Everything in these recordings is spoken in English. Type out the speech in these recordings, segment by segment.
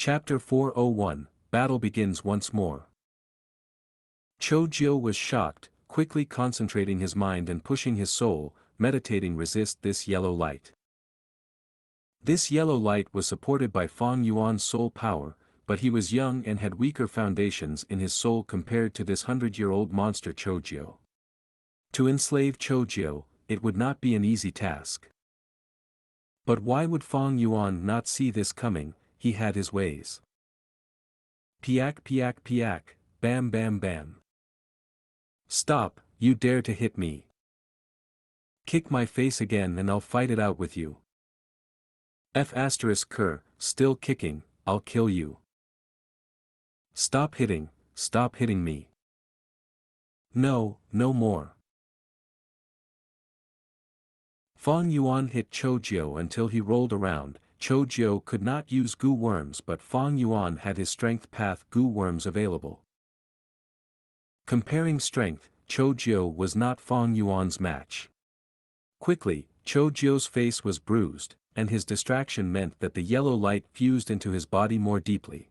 Chapter 401, Battle Begins Once More. Chou was shocked, quickly concentrating his mind and pushing his soul, meditating resist this yellow light. This yellow light was supported by Fang Yuan's soul power, but he was young and had weaker foundations in his soul compared to this 100-year-old monster Chou. To enslave Chou, it would not be an easy task. But why would Fang Yuan not see this coming? He had his ways. Piak piak piak, bam bam bam. Stop, you dare to hit me. Kick my face again and I'll fight it out with you. F***, still kicking, I'll kill you. Stop hitting me. No, no more. Fang Yuan hit Chou until he rolled around. Chou could not use Gu worms, but Fang Yuan had his strength path Gu worms available. Comparing strength, Chou was not Fang Yuan's match. Quickly, Chou's face was bruised, and his distraction meant that the yellow light fused into his body more deeply.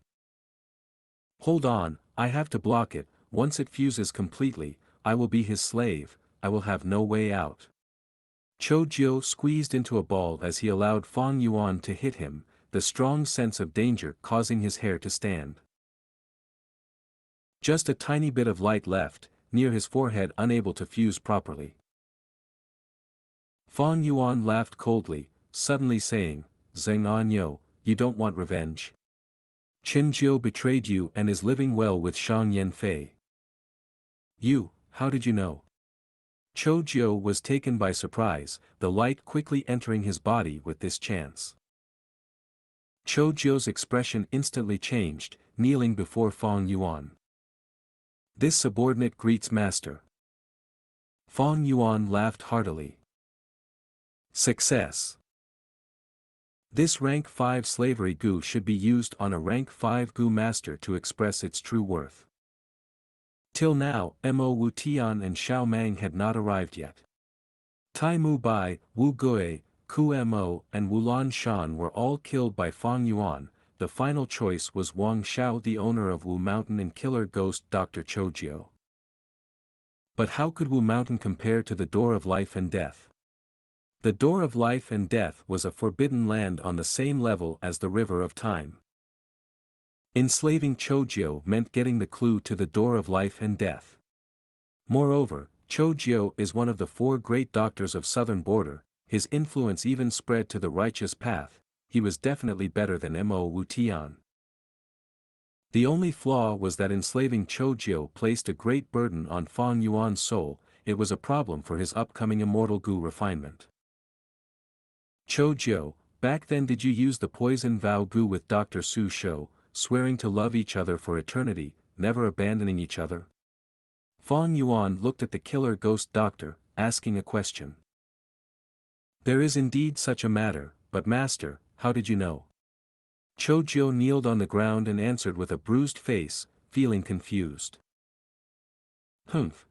Hold on, I have to block it. Once it fuses completely, I will be his slave, I will have no way out. Chou squeezed into a ball as he allowed Fang Yuan to hit him, the strong sense of danger causing his hair to stand. Just a tiny bit of light left, near his forehead, unable to fuse properly. Fang Yuan laughed coldly, suddenly saying, "Zheng Anyo, you don't want revenge? Qinjiu betrayed you and is living well with Shang Yanfei." "You, how did you know?" Chou was taken by surprise, the light quickly entering his body with this chance. Chou's expression instantly changed, kneeling before Fang Yuan. "This subordinate greets master." Fang Yuan laughed heartily. "Success. This rank 5 slavery Gu should be used on a rank 5 Gu master to express its true worth. Till now, Mo Wu Tian and Xiao Mang had not arrived yet. Tai Mu Bai, Wu Gui, Ku Mo and Wulan Shan were all killed by Fang Yuan. The final choice was Wang Xiao, the owner of Wu Mountain and killer ghost Dr. Chou. But how could Wu Mountain compare to the Door of Life and Death? The Door of Life and Death was a forbidden land on the same level as the River of Time. Enslaving Chou meant getting the clue to the Door of Life and Death. Moreover, Chou is one of the 4 great doctors of Southern Border, his influence even spread to the righteous path. He was definitely better than Mo Wu Tian. The only flaw was that enslaving Chou placed a great burden on Fang Yuan's soul. It was a problem for his upcoming immortal Gu refinement. Chou, back then did you use the poison vow Gu with Dr. Su Shou, swearing to love each other for eternity, never abandoning each other? Fang Yuan looked at the killer ghost doctor, asking a question. There is indeed such a matter, but master, how did you know? Chou kneeled on the ground and answered with a bruised face, feeling confused.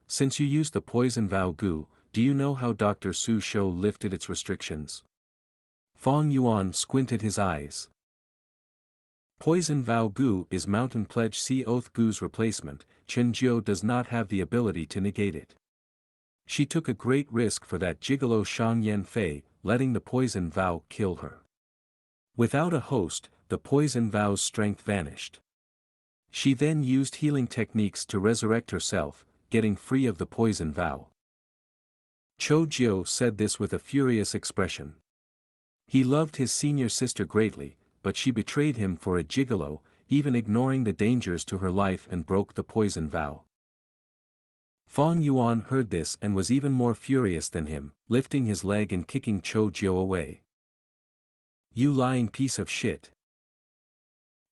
Since you used the poison vow Gu, do you know how Dr. Su Shou lifted its restrictions? Fang Yuan squinted his eyes. Poison vow Gu is Mountain Pledge Sea Oath Gu's replacement. Qinjiu does not have the ability to negate it. She took a great risk for that gigolo Shang Yanfei, letting the poison vow kill her. Without a host, the poison vow's strength vanished. She then used healing techniques to resurrect herself, getting free of the poison vow. Chou said this with a furious expression. He loved his senior sister greatly, but she betrayed him for a gigolo, even ignoring the dangers to her life, and broke the poison vow. Fang Yuan heard this and was even more furious than him, lifting his leg and kicking Chou away. You lying piece of shit.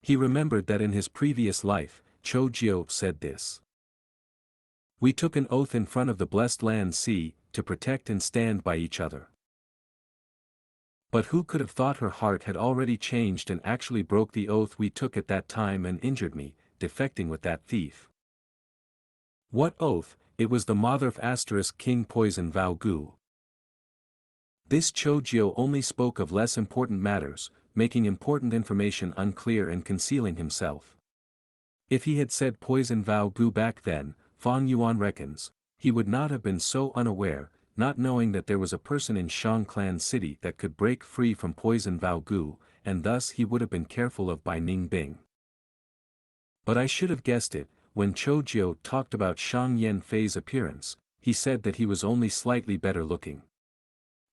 He remembered that in his previous life, Chou said this. We took an oath in front of the blessed land sea, to protect and stand by each other. But who could have thought her heart had already changed and actually broke the oath we took at that time and injured me, defecting with that thief. What oath? It was the Mother of King Poison Vow Gu. This Chou only spoke of less important matters, making important information unclear and concealing himself. If he had said Poison Val Gu back then, Fang Yuan reckons, he would not have been so unaware, not knowing that there was a person in Shang Clan City that could break free from Poison Val Gu, and thus he would have been careful of Bai Ningbing. But I should have guessed it. When Chou Jiu talked about Shang Yan Fei's appearance, he said that he was only slightly better looking.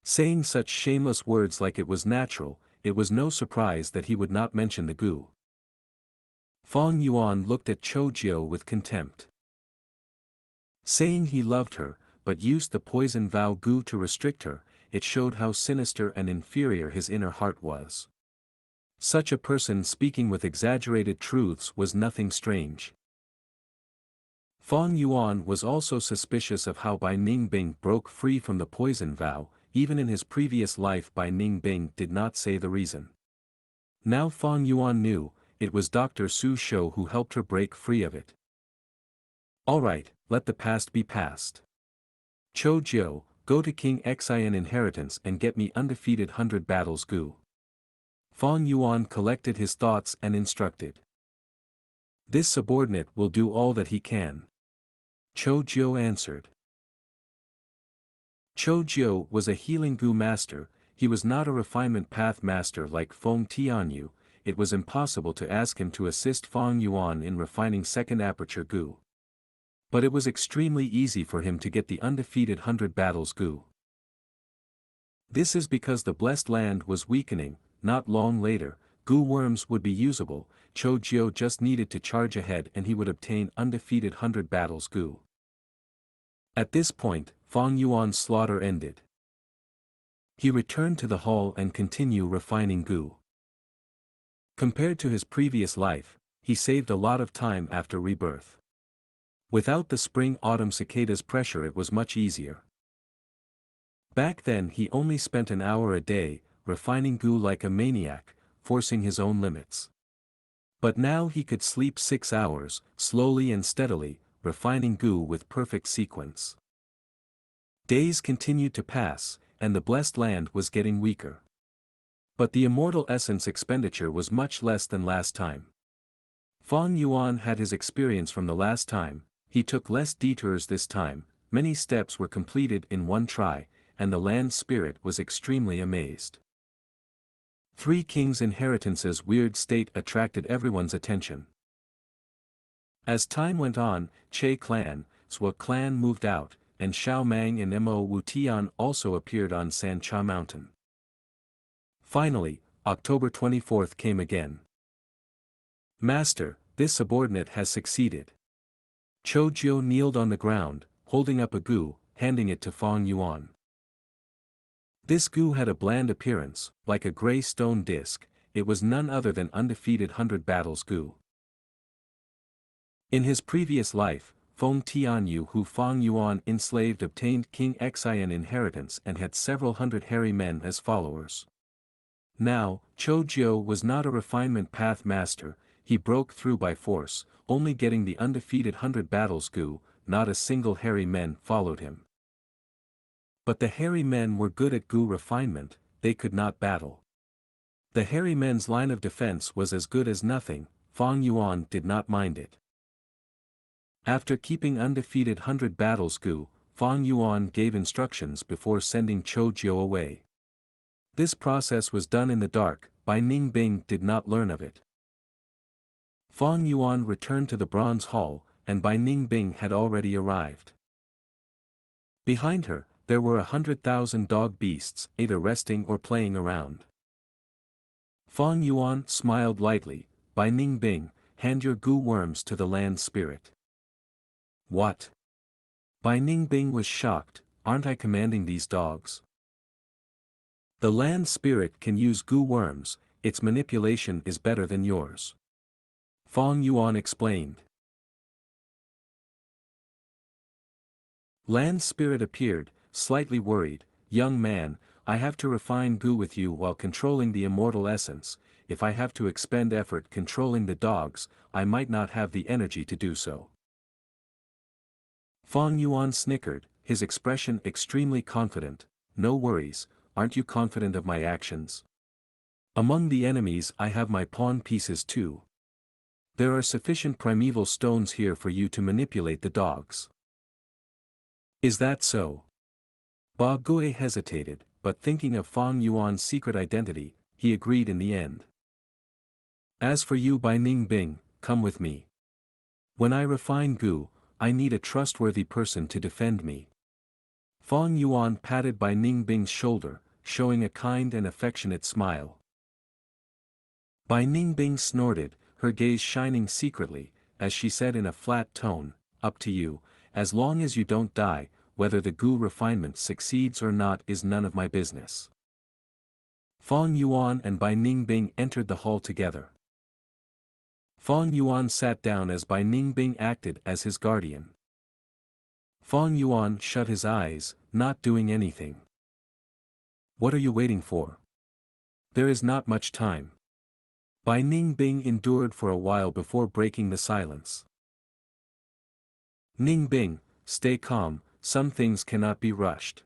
Saying such shameless words like it was natural, it was no surprise that he would not mention the Gu. Fang Yuan looked at Chou Jiu with contempt. Saying he loved her, but used the poison vow Gu to restrict her, it showed how sinister and inferior his inner heart was. Such a person speaking with exaggerated truths was nothing strange. Fang Yuan was also suspicious of how Bai Ningbing broke free from the poison vow. Even in his previous life Bai Ningbing did not say the reason. Now Fang Yuan knew, it was Dr. Su Shou who helped her break free of it. Alright, let the past be past. Chou Jiu, go to King Xian inheritance and get me undefeated 100 battles Gu. Fang Yuan collected his thoughts and instructed. This subordinate will do all that he can. Chou Jiu answered. Chou Jiu was a healing Gu master. He was not a refinement path master like Feng Tianyu. It was impossible to ask him to assist Fang Yuan in refining second aperture Gu. But it was extremely easy for him to get the undefeated 100 battles Gu. This is because the blessed land was weakening. Not long later, Gu worms would be usable. Chou Jiu just needed to charge ahead and he would obtain undefeated 100 battles Gu. At this point, Fang Yuan's slaughter ended. He returned to the hall and continued refining Gu. Compared to his previous life, he saved a lot of time after rebirth. Without the spring-autumn cicada's pressure it was much easier. Back then he only spent an hour a day, refining Gu like a maniac, forcing his own limits. But now he could sleep 6 hours, slowly and steadily, refining Gu with perfect sequence. Days continued to pass, and the blessed land was getting weaker. But the immortal essence expenditure was much less than last time. Fang Yuan had his experience from the last time. He took less detours this time, many steps were completed in one try, and the land spirit was extremely amazed. 3 Kings' inheritance's weird state attracted everyone's attention. As time went on, Che clan, Zhua clan moved out, and Xiao Mang and Mo Wutian also appeared on Sancha Mountain. Finally, October 24th came again. Master, this subordinate has succeeded. Chou Jiu kneeled on the ground, holding up a Gu, handing it to Fang Yuan. This Gu had a bland appearance, like a gray stone disc. It was none other than undefeated 100 battles Gu. In his previous life, Feng Tianyu who Fang Yuan enslaved obtained King Xian inheritance and had several hundred hairy men as followers. Now, Chou Jiu was not a refinement path master. He broke through by force, only getting the undefeated 100 battles Gu. Not a single hairy man followed him. But the hairy men were good at Gu refinement, they could not battle. The hairy men's line of defense was as good as nothing. Fang Yuan did not mind it. After keeping undefeated 100 battles Gu, Fang Yuan gave instructions before sending Chou Jiu away. This process was done in the dark. Bai Ningbing did not learn of it. Fang Yuan returned to the bronze hall, and Bai Ningbing had already arrived. Behind her, there were 100,000 dog beasts, either resting or playing around. Fang Yuan smiled lightly. Bai Ningbing, hand your Gu worms to the land spirit. What? Bai Ningbing was shocked. Aren't I commanding these dogs? The land spirit can use Gu worms, its manipulation is better than yours. Fang Yuan explained. Land spirit appeared, slightly worried. Young man, I have to refine Gu with you while controlling the immortal essence. If I have to expend effort controlling the dogs, I might not have the energy to do so. Fang Yuan snickered, his expression extremely confident. No worries, aren't you confident of my actions? Among the enemies I have my pawn pieces too. There are sufficient primeval stones here for you to manipulate the dogs. Is that so? Ba Gui hesitated, but thinking of Fang Yuan's secret identity, he agreed in the end. As for you Bai Ningbing, come with me. When I refine Gu, I need a trustworthy person to defend me. Fang Yuan patted Bai Ningbing's shoulder, showing a kind and affectionate smile. Bai Ningbing snorted, her gaze shining secretly, as she said in a flat tone, up to you, as long as you don't die, whether the Gu refinement succeeds or not is none of my business. Fang Yuan and Bai Ningbing entered the hall together. Fang Yuan sat down as Bai Ningbing acted as his guardian. Fang Yuan shut his eyes, not doing anything. What are you waiting for? There is not much time. Bai Ningbing endured for a while before breaking the silence. Ningbing, stay calm, some things cannot be rushed.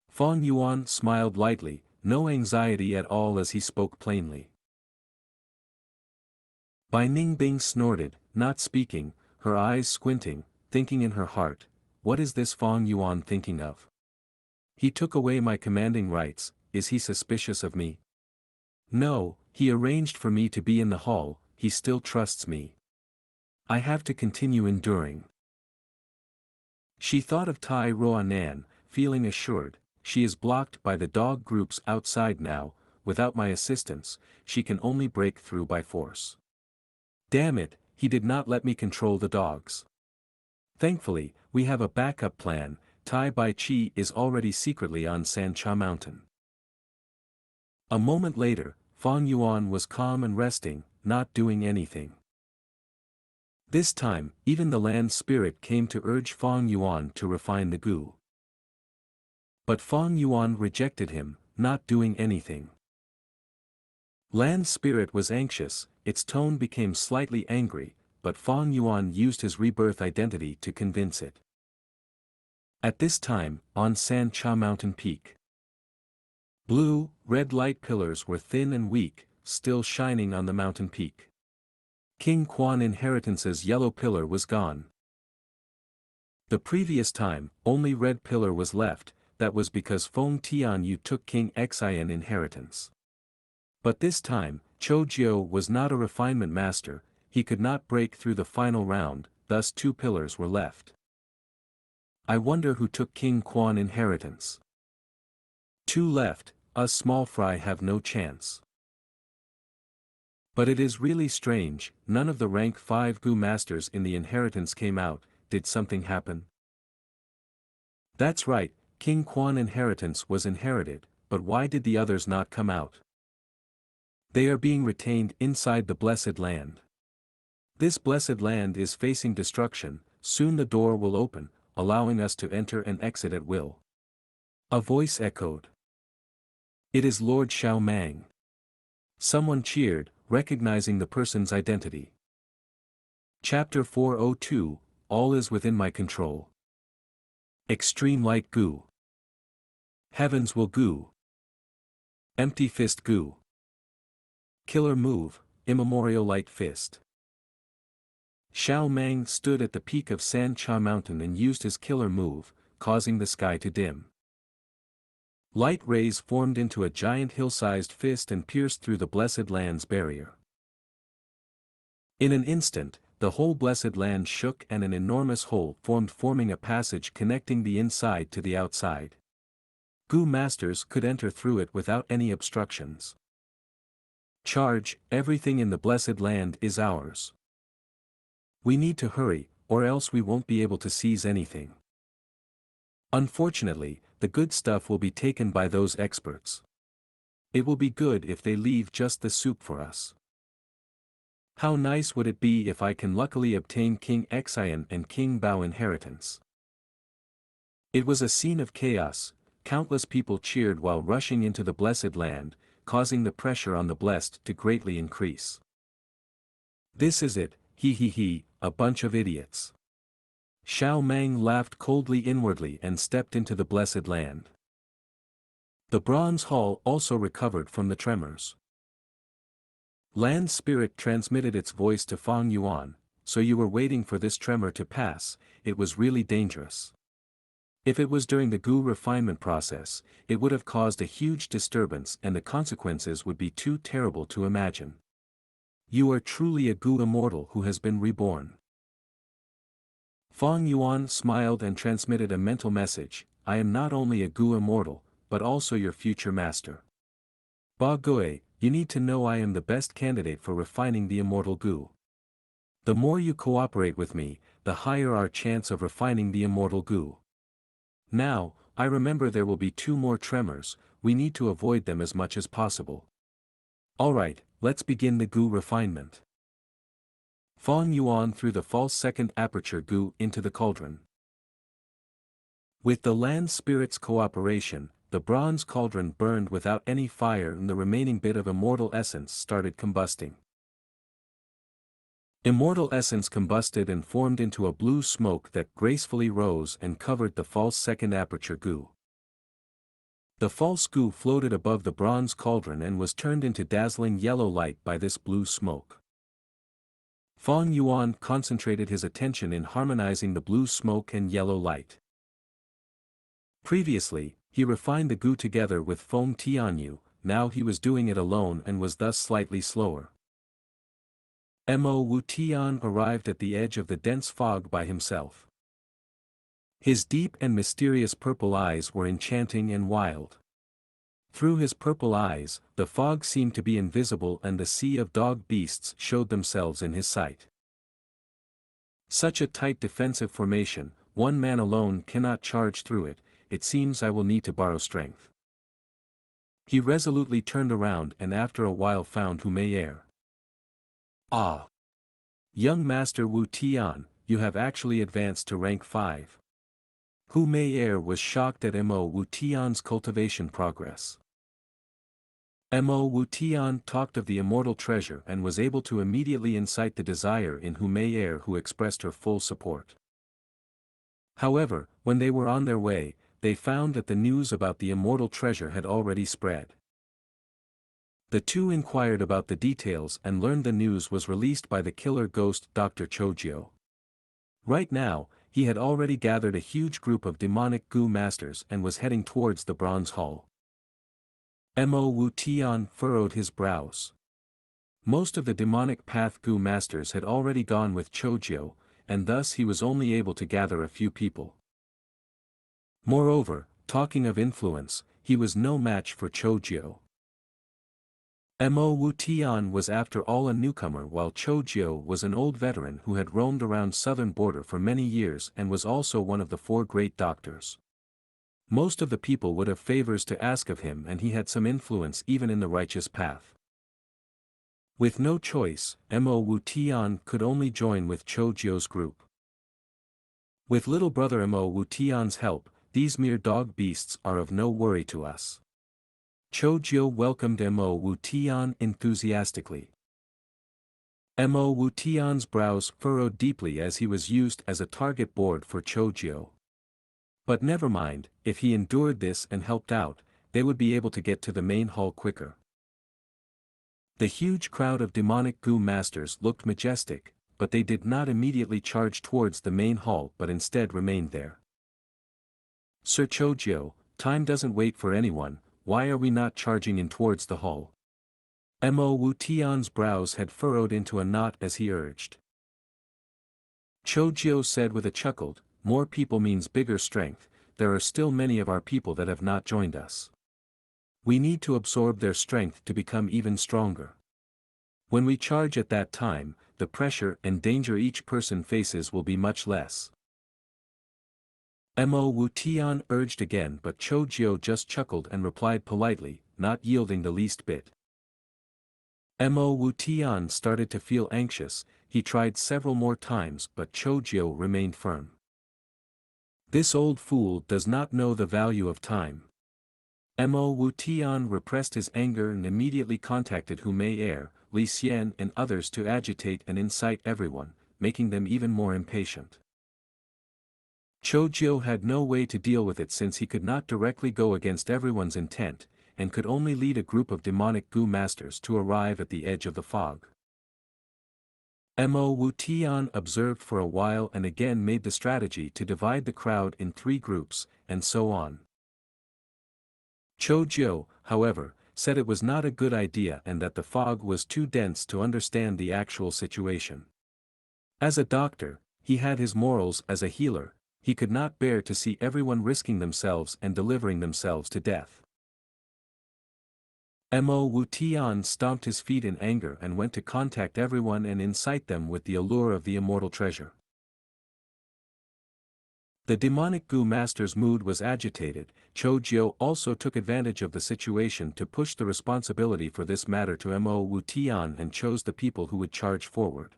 Fang Yuan smiled lightly, no anxiety at all as he spoke plainly. Bai Ningbing snorted, not speaking, her eyes squinting, thinking in her heart, what is this Fang Yuan thinking of? He took away my commanding rights, is he suspicious of me? No, he arranged for me to be in the hall, he still trusts me. I have to continue enduring. She thought of Tai Roanan, feeling assured, she is blocked by the dog groups outside now, without my assistance, she can only break through by force. Damn it, he did not let me control the dogs. Thankfully, we have a backup plan, Tai Bai Chi is already secretly on Xianxia Mountain. A moment later, Fang Yuan was calm and resting, not doing anything. This time, even the land spirit came to urge Fang Yuan to refine the Gu. But Fang Yuan rejected him, not doing anything. Land spirit was anxious, its tone became slightly angry, but Fang Yuan used his rebirth identity to convince it. At this time, on Xianxia Mountain Peak, blue, red light pillars were thin and weak, still shining on the mountain peak. King Quan Inheritance's yellow pillar was gone. The previous time, only red pillar was left, that was because Feng Tianyu took King Xian inheritance. But this time, Chou Jiu was not a refinement master, he could not break through the final round, thus 2 pillars were left. I wonder who took King Quan inheritance. 2 left, us small fry have no chance. But it is really strange, none of the rank 5 Gu masters in the inheritance came out, did something happen? That's right, King Quan inheritance was inherited, but why did the others not come out? They are being retained inside the blessed land. This blessed land is facing destruction, soon the door will open, allowing us to enter and exit at will. A voice echoed. It is Lord Xiao Mang. Someone cheered, recognizing the person's identity. Chapter 402, All is within my control. Extreme Light Gu. Heavens will Gu. Empty Fist Gu. Killer Move, Immemorial Light Fist. Xiao Mang stood at the peak of Xianxia Mountain and used his killer move, causing the sky to dim. Light rays formed into a giant hill-sized fist and pierced through the blessed land's barrier. In an instant, the whole blessed land shook and an enormous hole formed, forming a passage connecting the inside to the outside. Gu masters could enter through it without any obstructions. Charge, everything in the blessed land is ours. We need to hurry, or else we won't be able to seize anything. Unfortunately, the good stuff will be taken by those experts. It will be good if they leave just the soup for us. How nice would it be if I can luckily obtain King Xian and King Bao inheritance. It was a scene of chaos, countless people cheered while rushing into the blessed land, causing the pressure on the blessed to greatly increase. This is it, he, a bunch of idiots. Xiao Mang laughed coldly inwardly and stepped into the blessed land. The bronze hall also recovered from the tremors. Land Spirit transmitted its voice to Fang Yuan, so you were waiting for this tremor to pass. It was really dangerous. If it was during the Gu refinement process, it would have caused a huge disturbance and the consequences would be too terrible to imagine. You are truly a Gu immortal who has been reborn. Fang Yuan smiled and transmitted a mental message. I am not only a Gu immortal, but also your future master. Ba Gui, you need to know I am the best candidate for refining the immortal Gu. The more you cooperate with me, the higher our chance of refining the immortal Gu. Now, I remember there will be 2 more tremors, we need to avoid them as much as possible. Alright, let's begin the Gu refinement. Fang Yuan threw the false second aperture Gu into the cauldron. With the land spirit's cooperation, the bronze cauldron burned without any fire and the remaining bit of immortal essence started combusting. Immortal essence combusted and formed into a blue smoke that gracefully rose and covered the false second aperture Gu. The false Gu floated above the bronze cauldron and was turned into dazzling yellow light by this blue smoke. Fang Yuan concentrated his attention in harmonizing the blue smoke and yellow light. Previously, he refined the Gu together with Feng Tianyu, now he was doing it alone and was thus slightly slower. Mo Wu Tian arrived at the edge of the dense fog by himself. His deep and mysterious purple eyes were enchanting and wild. Through his purple eyes, the fog seemed to be invisible and the sea of dog beasts showed themselves in his sight. Such a tight defensive formation, one man alone cannot charge through it, it seems I will need to borrow strength. He resolutely turned around and after a while found Hu Mei. Ah! Young Master Wu Tian, you have actually advanced to rank 5. Hu Mei was shocked at Mo Wu Tian's cultivation progress. Mo Wu Tian talked of the immortal treasure and was able to immediately incite the desire in Hu Mei who expressed her full support. However, when they were on their way, they found that the news about the immortal treasure had already spread. The two inquired about the details and learned the news was released by the killer ghost Dr. Chojio. Right now, he had already gathered a huge group of demonic Gu masters and was heading towards the bronze hall. Mo Wu Tian furrowed his brows. Most of the demonic path Gu masters had already gone with Chojio, and thus he was only able to gather a few people. Moreover, talking of influence, he was no match for Chojio. Mo Wu Tian was after all a newcomer while Chojio was an old veteran who had roamed around southern border for many years and was also one of the 4 great doctors. Most of the people would have favors to ask of him and he had some influence even in the righteous path. With no choice, Mo Wu Tian could only join with Chojio's group. With little brother Mo Wu Tian's help, these mere dog beasts are of no worry to us. Chojio welcomed Mo Wu Tian enthusiastically. Mo Wu Tian's brows furrowed deeply as he was used as a target board for Chojio. But never mind, if he endured this and helped out, they would be able to get to the main hall quicker. The huge crowd of demonic Gu masters looked majestic, but they did not immediately charge towards the main hall but instead remained there. Sir Chojio, time doesn't wait for anyone. Why are we not charging in towards the hall? Mo Wu Tian's brows had furrowed into a knot as he urged. Chojio said with a chuckle, more people means bigger strength, there are still many of our people that have not joined us. We need to absorb their strength to become even stronger. When we charge at that time, the pressure and danger each person faces will be much less. Mo Wu Tian urged again but Chojio just chuckled and replied politely, not yielding the least bit. Mo Wu Tian started to feel anxious, he tried several more times but Chojio remained firm. This old fool does not know the value of time. Mo Wu Tian repressed his anger and immediately contacted Hu Mei, Li Xian and others to agitate and incite everyone, making them even more impatient. Chojio had no way to deal with it since he could not directly go against everyone's intent, and could only lead a group of demonic Gu masters to arrive at the edge of the fog. Mo Wu Tian observed for a while and again made the strategy to divide the crowd in 3 groups, and so on. Cho Jiu, however, said it was not a good idea and that the fog was too dense to understand the actual situation. As a doctor, he had his morals. As a healer, he could not bear to see everyone risking themselves and delivering themselves to death. Mo Wu Tian stomped his feet in anger and went to contact everyone and incite them with the allure of the immortal treasure. The demonic Gu master's mood was agitated. Cho Jiu also took advantage of the situation to push the responsibility for this matter to Mo Wu Tian and chose the people who would charge forward.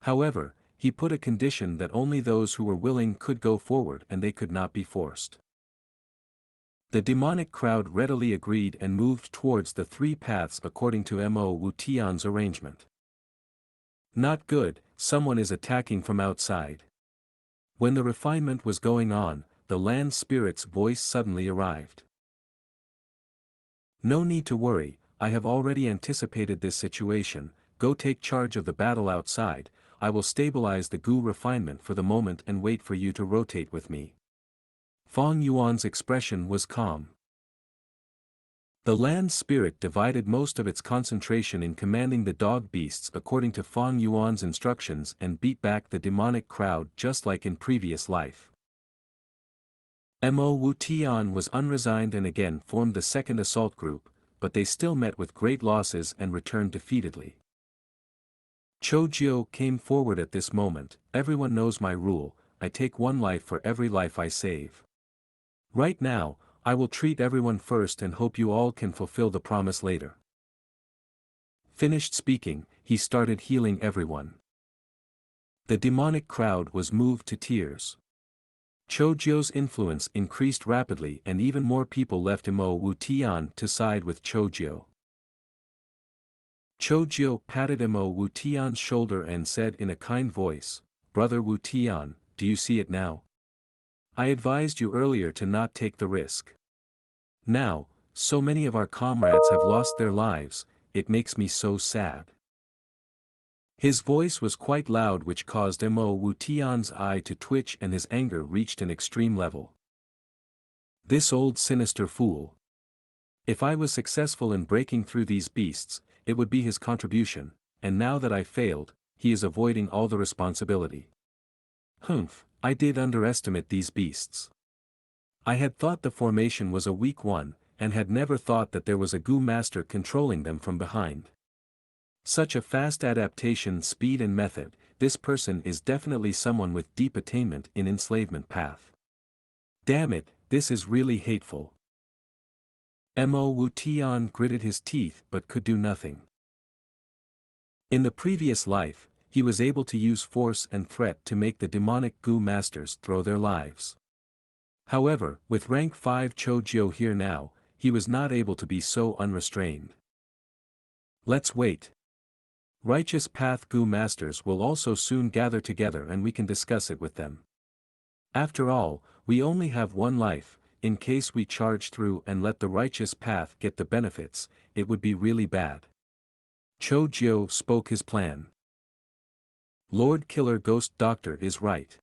However, he put a condition that only those who were willing could go forward and they could not be forced. The demonic crowd readily agreed and moved towards the 3 paths according to Mo Wu Tian's arrangement. Not good, someone is attacking from outside. When the refinement was going on, the land spirit's voice suddenly arrived. No need to worry, I have already anticipated this situation. Go take charge of the battle outside. I will stabilize the Gu refinement for the moment and wait for you to rotate with me. Fang Yuan's expression was calm. The land spirit divided most of its concentration in commanding the dog beasts according to Fang Yuan's instructions and beat back the demonic crowd just like in previous life. Mo Wu Tian was unresigned and again formed the second assault group, but they still met with great losses and returned defeatedly. Cho Jiu came forward at this moment. Everyone knows my rule, I take 1 life for every life I save. Right now, I will treat everyone first and hope you all can fulfill the promise later. Finished speaking, he started healing everyone. The demonic crowd was moved to tears. Cho Jiu's influence increased rapidly and even more people left Mo Wu Tian to side with Cho Jiu. Cho Jiu patted Mo Wu Tian's shoulder and said in a kind voice, "Brother Wu Tian, do you see it now? I advised you earlier to not take the risk. Now, so many of our comrades have lost their lives, it makes me so sad." His voice was quite loud, which caused Mo Wu Tian's eye to twitch and his anger reached an extreme level. This old sinister fool. If I was successful in breaking through these beasts, it would be his contribution, and now that I failed, he is avoiding all the responsibility. Humph, I did underestimate these beasts. I had thought the formation was a weak one, and had never thought that there was a Gu master controlling them from behind. Such a fast adaptation speed and method, this person is definitely someone with deep attainment in enslavement path. Damn it, this is really hateful. Mo Wu Tian gritted his teeth but could do nothing. In the previous life, he was able to use force and threat to make the demonic Gu masters throw their lives. However, with rank 5 Cho Jiu here now, he was not able to be so unrestrained. Let's wait. Righteous Path Gu masters will also soon gather together and we can discuss it with them. After all, we only have 1 life, in case we charge through and let the righteous path get the benefits, it would be really bad. Cho Jiu spoke his plan. Lord Killer Ghost Doctor is right.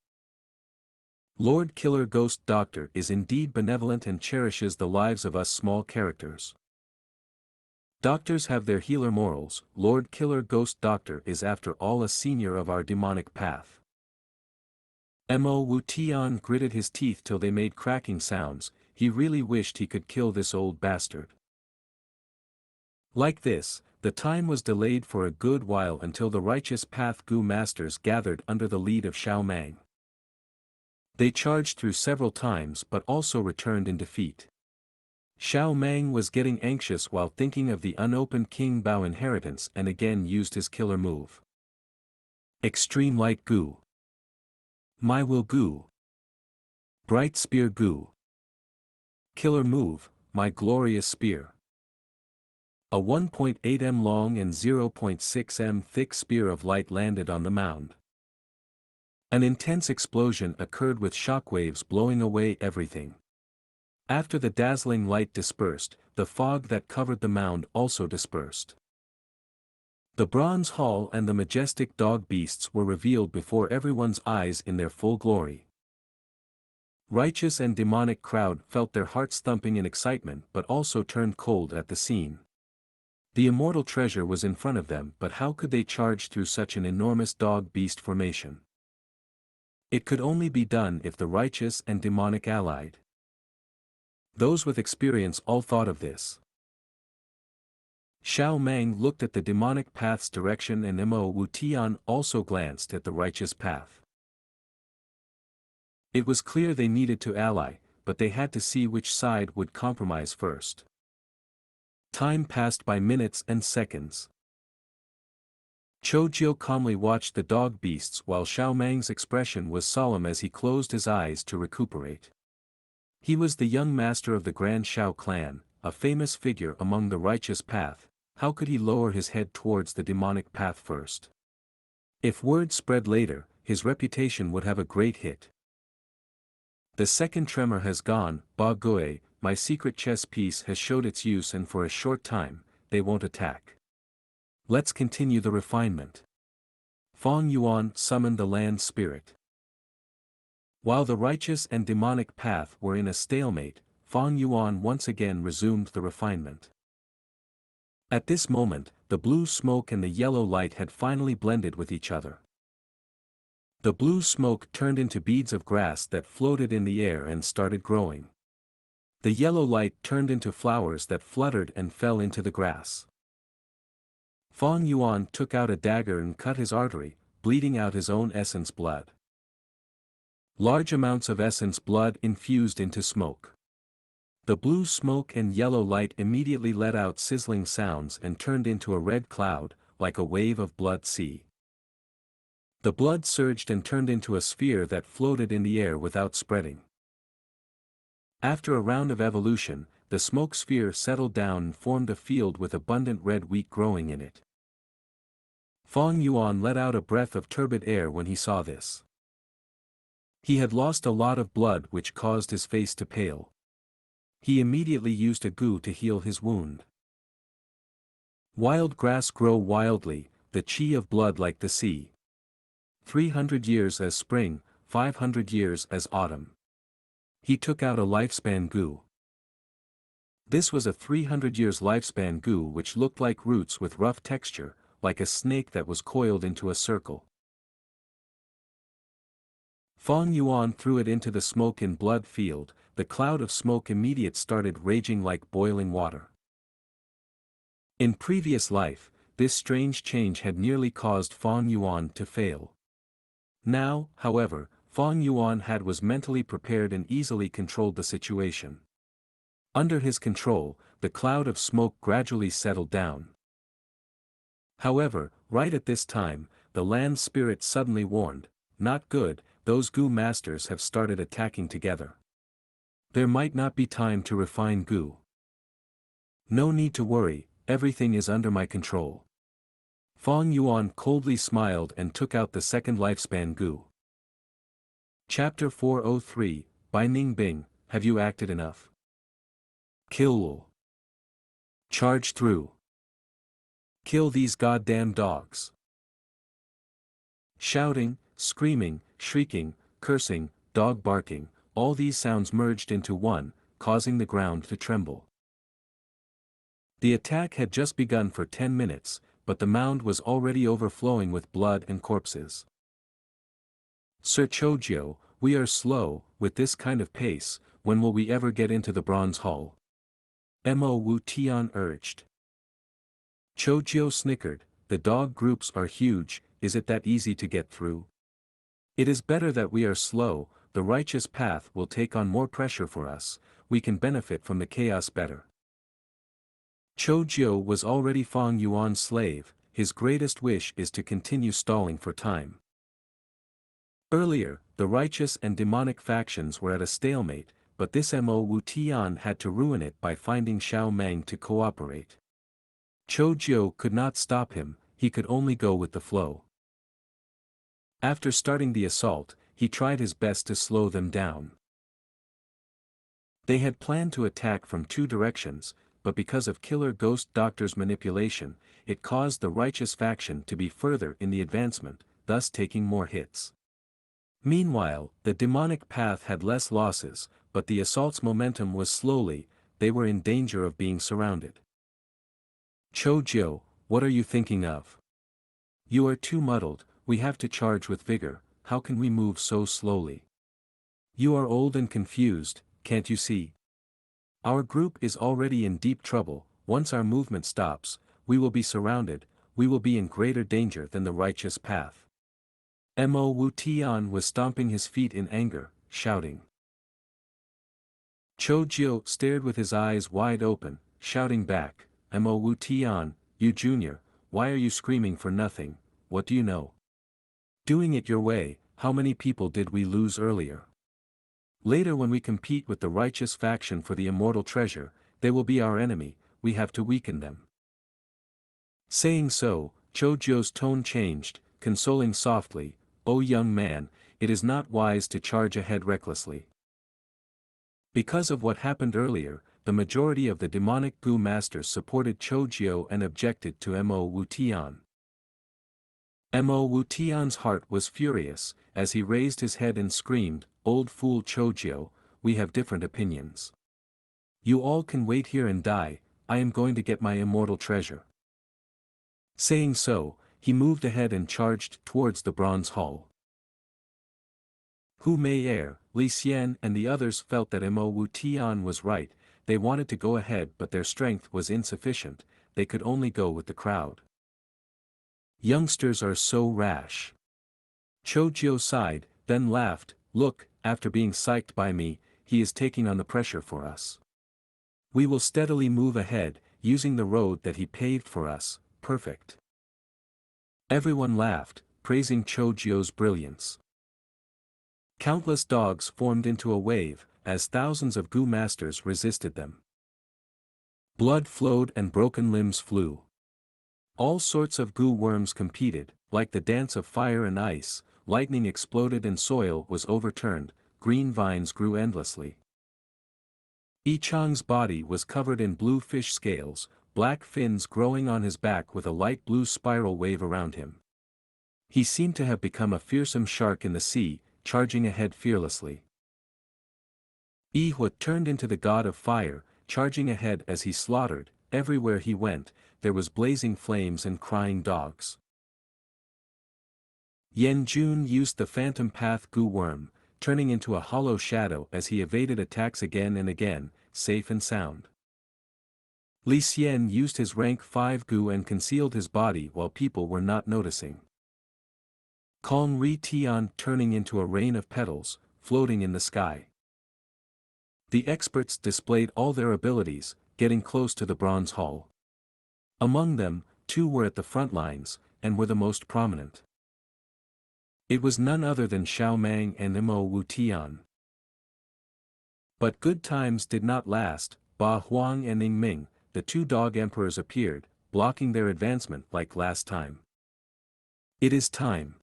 Lord Killer Ghost Doctor is indeed benevolent and cherishes the lives of us small characters. Doctors have their healer morals. Lord Killer Ghost Doctor is after all a senior of our demonic path. Mo Wu Tian gritted his teeth till they made cracking sounds. He really wished he could kill this old bastard. Like this, the time was delayed for a good while until the Righteous Path Gu masters gathered under the lead of Xiao Mang. They charged through several times but also returned in defeat. Xiao Mang was getting anxious while thinking of the unopened King Bao inheritance and again used his killer move. Extreme Light Gu. My Will Gu. Bright Spear Gu. Killer move, My Glorious Spear. A 1.8 m long and 0.6 m thick spear of light landed on the mound. An intense explosion occurred with shockwaves blowing away everything. After the dazzling light dispersed, the fog that covered the mound also dispersed. The bronze hall and the majestic dog beasts were revealed before everyone's eyes in their full glory. Righteous and demonic crowd felt their hearts thumping in excitement but also turned cold at the scene. The immortal treasure was in front of them, but how could they charge through such an enormous dog-beast formation? It could only be done if the righteous and demonic allied. Those with experience all thought of this. Xiao Meng looked at the demonic path's direction and Mo Wu Tian also glanced at the righteous path. It was clear they needed to ally, but they had to see which side would compromise first. Time passed by minutes and seconds. Choujio calmly watched the dog beasts while Xiao Meng's expression was solemn as he closed his eyes to recuperate. He was the young master of the Grand Xiao clan, a famous figure among the righteous path. How could he lower his head towards the demonic path first? If word spread later, his reputation would have a great hit. The second tremor has gone, Ba Gui, my secret chess piece has showed its use and for a short time, they won't attack. Let's continue the refinement. Fong Yuan summoned the land spirit. While the righteous and demonic path were in a stalemate, Fong Yuan once again resumed the refinement. At this moment, the blue smoke and the yellow light had finally blended with each other. The blue smoke turned into beads of grass that floated in the air and started growing. The yellow light turned into flowers that fluttered and fell into the grass. Fong Yuan took out a dagger and cut his artery, bleeding out his own essence blood. Large amounts of essence blood infused into smoke. The blue smoke and yellow light immediately let out sizzling sounds and turned into a red cloud, like a wave of blood sea. The blood surged and turned into a sphere that floated in the air without spreading. After a round of evolution, the smoke sphere settled down and formed a field with abundant red wheat growing in it. Fong Yuan let out a breath of turbid air when he saw this. He had lost a lot of blood which caused his face to pale. He immediately used a gu to heal his wound. Wild grass grow wildly, the chi of blood like the sea. 300 years as spring, 500 years as autumn. He took out a lifespan gu. This was a 300 years lifespan gu which looked like roots with rough texture, like a snake that was coiled into a circle. Fong Yuan threw it into the smoke in blood field, the cloud of smoke immediate started raging like boiling water. In previous life, this strange change had nearly caused Fong Yuan to fail. Now, however, Fong Yuan was mentally prepared and easily controlled the situation. Under his control, the cloud of smoke gradually settled down. However, right at this time, the land spirit suddenly warned, "Not good, those gu masters have started attacking together. There might not be time to refine gu. No need to worry, everything is under my control." Fong Yuan coldly smiled and took out the second lifespan gu. Chapter 403, by Ning Bing, have you acted enough? Kill. Charge through. Kill these goddamn dogs. Shouting, screaming, shrieking, cursing, dog barking, all these sounds merged into one, causing the ground to tremble. The attack had just begun for 10 minutes, but the mound was already overflowing with blood and corpses. Sir Choujio, we are slow, with this kind of pace, when will we ever get into the bronze hall? Mo Wu Tian urged. Choujio snickered, the dog groups are huge, is it that easy to get through? It is better that we are slow, the righteous path will take on more pressure for us, we can benefit from the chaos better. Choujio was already Fong Yuan's slave, his greatest wish is to continue stalling for time. Earlier, the righteous and demonic factions were at a stalemate, but this Mo Wu Tian had to ruin it by finding Xiao Meng to cooperate. Choujio could not stop him, he could only go with the flow. After starting the assault, he tried his best to slow them down. They had planned to attack from two directions, but because of Killer Ghost Doctor's manipulation, it caused the righteous faction to be further in the advancement, thus taking more hits. Meanwhile, the demonic path had less losses, but the assault's momentum was slowly, they were in danger of being surrounded. Choujio, what are you thinking of? You are too muddled, we have to charge with vigor, how can we move so slowly? You are old and confused, can't you see? Our group is already in deep trouble, once our movement stops, we will be surrounded, we will be in greater danger than the righteous path. Mo Wu Tian was stomping his feet in anger, shouting. Choujio stared with his eyes wide open, shouting back, Mo Wu Tian, you junior, why are you screaming for nothing, what do you know? Doing it your way, how many people did we lose earlier? Later when we compete with the righteous faction for the immortal treasure, they will be our enemy, we have to weaken them. Saying so, Choujio's tone changed, consoling softly, O young man, it is not wise to charge ahead recklessly. Because of what happened earlier, the majority of the demonic Gu masters supported Choujio and objected to Mo Wu Tian. Mo Wu Tian's heart was furious, as he raised his head and screamed, Old fool Choujio, we have different opinions. You all can wait here and die, I am going to get my immortal treasure. Saying so, he moved ahead and charged towards the bronze hall. Hu Mei'er, Li Xian and the others felt that Mo Wu Tian was right, they wanted to go ahead but their strength was insufficient, they could only go with the crowd. Youngsters are so rash. Choujio sighed, then laughed, look, after being psyched by me, he is taking on the pressure for us. We will steadily move ahead, using the road that he paved for us, perfect. Everyone laughed, praising Choujio's brilliance. Countless dogs formed into a wave, as thousands of Gu masters resisted them. Blood flowed and broken limbs flew. All sorts of Gu worms competed, like the dance of fire and ice, lightning exploded and soil was overturned, green vines grew endlessly. Yichang's body was covered in blue fish scales, black fins growing on his back with a light blue spiral wave around him. He seemed to have become a fearsome shark in the sea, charging ahead fearlessly. Yihua turned into the god of fire, charging ahead as he slaughtered, everywhere he went, there was blazing flames and crying dogs. Yan Jun used the phantom path Gu worm, turning into a hollow shadow as he evaded attacks again and again, safe and sound. Li Xian used his rank 5 Gu and concealed his body while people were not noticing. Kong Ri Tian turning into a rain of petals, floating in the sky. The experts displayed all their abilities, getting close to the bronze hall. Among them, 2 were at the front lines, and were the most prominent. It was none other than Xiao Mang and Mo Wu Tian. But good times did not last, Ba Huang and Ning Ming, the 2 dog emperors appeared, blocking their advancement like last time. It is time.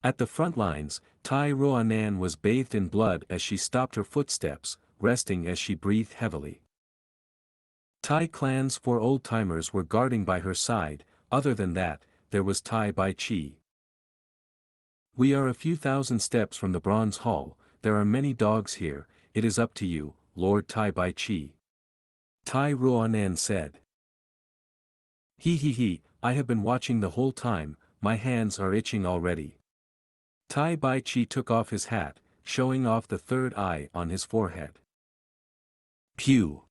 At the front lines, Tai Ruanan was bathed in blood as she stopped her footsteps, resting as she breathed heavily. Tai Clan's 4 old-timers were guarding by her side, other than that, there was Tai Bai Chi. We are a few thousand steps from the bronze hall, there are many dogs here, it is up to you, Lord Tai Bai Chi. Tai Ruanan said. He, I have been watching the whole time, my hands are itching already. Tai Bai Chi took off his hat, showing off the 3rd eye on his forehead. Pew!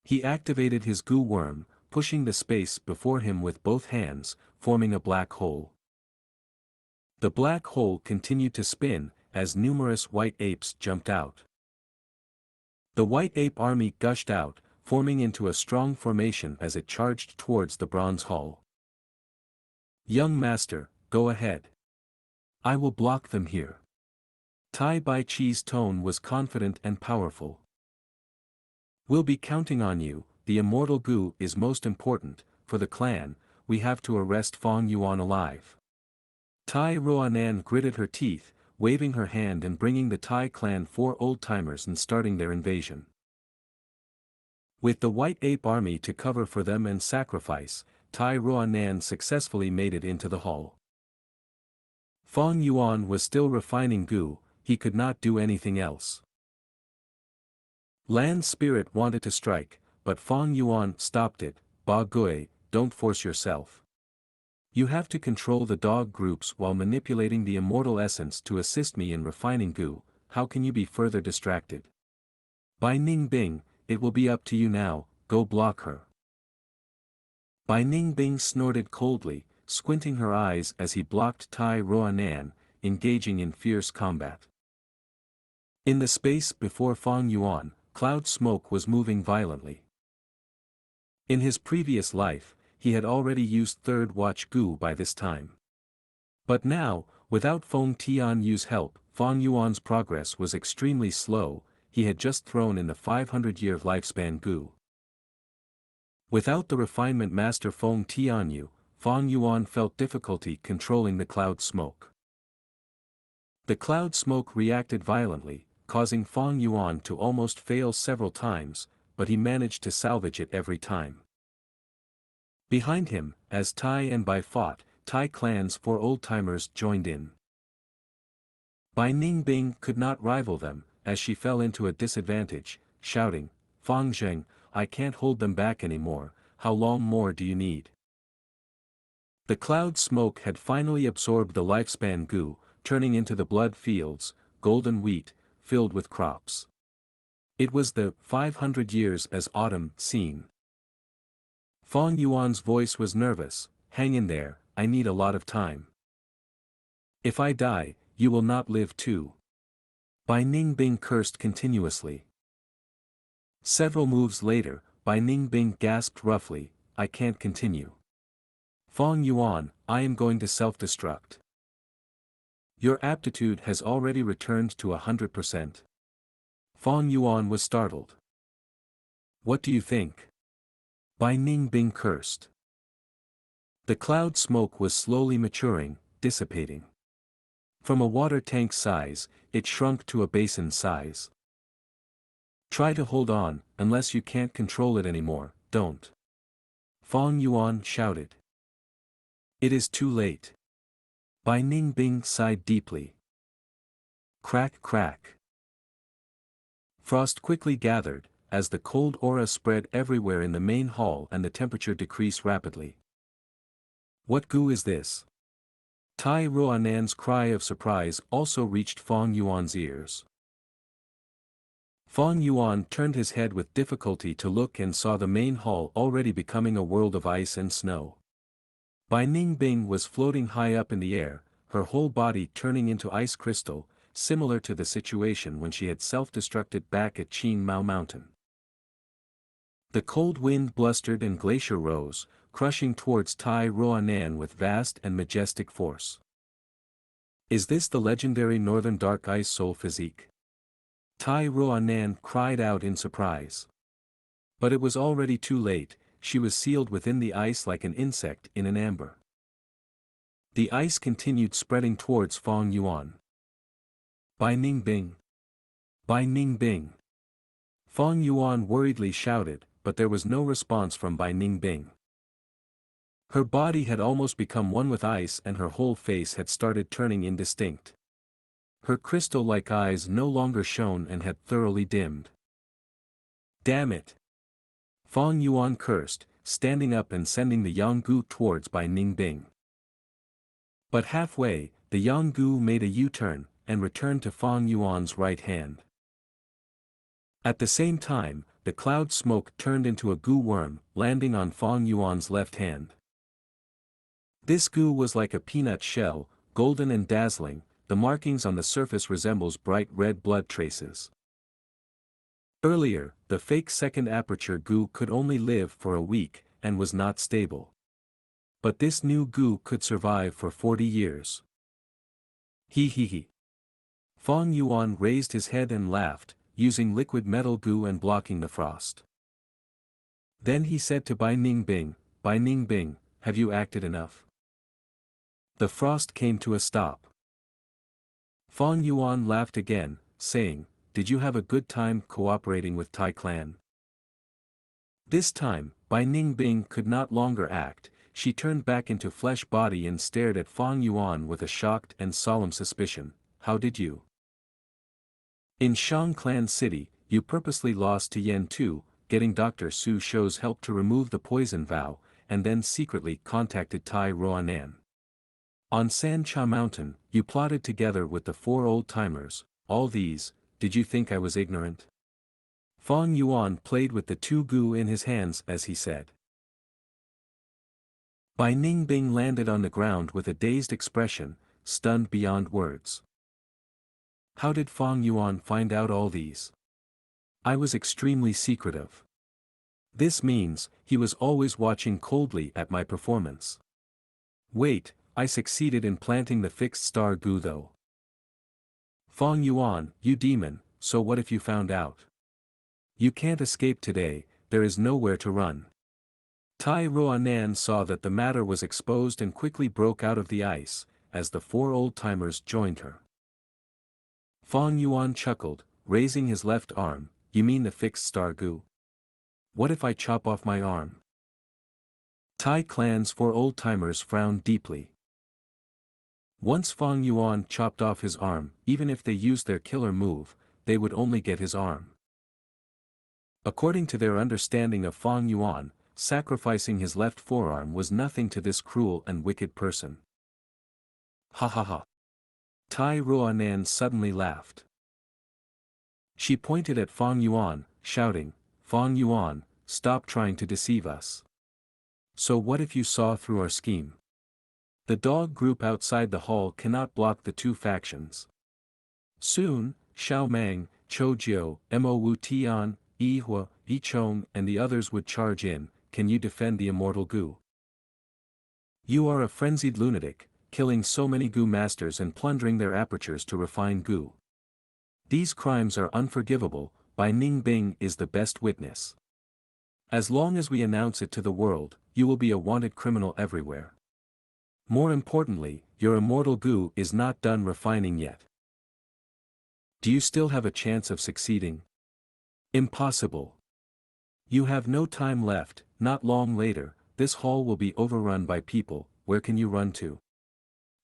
He activated his Gu worm, pushing the space before him with both hands, forming a black hole. The black hole continued to spin, as numerous white apes jumped out. The white ape army gushed out, forming into a strong formation as it charged towards the bronze hall. Young master, go ahead. I will block them here. Tai Bai Chi's tone was confident and powerful. We'll be counting on you, the immortal Gu is most important, for the clan, we have to arrest Fong Yuan alive. Tai Ruanan gritted her teeth, waving her hand and bringing the Tai clan 4 old-timers and starting their invasion. With the White Ape army to cover for them and sacrifice, Tai Ruanan successfully made it into the hall. Fong Yuan was still refining Gu, he could not do anything else. Lan's spirit wanted to strike, but Fong Yuan stopped it. Ba Gui, don't force yourself. You have to control the dog groups while manipulating the immortal essence to assist me in refining Gu. How can you be further distracted? Bai Ningbing, it will be up to you now, go block her. Bai Ningbing snorted coldly, squinting her eyes as he blocked Tai Ruanan, engaging in fierce combat. In the space before Fong Yuan, cloud smoke was moving violently. In his previous life, he had already used third watch Gu by this time. But now, without Feng Tianyu's help, Fong Yuan's progress was extremely slow. He had just thrown in the 500-year lifespan Gu. Without the refinement master Feng Tianyu, Fong Yuan felt difficulty controlling the cloud smoke. The cloud smoke reacted violently, causing Fong Yuan to almost fail several times, but he managed to salvage it every time. Behind him, as Tai and Bai fought, Tai clan's 4 old-timers joined in. Bai Ningbing could not rival them, as she fell into a disadvantage, shouting, Fang Zheng, I can't hold them back anymore, how long more do you need? The cloud smoke had finally absorbed the lifespan Gu, turning into the blood fields, golden wheat, filled with crops. It was the 500 years as autumn scene. Fong Yuan's voice was nervous, hang in there, I need a lot of time. If I die, you will not live too. Bai Ningbing cursed continuously. Several moves later, Bai Ningbing gasped roughly, I can't continue. Fong Yuan, I am going to self-destruct. Your aptitude has already returned to 100%. Fong Yuan was startled. What do you think? Bai Ningbing cursed. The cloud smoke was slowly maturing, dissipating. From a water tank size, it shrunk to a basin size. Try to hold on, unless you can't control it anymore, don't. Fong Yuan shouted. It is too late. Bai Ningbing sighed deeply. Crack crack. Frost quickly gathered, as the cold aura spread everywhere in the main hall and the temperature decreased rapidly. What Gu is this? Tai Ruanan's cry of surprise also reached Fong Yuan's ears. Fong Yuan turned his head with difficulty to look and saw the main hall already becoming a world of ice and snow. Bai Ningbing was floating high up in the air, her whole body turning into ice crystal, similar to the situation when she had self-destructed back at Qin Mao Mountain. The cold wind blustered and glacier rose, crushing towards Tai Ruanan with vast and majestic force. Is this the legendary Northern Dark Ice Soul physique? Tai Ruanan cried out in surprise. But it was already too late, she was sealed within the ice like an insect in an amber. The ice continued spreading towards Fong Yuan. Bai Ningbing! Bai Ningbing! Fong Yuan worriedly shouted, but there was no response from Bai Ningbing. Her body had almost become one with ice and her whole face had started turning indistinct. Her crystal-like eyes no longer shone and had thoroughly dimmed. Damn it! Fong Yuan cursed, standing up and sending the Yanggu towards Bai Ningbing. But halfway, the Yanggu made a U-turn, and returned to Fong Yuan's right hand. At the same time, the cloud smoke turned into a Gu worm, landing on Fong Yuan's left hand. This Gu was like a peanut shell, golden and dazzling, the markings on the surface resembles bright red blood traces. Earlier, the fake second aperture Gu could only live for a week, and was not stable. But this new Gu could survive for 40 years. He. Fong Yuan raised his head and laughed, using liquid metal Gu and blocking the frost. Then he said to Bai Ningbing, have you acted enough? The frost came to a stop. Fong Yuan laughed again, saying, "Did you have a good time cooperating with Tai clan?" This time, Bai Ningbing could not longer act. She turned back into flesh body and stared at Fong Yuan with a shocked and solemn suspicion. "How did you? In Shang Clan City, you purposely lost to Yen Tu, getting Dr. Su Shou's help to remove the poison vow, and then secretly contacted Tai Roanan. On Sancha Mountain, you plotted together with the 4 old-timers. All these, did you think I was ignorant?" Fong Yuan played with the 2 gu in his hands as he said. Bai Ningbing landed on the ground with a dazed expression, stunned beyond words. "How did Fong Yuan find out all these? I was extremely secretive. This means, he was always watching coldly at my performance. Wait, I succeeded in planting the fixed star gu though." "Fong Yuan, you demon, so what if you found out? You can't escape today, there is nowhere to run." Tai Roanan saw that the matter was exposed and quickly broke out of the ice, as the 4 old-timers joined her. Fong Yuan chuckled, raising his left arm. "You mean the fixed star gu? What if I chop off my arm?" Tai clan's 4 old-timers frowned deeply. Once Fong Yuan chopped off his arm, even if they used their killer move, they would only get his arm. According to their understanding of Fong Yuan, sacrificing his left forearm was nothing to this cruel and wicked person. "Ha ha ha." Tai Roanan suddenly laughed. She pointed at Fong Yuan, shouting, "Fong Yuan, stop trying to deceive us. So what if you saw through our scheme? The dog group outside the hall cannot block the 2 factions. Soon, Xiao Mang, Chou Jiu, Mo Wu Tian, Yi Hua, Yi Chong and the others would charge in. Can you defend the immortal gu? You are a frenzied lunatic, killing so many gu masters and plundering their apertures to refine gu. These crimes are unforgivable. Bai Ningbing is the best witness. As long as we announce it to the world, you will be a wanted criminal everywhere. More importantly, your immortal gu is not done refining yet. Do you still have a chance of succeeding? Impossible. You have no time left. Not long later, this hall will be overrun by people. Where can you run to?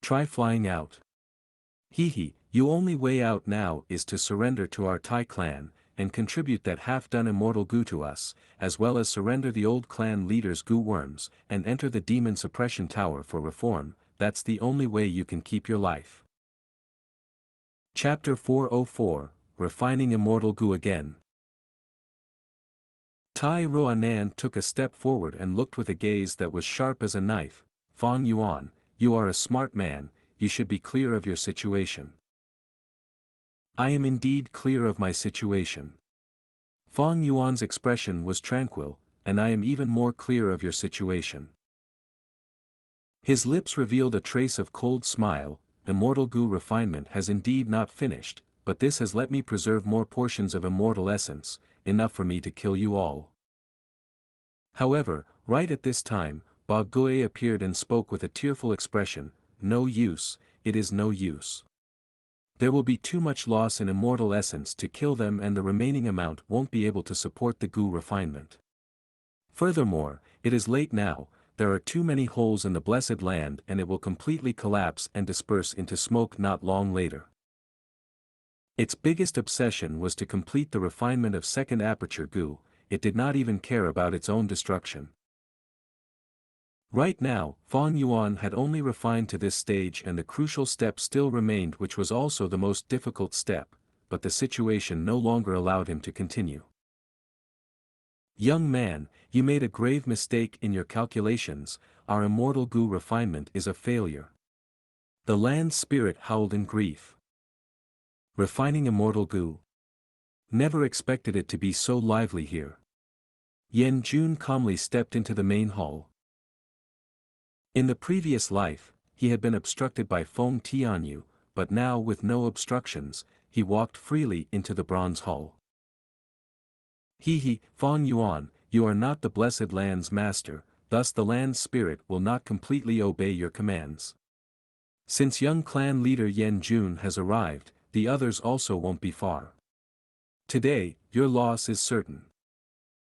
Try flying out. Hee, your only way out now is to surrender to our Tai clan, and contribute that half-done immortal gu to us, as well as surrender the old clan leader's gu worms, and enter the demon suppression tower for reform. That's the only way you can keep your life. Chapter 404, Refining Immortal Gu Again. Tai Roanan took a step forward and looked with a gaze that was sharp as a knife. Fong Yuan, you are a smart man, you should be clear of your situation. I am indeed clear of my situation. Fong Yuan's expression was tranquil, and I am even more clear of your situation. His lips revealed a trace of cold smile. Immortal gu refinement has indeed not finished, but this has let me preserve more portions of immortal essence, enough for me to kill you all. However, right at this time, Ba Gui appeared and spoke with a tearful expression. No use, it is no use. There will be too much loss in immortal essence to kill them and the remaining amount won't be able to support the gu refinement. Furthermore, it is late now, there are too many holes in the blessed land and it will completely collapse and disperse into smoke not long later. Its biggest obsession was to complete the refinement of second aperture gu. It did not even care about its own destruction. Right now, Fong Yuan had only refined to this stage and the crucial step still remained, which was also the most difficult step, but the situation no longer allowed him to continue. Young man, you made a grave mistake in your calculations. Our immortal gu refinement is a failure. The land spirit howled in grief. Refining immortal gu. Never expected it to be so lively here. Yen Jun calmly stepped into the main hall. In the previous life, he had been obstructed by Feng Tianyu, but now with no obstructions, he walked freely into the bronze hall. Fong Yuan, you are not the blessed land's master, thus the land spirit will not completely obey your commands. Since young clan leader Yan Jun has arrived, the others also won't be far. Today, your loss is certain.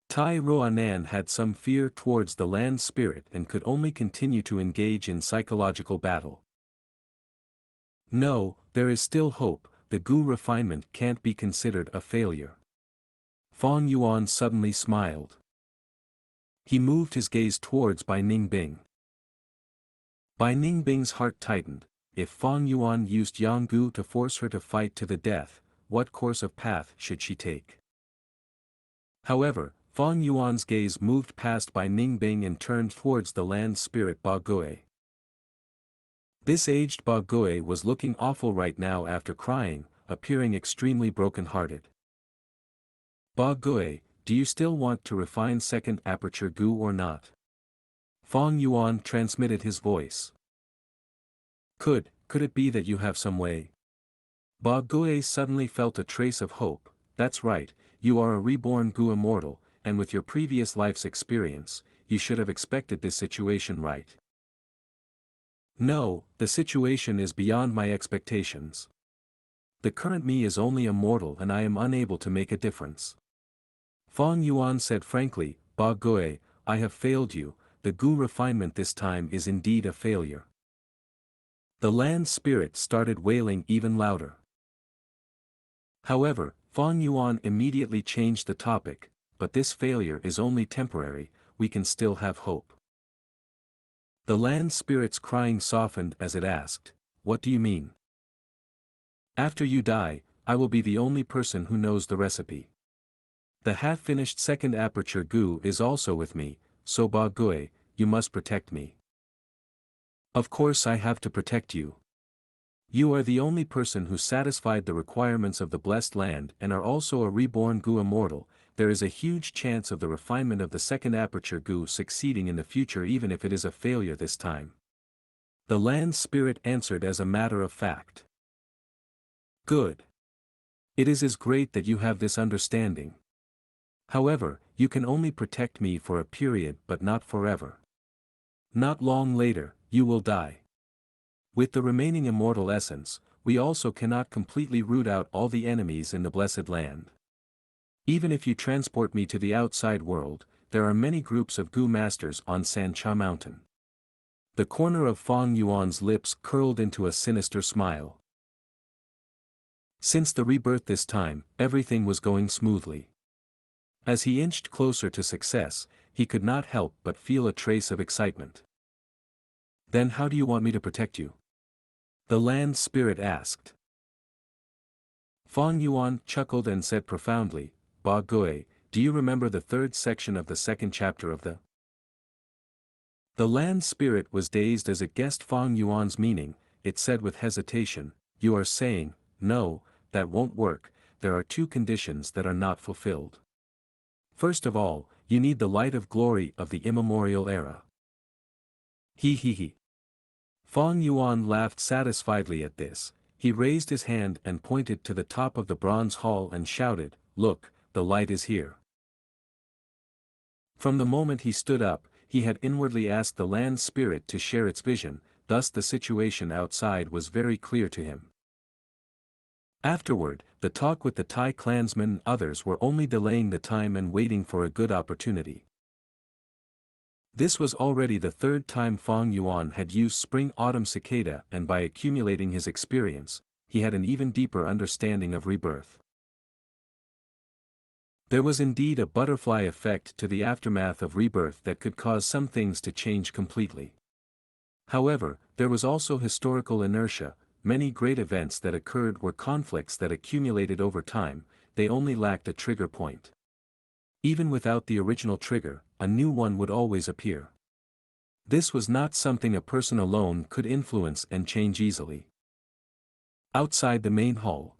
Tai Roanan had some fear towards the land spirit and could only continue to engage in psychological battle. No, there is still hope, the Gu refinement can't be considered a failure. Fang Yuan suddenly smiled. He moved his gaze towards Bai Ningbing. Bai Ningbing's heart tightened. If Fang Yuan used Yang Gu to force her to fight to the death, what course of path should she take? However, Fang Yuan's gaze moved past Bai Ningbing and turned towards the land spirit Ba Gui. This aged Ba Gui was looking awful right now after crying, appearing extremely broken-hearted. Ba Gui, do you still want to refine second aperture Gu or not? Fang Yuan transmitted his voice. Could it be that you have some way? Ba Gui suddenly felt a trace of hope. That's right, you are a reborn Gu immortal, and with your previous life's experience, you should have expected this situation, right? No, the situation is beyond my expectations. The current me is only a mortal and I am unable to make a difference. Fang Yuan said frankly, Ba Gui, I have failed you, the Gu refinement this time is indeed a failure. The land spirit started wailing even louder. However, Fang Yuan immediately changed the topic, but this failure is only temporary, we can still have hope. The land spirit's crying softened as it asked, what do you mean? After you die, I will be the only person who knows the recipe. The half-finished second aperture Gu is also with me, so Ba Gui, you must protect me. Of course I have to protect you. You are the only person who satisfied the requirements of the blessed land and are also a reborn Gu immortal. There is a huge chance of the refinement of the second aperture Gu succeeding in the future even if it is a failure this time. The land spirit answered as a matter of fact. Good. It is great that you have this understanding. However, you can only protect me for a period but not forever. Not long later, you will die. With the remaining immortal essence, we also cannot completely root out all the enemies in the blessed land. Even if you transport me to the outside world, there are many groups of Gu masters on Xianxia mountain. The corner of Fang Yuan's lips curled into a sinister smile. Since the rebirth this time, everything was going smoothly. As he inched closer to success, he could not help but feel a trace of excitement. Then how do you want me to protect you? The land spirit asked. Fang Yuan chuckled and said profoundly, Ba Gui, do you remember the third section of the second chapter of the? The land spirit was dazed as it guessed Fang Yuan's meaning. It said with hesitation, you are saying, no, that won't work, there are two conditions that are not fulfilled. First of all, you need the light of glory of the immemorial era. He. Fang Yuan laughed satisfiedly at this. He raised his hand and pointed to the top of the bronze hall and shouted, look, the light is here. From the moment he stood up, he had inwardly asked the land spirit to share its vision, thus the situation outside was very clear to him. Afterward, the talk with the Tai clansmen and others were only delaying the time and waiting for a good opportunity. This was already the third time Fang Yuan had used Spring-Autumn Cicada, and by accumulating his experience, he had an even deeper understanding of rebirth. There was indeed a butterfly effect to the aftermath of rebirth that could cause some things to change completely. However, there was also historical inertia. Many great events that occurred were conflicts that accumulated over time, they only lacked a trigger point. Even without the original trigger, a new one would always appear. This was not something a person alone could influence and change easily. Outside the main hall,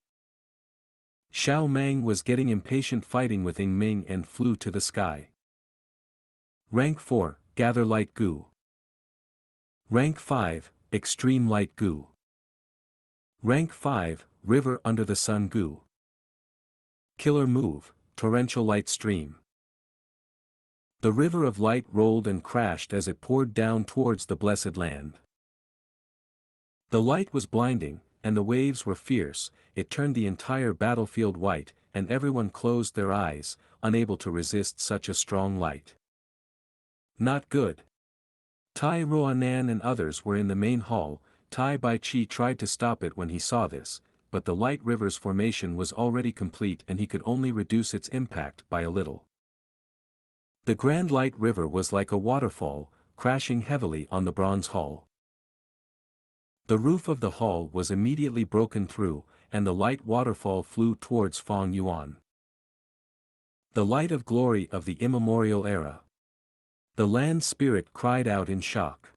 Xiao Meng was getting impatient fighting with Ying Ming and flew to the sky. Rank 4, Gather Light Gu. Rank 5, Extreme Light Gu. Rank 5, River Under the Sun Gu. Killer Move, Torrential Light Stream. The river of light rolled and crashed as it poured down towards the blessed land. The light was blinding, and the waves were fierce, it turned the entire battlefield white, and everyone closed their eyes, unable to resist such a strong light. Not good. Tai Ruanan and others were in the main hall. Tai Baichi tried to stop it when he saw this, but the light river's formation was already complete and he could only reduce its impact by a little. The Grand Light River was like a waterfall, crashing heavily on the bronze hall. The roof of the hall was immediately broken through, and the light waterfall flew towards Fong Yuan. The light of glory of the immemorial era. The land spirit cried out in shock.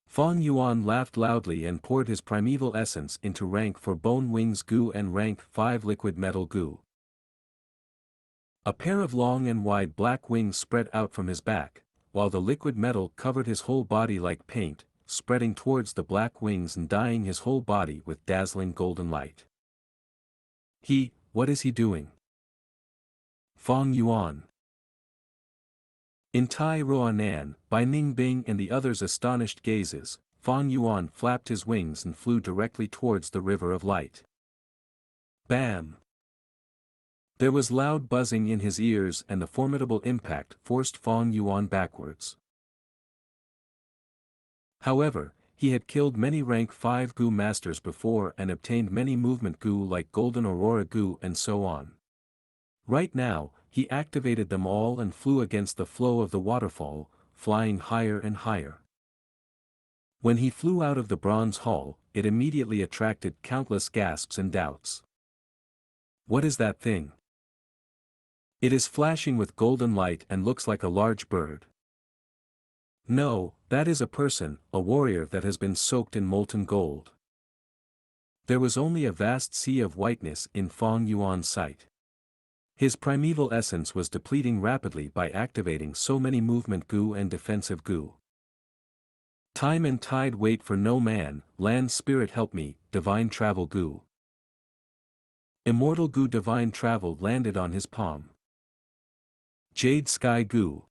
Fong Yuan laughed loudly and poured his primeval essence into rank 4 Bone Wings Gu and rank 5 Liquid Metal Gu. A pair of long and wide black wings spread out from his back, while the liquid metal covered his whole body like paint, spreading towards the black wings and dyeing his whole body with dazzling golden light. What is he doing? Fong Yuan. In Tai Ruanan, by Ningbing and the others' astonished gazes, Fong Yuan flapped his wings and flew directly towards the river of light. Bam! There was loud buzzing in his ears and the formidable impact forced Fong Yuan backwards. However, he had killed many rank 5 Gu masters before and obtained many movement Gu like Golden Aurora Gu and so on. Right now, he activated them all and flew against the flow of the waterfall, flying higher and higher. When he flew out of the bronze hall, it immediately attracted countless gasps and doubts. What is that thing? It is flashing with golden light and looks like a large bird. No, that is a person, a warrior that has been soaked in molten gold. There was only a vast sea of whiteness in Fong Yuan's sight. His primeval essence was depleting rapidly by activating so many movement Gu and defensive Gu. Time and tide wait for no man, land spirit help me, divine travel Gu. Immortal Gu divine travel landed on his palm. Jade Sky Gu.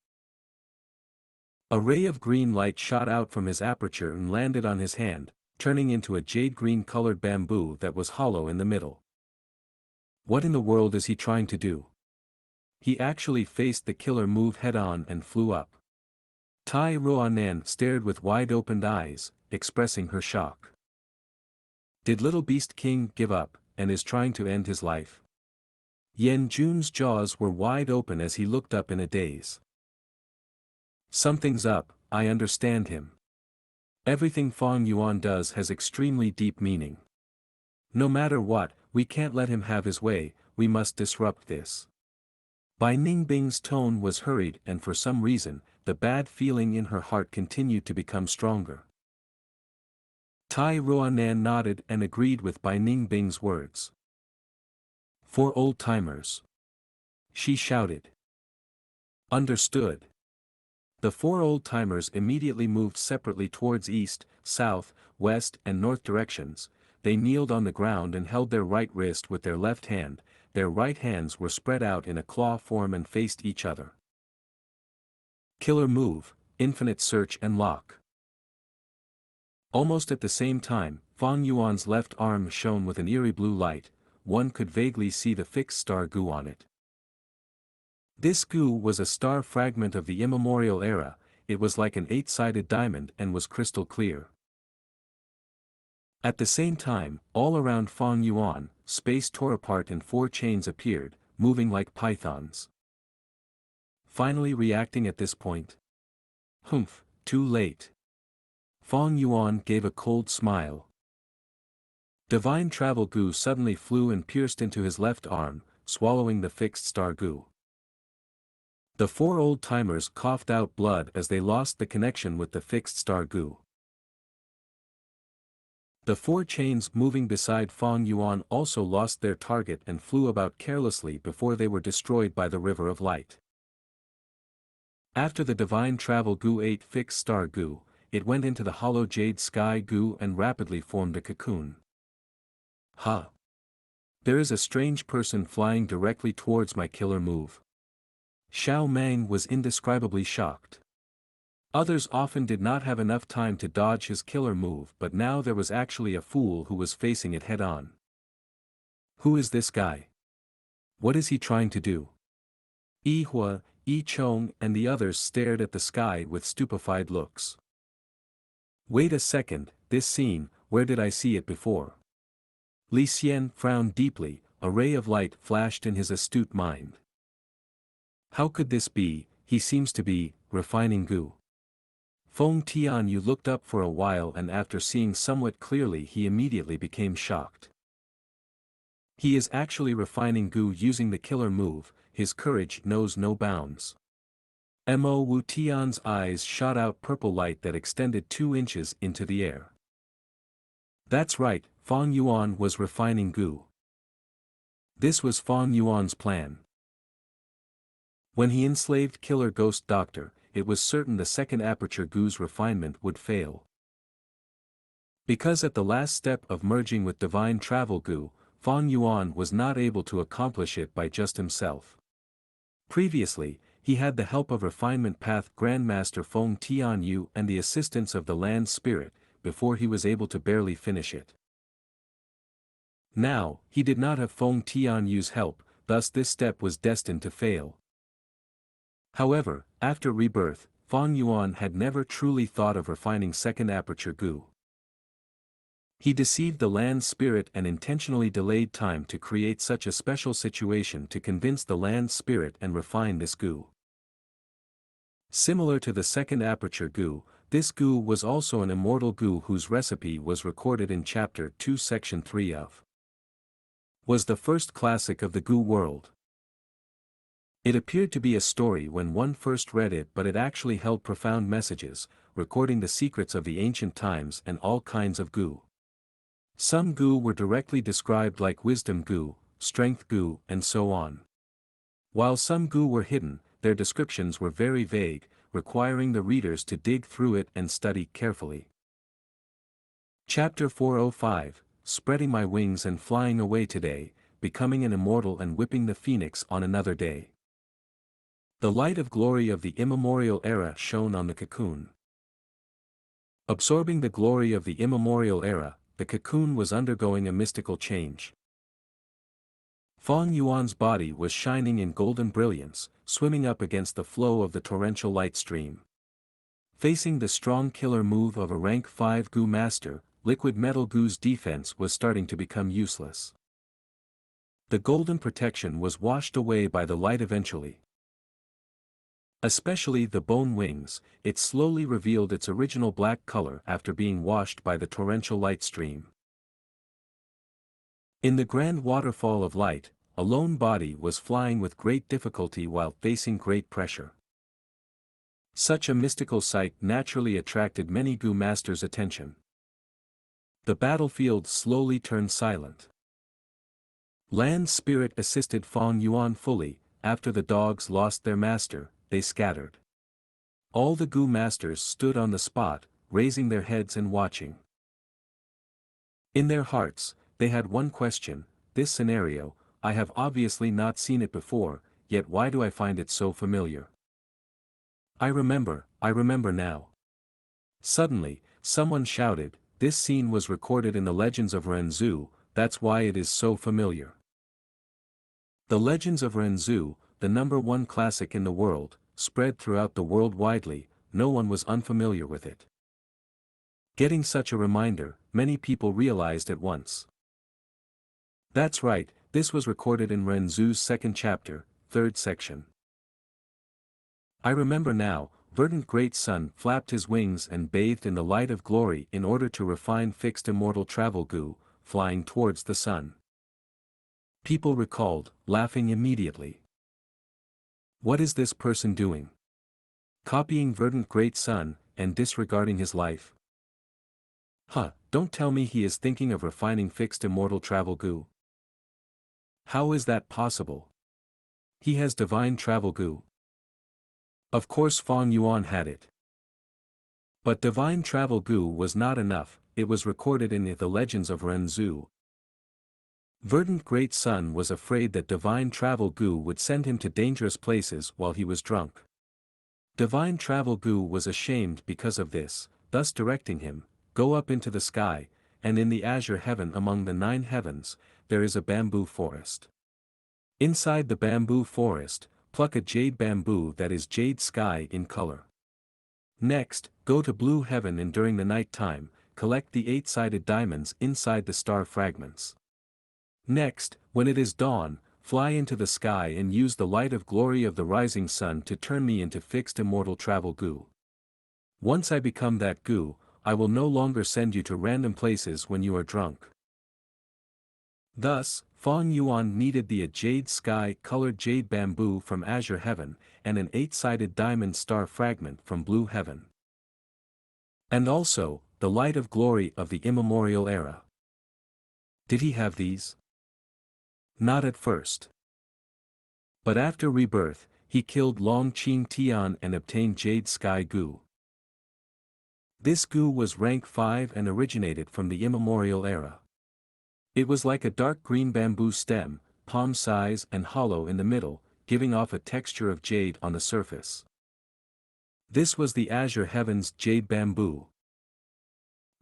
A ray of green light shot out from his aperture and landed on his hand, turning into a jade green colored bamboo that was hollow in the middle. What in the world is he trying to do? He actually faced the killer move head-on and flew up. Tai Ruanan stared with wide-opened eyes, expressing her shock. Did Little Beast King give up, and is trying to end his life? Yen Jun's jaws were wide open as he looked up in a daze. Something's up, I understand him. Everything Fong Yuan does has extremely deep meaning. No matter what, we can't let him have his way, we must disrupt this. Bai Ningbing's tone was hurried and for some reason, the bad feeling in her heart continued to become stronger. Tai Ruanan nodded and agreed with Bai Ningbing's words. 4 old-timers. She shouted. Understood. The 4 old-timers immediately moved separately towards east, south, west and north directions. They kneeled on the ground and held their right wrist with their left hand, their right hands were spread out in a claw form and faced each other. Killer move, infinite search and lock. Almost at the same time, Fong Yuan's left arm shone with an eerie blue light, one could vaguely see the fixed star Gu on it. This Gu was a star fragment of the immemorial era, it was like an 8-sided diamond and was crystal clear. At the same time, all around Fong Yuan, space tore apart and 4 chains appeared, moving like pythons. Finally reacting at this point. Humph, too late. Fong Yuan gave a cold smile. Divine Travel Gu suddenly flew and pierced into his left arm, swallowing the fixed star Gu. The 4 old-timers coughed out blood as they lost the connection with the fixed star Gu. The 4 chains moving beside Fong Yuan also lost their target and flew about carelessly before they were destroyed by the River of Light. After the Divine Travel Gu ate fixed star Gu, it went into the hollow Jade Sky Gu and rapidly formed a cocoon. Huh! There is a strange person flying directly towards my killer move. Xiao Meng was indescribably shocked. Others often did not have enough time to dodge his killer move, but now there was actually a fool who was facing it head-on. Who is this guy? What is he trying to do? Yi Hua, Yi Chong and the others stared at the sky with stupefied looks. Wait a second, this scene, where did I see it before? Li Xian frowned deeply, a ray of light flashed in his astute mind. How could this be? He seems to be refining Gu. Feng Tianyu looked up for a while, and after seeing somewhat clearly he immediately became shocked. He is actually refining Gu using the killer move. His courage knows no bounds. Mo Wu Tian's eyes shot out purple light that extended 2 inches into the air. That's right, Fang Yuan was refining Gu. This was Fang Yuan's plan. When he enslaved Killer Ghost Doctor, it was certain the second aperture Gu's refinement would fail. Because at the last step of merging with Divine Travel Gu, Fang Yuan was not able to accomplish it by just himself. Previously, he had the help of Refinement Path Grandmaster Feng Tianyu and the assistance of the Land Spirit, before he was able to barely finish it. Now, he did not have Feng Tianyu's help, thus this step was destined to fail. However, after rebirth, Fang Yuan had never truly thought of refining second aperture Gu. He deceived the Land Spirit and intentionally delayed time to create such a special situation to convince the Land Spirit and refine this Gu. Similar to the second aperture Gu, this Gu was also an immortal Gu whose recipe was recorded in Chapter 2 Section 3 of was the first classic of the Gu world. It appeared to be a story when one first read it, but it actually held profound messages, recording the secrets of the ancient times and all kinds of Gu. Some Gu were directly described like Wisdom Gu, Strength Gu, and so on. While some Gu were hidden, their descriptions were very vague, requiring the readers to dig through it and study carefully. Chapter 405, Spreading My Wings and Flying Away Today, Becoming an Immortal and Whipping the Phoenix on Another Day. The light of glory of the immemorial era shone on the cocoon. Absorbing the glory of the immemorial era, the cocoon was undergoing a mystical change. Fang Yuan's body was shining in golden brilliance, swimming up against the flow of the torrential light stream. Facing the strong killer move of a rank 5 Gu master, Liquid Metal Gu's defense was starting to become useless. The golden protection was washed away by the light eventually. Especially the bone wings, it slowly revealed its original black color after being washed by the torrential light stream. In the grand waterfall of light, a lone body was flying with great difficulty while facing great pressure. Such a mystical sight naturally attracted many Gu masters' attention. The battlefield slowly turned silent. Land Spirit assisted Fang Yuan fully. After the dogs lost their master, they scattered. All the Gu masters stood on the spot, raising their heads and watching. In their hearts, they had one question: this scenario, I have obviously not seen it before, yet why do I find it so familiar? I remember now. Suddenly, someone shouted, this scene was recorded in the Legends of Renzu, that's why it is so familiar. The Legends of Renzu, the #1 classic in the world, spread throughout the world widely, no one was unfamiliar with it. Getting such a reminder, many people realized at once. That's right, this was recorded in Renzu's 2nd chapter, 3rd section. I remember now, verdant great sun flapped his wings and bathed in the light of glory in order to refine fixed immortal travel Gu, flying towards the sun. People recalled, laughing immediately. What is this person doing? Copying verdant great sun, and disregarding his life? Don't tell me he is thinking of refining fixed immortal travel Gu. How is that possible? He has divine travel Gu. Of course Fang Yuan had it. But divine travel Gu was not enough, it was recorded in the Legends of Renzu. Verdant Great Sun was afraid that divine travel Gu would send him to dangerous places while he was drunk. Divine Travel Gu was ashamed because of this, thus directing him, "Go up into the sky, and in the azure heaven among the 9 heavens, there is a bamboo forest. Inside the bamboo forest, pluck a jade bamboo that is jade sky in color. Next, go to blue heaven and during the night time, collect the 8-sided diamonds inside the star fragments. Next, when it is dawn, fly into the sky and use the light of glory of the rising sun to turn me into fixed immortal travel Gu. Once I become that Gu, I will no longer send you to random places when you are drunk." Thus, Fong Yuan needed the jade sky-colored jade bamboo from azure heaven, and an 8-sided diamond star fragment from blue heaven. And also, the light of glory of the immemorial era. Did he have these? Not at first. But after rebirth, he killed Long Qing Tian and obtained Jade Sky Gu. This Gu was rank 5 and originated from the immemorial era. It was like a dark green bamboo stem, palm size and hollow in the middle, giving off a texture of jade on the surface. This was the azure heaven's jade bamboo.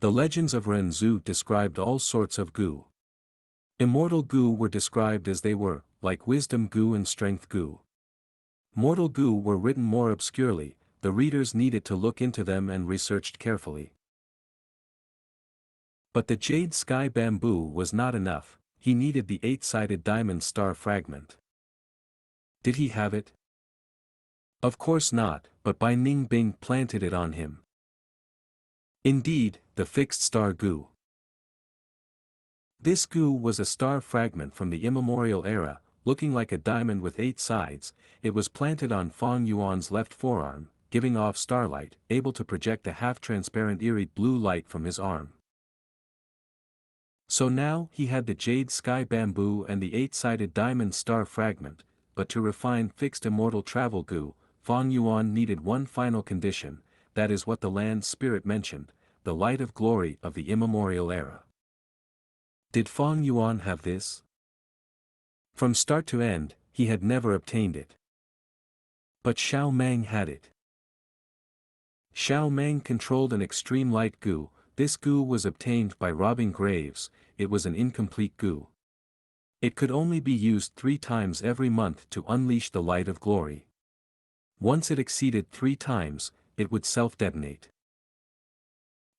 The legends of Ren Zhu described all sorts of Gu. Immortal Gu were described as they were, like Wisdom Gu and Strength Gu. Mortal Gu were written more obscurely, the readers needed to look into them and researched carefully. But the jade sky bamboo was not enough, he needed the 8-sided diamond star fragment. Did he have it? Of course not, but Bai Ning Bing planted it on him. Indeed, the fixed star Gu. This Gu was a star fragment from the immemorial era, looking like a diamond with 8 sides. It was planted on Fong Yuan's left forearm, giving off starlight, able to project a half-transparent eerie blue light from his arm. So now he had the jade sky bamboo and the 8-sided diamond star fragment, but to refine fixed immortal travel Gu, Fong Yuan needed one final condition, that is what the land spirit mentioned, the light of glory of the immemorial era. Did Fong Yuan have this? From start to end, he had never obtained it. But Xiao Mang had it. Xiao Mang controlled an extreme light Gu. This Gu was obtained by robbing graves. It was an incomplete Gu. It could only be used 3 times every month to unleash the light of glory. Once it exceeded 3 times, it would self-detonate.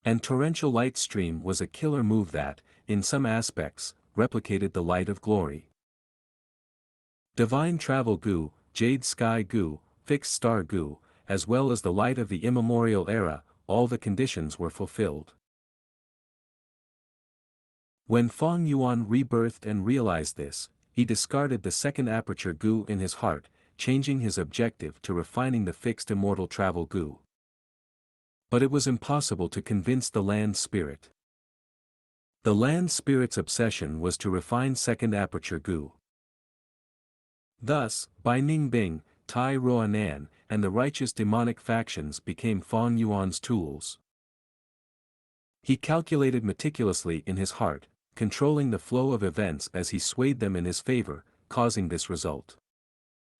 And torrential light stream was a killer move that, in some aspects, replicated the light of glory. Divine Travel Gu, Jade Sky Gu, Fixed Star Gu, as well as the light of the immemorial era, all the conditions were fulfilled. When Fong Yuan rebirthed and realized this, he discarded the second aperture Gu in his heart, changing his objective to refining the fixed immortal travel Gu. But it was impossible to convince the land spirit. The land spirit's obsession was to refine second aperture Gu. Thus, Bai Ning Bing, Tai Ruanan, and the righteous demonic factions became Fong Yuan's tools. He calculated meticulously in his heart, controlling the flow of events as he swayed them in his favor, causing this result.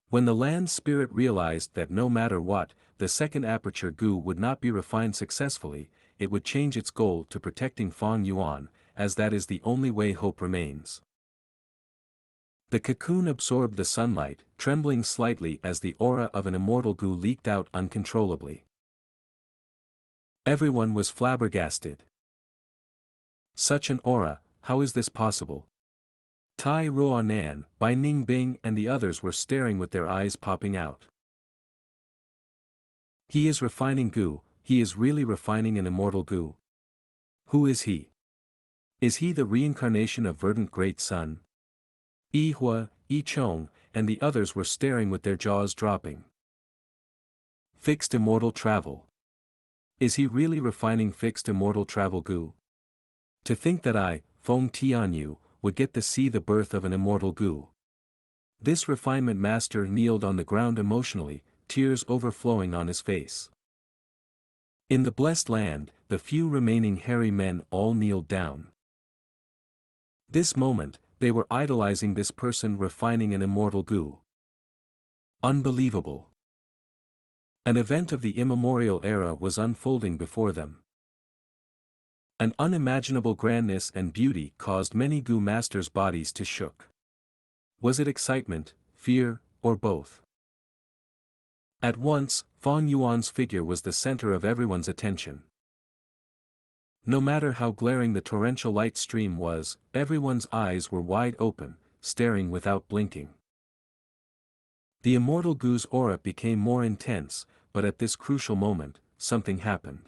When the land spirit realized that no matter what, the second aperture Gu would not be refined successfully, it would change its goal to protecting Fong Yuan, as that is the only way hope remains. The cocoon absorbed the sunlight, trembling slightly as the aura of an immortal Gu leaked out uncontrollably. Everyone was flabbergasted. Such an aura, how is this possible? Tai Ruanan, Bai Ning Bing and the others were staring with their eyes popping out. He is refining Gu, he is really refining an immortal Gu. Who is he? Is he the reincarnation of verdant great sun? Yi Hua, Yi Chong, and the others were staring with their jaws dropping. Fixed immortal travel. Is he really refining fixed immortal travel Gu? To think that I, Feng Tianyu, would get to see the birth of an immortal Gu. This refinement master kneeled on the ground emotionally, tears overflowing on his face. In the blessed land, the few remaining hairy men all kneeled down. This moment, they were idolizing this person refining an immortal Gu. Unbelievable. An event of the immemorial era was unfolding before them. An unimaginable grandness and beauty caused many Gu masters' bodies to shook. Was it excitement, fear, or both? At once, Fang Yuan's figure was the center of everyone's attention. No matter how glaring the torrential light stream was, everyone's eyes were wide open, staring without blinking. The immortal Gu's aura became more intense, but at this crucial moment, something happened.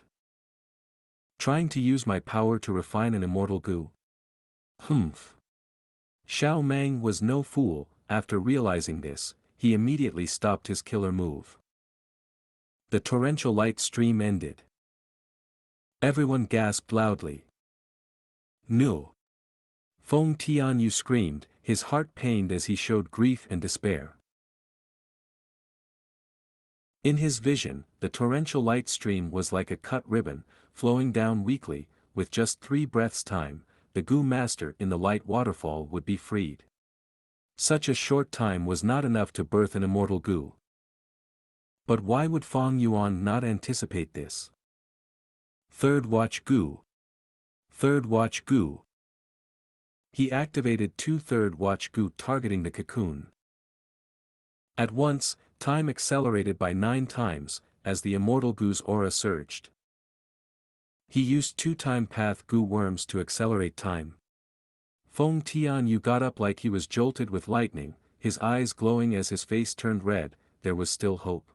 Trying to use my power to refine an immortal Gu? Humph. Xiao Meng was no fool. After realizing this, he immediately stopped his killer move. The torrential light stream ended. Everyone gasped loudly. No! Feng Tianyu screamed, his heart pained as he showed grief and despair. In his vision, the torrential light stream was like a cut ribbon, flowing down weakly. With just 3 breaths' time, the Gu master in the light waterfall would be freed. Such a short time was not enough to birth an immortal Gu. But why would Fang Yuan not anticipate this? Third Watch Gu. Third Watch Gu. He activated 2 Third Watch Gu targeting the cocoon. At once, time accelerated by 9 times, as the immortal Gu's aura surged. He used 2 time path Gu worms to accelerate time. Feng Tianyu got up like he was jolted with lightning, his eyes glowing as his face turned red. There was still hope.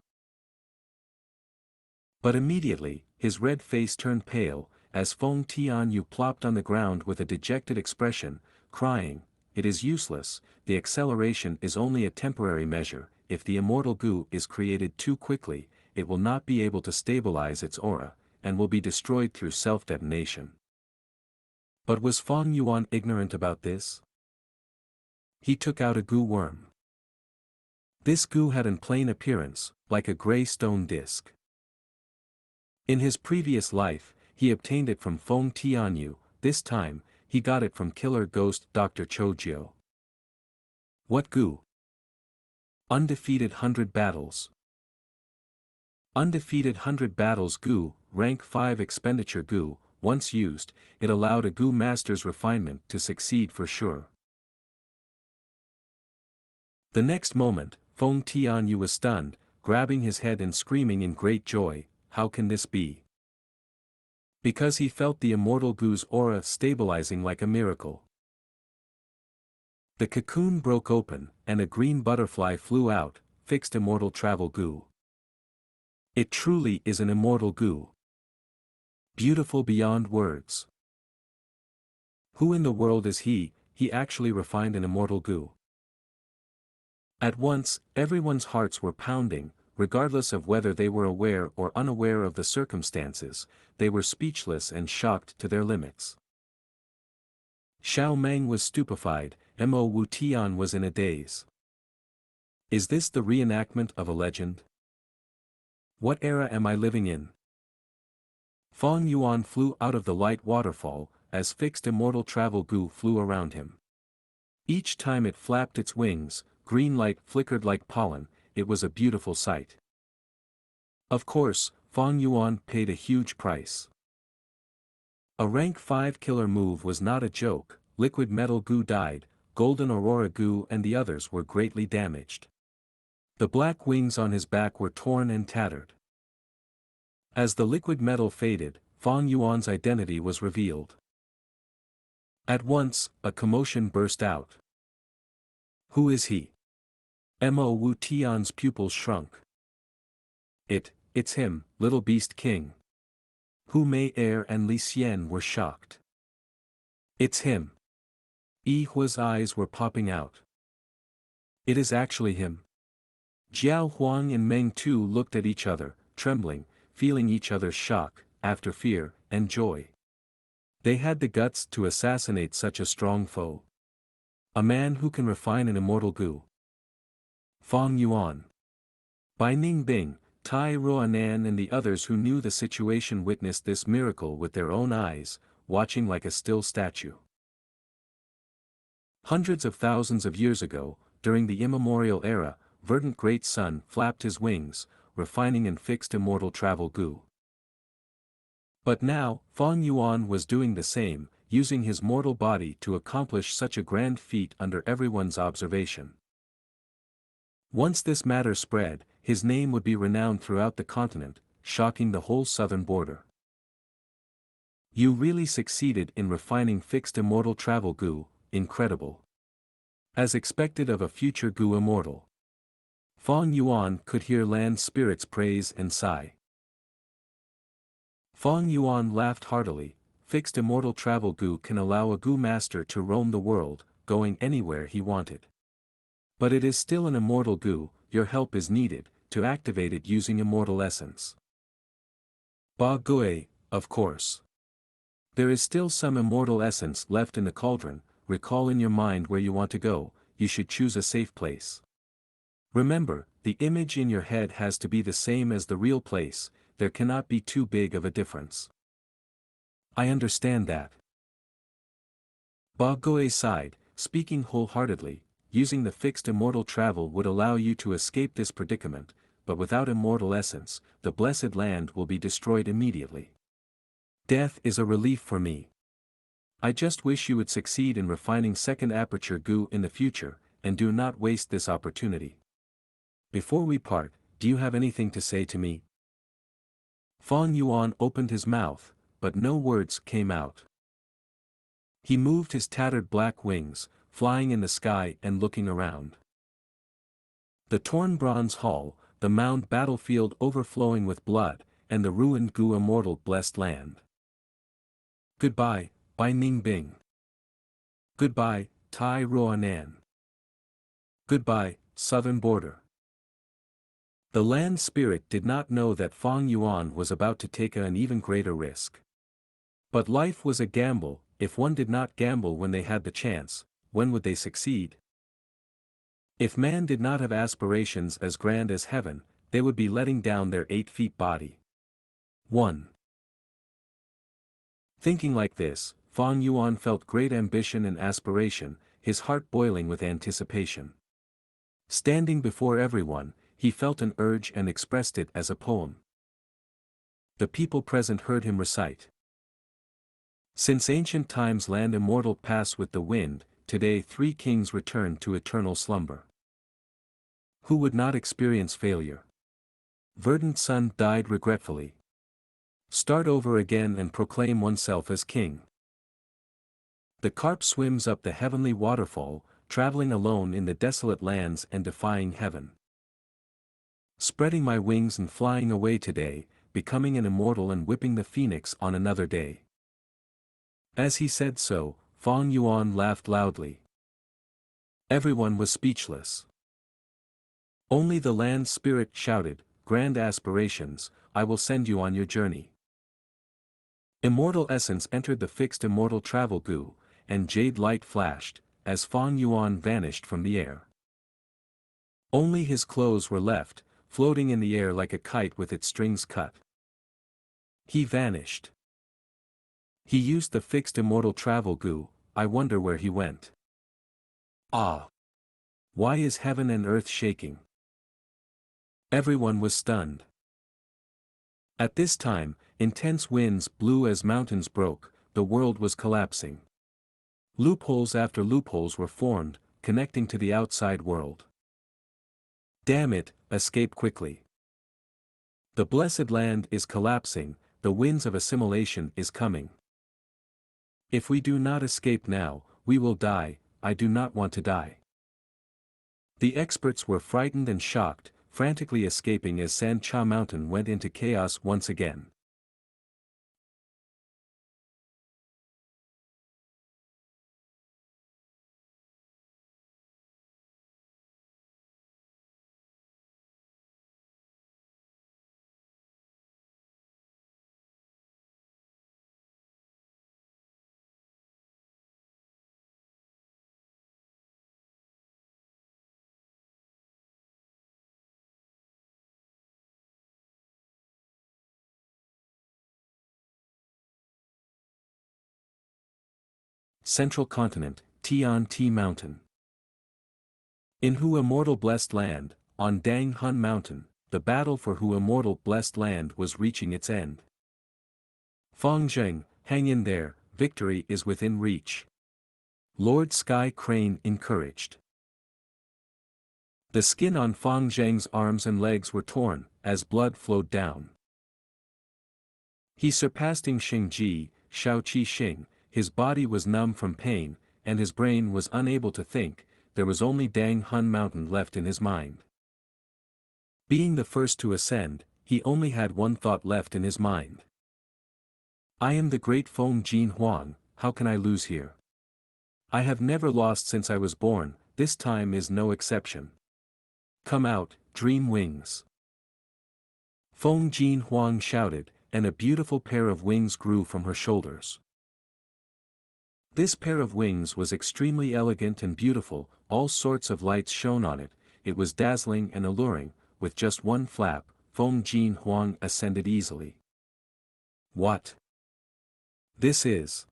But immediately, his red face turned pale, as Feng Tianyu plopped on the ground with a dejected expression, crying, "It is useless, the acceleration is only a temporary measure. If the immortal Gu is created too quickly, it will not be able to stabilize its aura, and will be destroyed through self-detonation." But was Fang Yuan ignorant about this? He took out a Gu worm. This Gu had an plain appearance, like a gray stone disc. In his previous life, he obtained it from Feng Tianyu. This time, he got it from killer ghost Dr. Choujiu. What Gu? Undefeated 100 battles. Undefeated 100 battles Gu, rank 5 expenditure Gu. Once used, it allowed a Gu master's refinement to succeed for sure. The next moment, Feng Tianyu was stunned, grabbing his head and screaming in great joy, "How can this be?" Because he felt the immortal Gu's aura stabilizing like a miracle. The cocoon broke open, and a green butterfly flew out, fixed immortal travel Gu. It truly is an immortal Gu. Beautiful beyond words. Who in the world is he? He actually refined an immortal Gu. At once, everyone's hearts were pounding, regardless of whether they were aware or unaware of the circumstances. They were speechless and shocked to their limits. Xiao Meng was stupefied, Mo Wu Tian was in a daze. Is this the reenactment of a legend? What era am I living in? Fang Yuan flew out of the light waterfall, as fixed immortal travel Gu flew around him. Each time it flapped its wings, green light flickered like pollen. It was a beautiful sight. Of course, Fang Yuan paid a huge price. A rank 5 killer move was not a joke. Liquid metal Gu died, golden aurora Gu and the others were greatly damaged. The black wings on his back were torn and tattered. As the liquid metal faded, Fang Yuan's identity was revealed. At once, a commotion burst out. Who is he? Mo Wu Tian's pupils shrunk. It's him, Little Beast King. Hu Mei Er and Li Xian were shocked. It's him. Yi Hua's eyes were popping out. It is actually him. Jiao Huang and Meng Tu looked at each other, trembling, feeling each other's shock, after fear, and joy. They had the guts to assassinate such a strong foe. A man who can refine an immortal Gu. Fang Yuan. Bai Ningbing, Tai Ruanan and the others who knew the situation witnessed this miracle with their own eyes, watching like a still statue. Hundreds of thousands of years ago, during the immemorial era, verdant great sun flapped his wings, refining and fixed immortal travel Gu. But now, Fang Yuan was doing the same, using his mortal body to accomplish such a grand feat under everyone's observation. Once this matter spread, his name would be renowned throughout the continent, shocking the whole southern border. You really succeeded in refining fixed immortal travel Gu, incredible. As expected of a future Gu immortal. Fang Yuan could hear land spirits praise and sigh. Fang Yuan laughed heartily. Fixed immortal travel Gu can allow a Gu master to roam the world, going anywhere he wanted. But it is still an immortal Gu, your help is needed, to activate it using immortal essence. Ba Gui, of course. There is still some immortal essence left in the cauldron. Recall in your mind where you want to go, you should choose a safe place. Remember, the image in your head has to be the same as the real place, there cannot be too big of a difference. I understand that. Ba Gui sighed, speaking wholeheartedly, using the fixed immortal travel would allow you to escape this predicament, but without immortal essence, the blessed land will be destroyed immediately. Death is a relief for me. I just wish you would succeed in refining second aperture Gu in the future, and do not waste this opportunity. Before we part, do you have anything to say to me? Fang Yuan opened his mouth, but no words came out. He moved his tattered black wings, flying in the sky and looking around. The torn bronze hall, the mound battlefield overflowing with blood, and the ruined Gu immortal blessed land. Goodbye, Bai Ning Bing. Goodbye, Tai Ruanan. Goodbye, southern border. The land spirit did not know that Fang Yuan was about to take an even greater risk. But life was a gamble. If one did not gamble when they had the chance, when would they succeed? If man did not have aspirations as grand as heaven, they would be letting down their 8 feet body. 1. Thinking like this, Fang Yuan felt great ambition and aspiration, his heart boiling with anticipation. Standing before everyone, he felt an urge and expressed it as a poem. The people present heard him recite. Since ancient times land immortal pass with the wind, today 3 kings return to eternal slumber. Who would not experience failure? Verdant sun died regretfully. Start over again and proclaim oneself as king. The carp swims up the heavenly waterfall, traveling alone in the desolate lands and defying heaven. Spreading my wings and flying away today, becoming an immortal and whipping the phoenix on another day. As he said so, Fang Yuan laughed loudly. Everyone was speechless. Only the land spirit shouted, "Grand aspirations, I will send you on your journey." Immortal essence entered the fixed immortal travel Gu, and jade light flashed, as Fang Yuan vanished from the air. Only his clothes were left, floating in the air like a kite with its strings cut. He vanished. He used the fixed immortal travel Gu, I wonder where he went. Ah! Why is heaven and earth shaking? Everyone was stunned. At this time, intense winds blew as mountains broke, the world was collapsing. Loopholes after loopholes were formed, connecting to the outside world. Damn it, escape quickly. The blessed land is collapsing, the winds of assimilation is coming. If we do not escape now, we will die, I do not want to die. The experts were frightened and shocked, frantically escaping as Xianxia Mountain went into chaos once again. Central Continent, Tian Ti Mountain. In Hu immortal blessed land, on Dang Hun Mountain, the battle for who immortal blessed land was reaching its end. Fang Zheng, hang in there, victory is within reach. Lord Sky Crane encouraged. The skin on Fang Zheng's arms and legs were torn, as blood flowed down. He surpassed Xingji, Shaoqi Xing, his body was numb from pain, and his brain was unable to think, there was only Dang Hun Mountain left in his mind. Being the first to ascend, he only had one thought left in his mind. I am the great Feng Jin Huang, how can I lose here? I have never lost since I was born, this time is no exception. Come out, dream wings. Feng Jin Huang shouted, and a beautiful pair of wings grew from her shoulders. This pair of wings was extremely elegant and beautiful, all sorts of lights shone on it, it was dazzling and alluring, with just one flap, Feng Jin Huang ascended easily. What? This is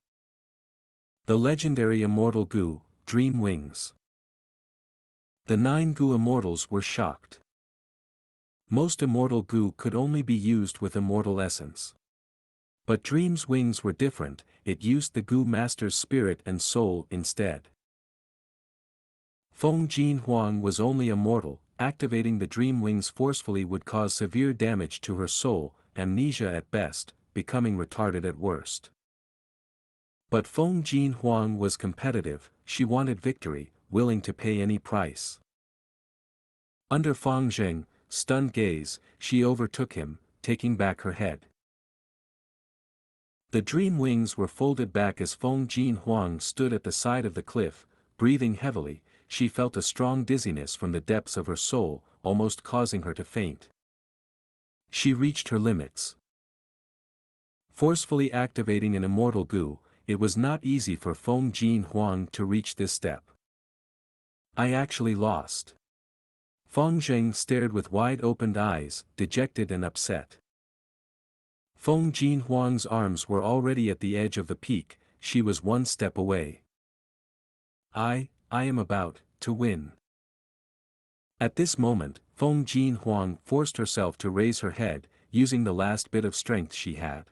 the legendary immortal Gu, Dream Wings. The 9 Gu immortals were shocked. Most immortal Gu could only be used with immortal essence. But Dream's wings were different, it used the Gu Master's spirit and soul instead. Feng Jin Huang was only immortal, activating the Dream Wings forcefully would cause severe damage to her soul, amnesia at best, becoming retarded at worst. But Feng Jin Huang was competitive, she wanted victory, willing to pay any price. Under Fang Zheng, stunned gaze, she overtook him, taking back her head. The dream wings were folded back as Feng Jin Huang stood at the side of the cliff, breathing heavily, she felt a strong dizziness from the depths of her soul, almost causing her to faint. She reached her limits. Forcefully activating an immortal Gu, it was not easy for Feng Jin Huang to reach this step. I actually lost. Feng Zheng stared with wide-opened eyes, dejected and upset. Feng Jin Huang's arms were already at the edge of the peak, she was one step away. I am about to win. At this moment, Feng Jin Huang forced herself to raise her head, using the last bit of strength she had.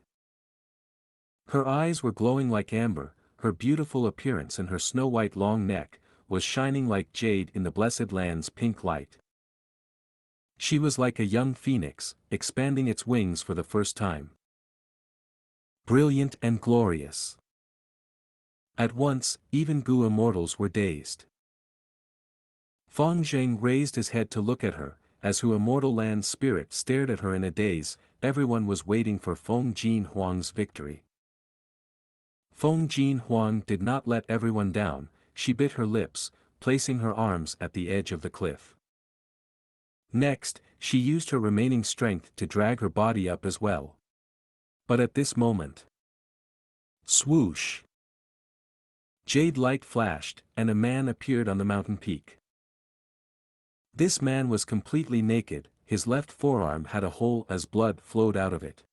Her eyes were glowing like amber, her beautiful appearance and her snow-white long neck, was shining like jade in the blessed land's pink light. She was like a young phoenix, expanding its wings for the first time. Brilliant and glorious. At once, even Gu immortals were dazed. Fang Zheng raised his head to look at her, as Hu immortal land's spirit stared at her in a daze, everyone was waiting for Feng Jin Huang's victory. Feng Jin Huang did not let everyone down, she bit her lips, placing her arms at the edge of the cliff. Next, she used her remaining strength to drag her body up as well. But at this moment, swoosh! Jade light flashed, and a man appeared on the mountain peak. This man was completely naked, his left forearm had a hole as blood flowed out of it.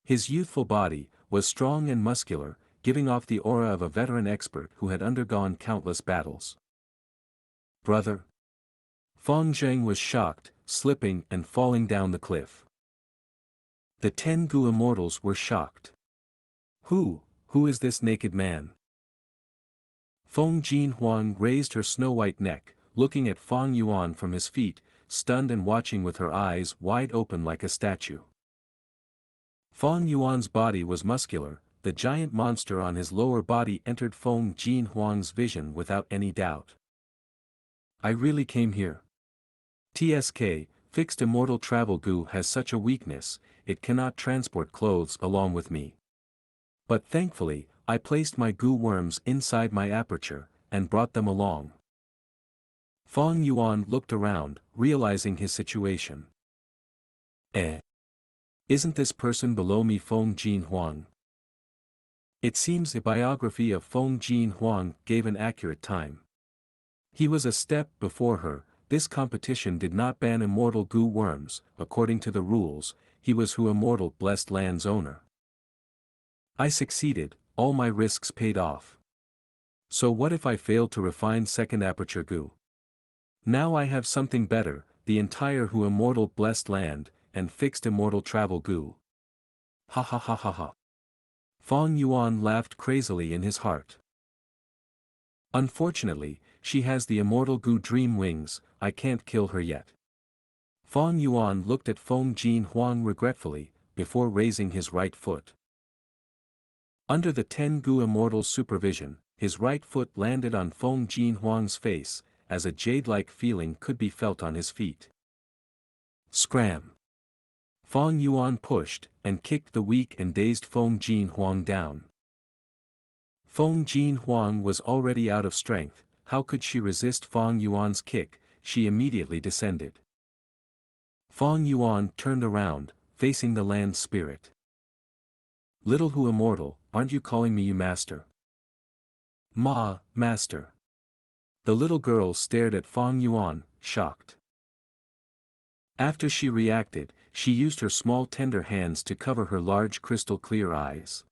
His youthful body was strong and muscular, giving off the aura of a veteran expert who had undergone countless battles. Brother? Feng Zheng was shocked, slipping and falling down the cliff. The 10 Gu immortals were shocked. Who is this naked man? Feng Jin Huang raised her snow-white neck, looking at Fang Yuan from his feet, stunned and watching with her eyes wide open like a statue. Fang Yuan's body was muscular, the giant monster on his lower body entered Feng Jin Huang's vision without any doubt. I really came here. TSK, Fixed Immortal Travel Gu has such a weakness, it cannot transport clothes along with me. But thankfully, I placed my Gu worms inside my aperture, and brought them along. Fang Yuan looked around, realizing his situation. Isn't this person below me Feng Jin Huang? It seems the biography of Feng Jin Huang gave an accurate time. He was a step before her, this competition did not ban immortal Gu worms, according to the rules, he was Hu immortal blessed land's owner. I succeeded, all my risks paid off. So what if I failed to refine second aperture Gu? Now I have something better, the entire Hu immortal blessed land, and fixed immortal travel Gu. Ha ha ha ha ha. Fong Yuan laughed crazily in his heart. Unfortunately, she has the immortal Gu dream wings, I can't kill her yet. Fong Yuan looked at Feng Jin Huang regretfully, before raising his right foot. Under the 10 Gu immortal's supervision, his right foot landed on Feng Jin Huang's face, as a jade-like feeling could be felt on his feet. Scram! Fong Yuan pushed, and kicked the weak and dazed Feng Jin Huang down. Feng Jin Huang was already out of strength, how could she resist Fong Yuan's kick? She immediately descended. Fong Yuan turned around, facing the land spirit. Little Hu immortal, aren't you calling me you master? Ma, master. The little girl stared at Fong Yuan, shocked. After she reacted, she used her small tender hands to cover her large crystal clear eyes.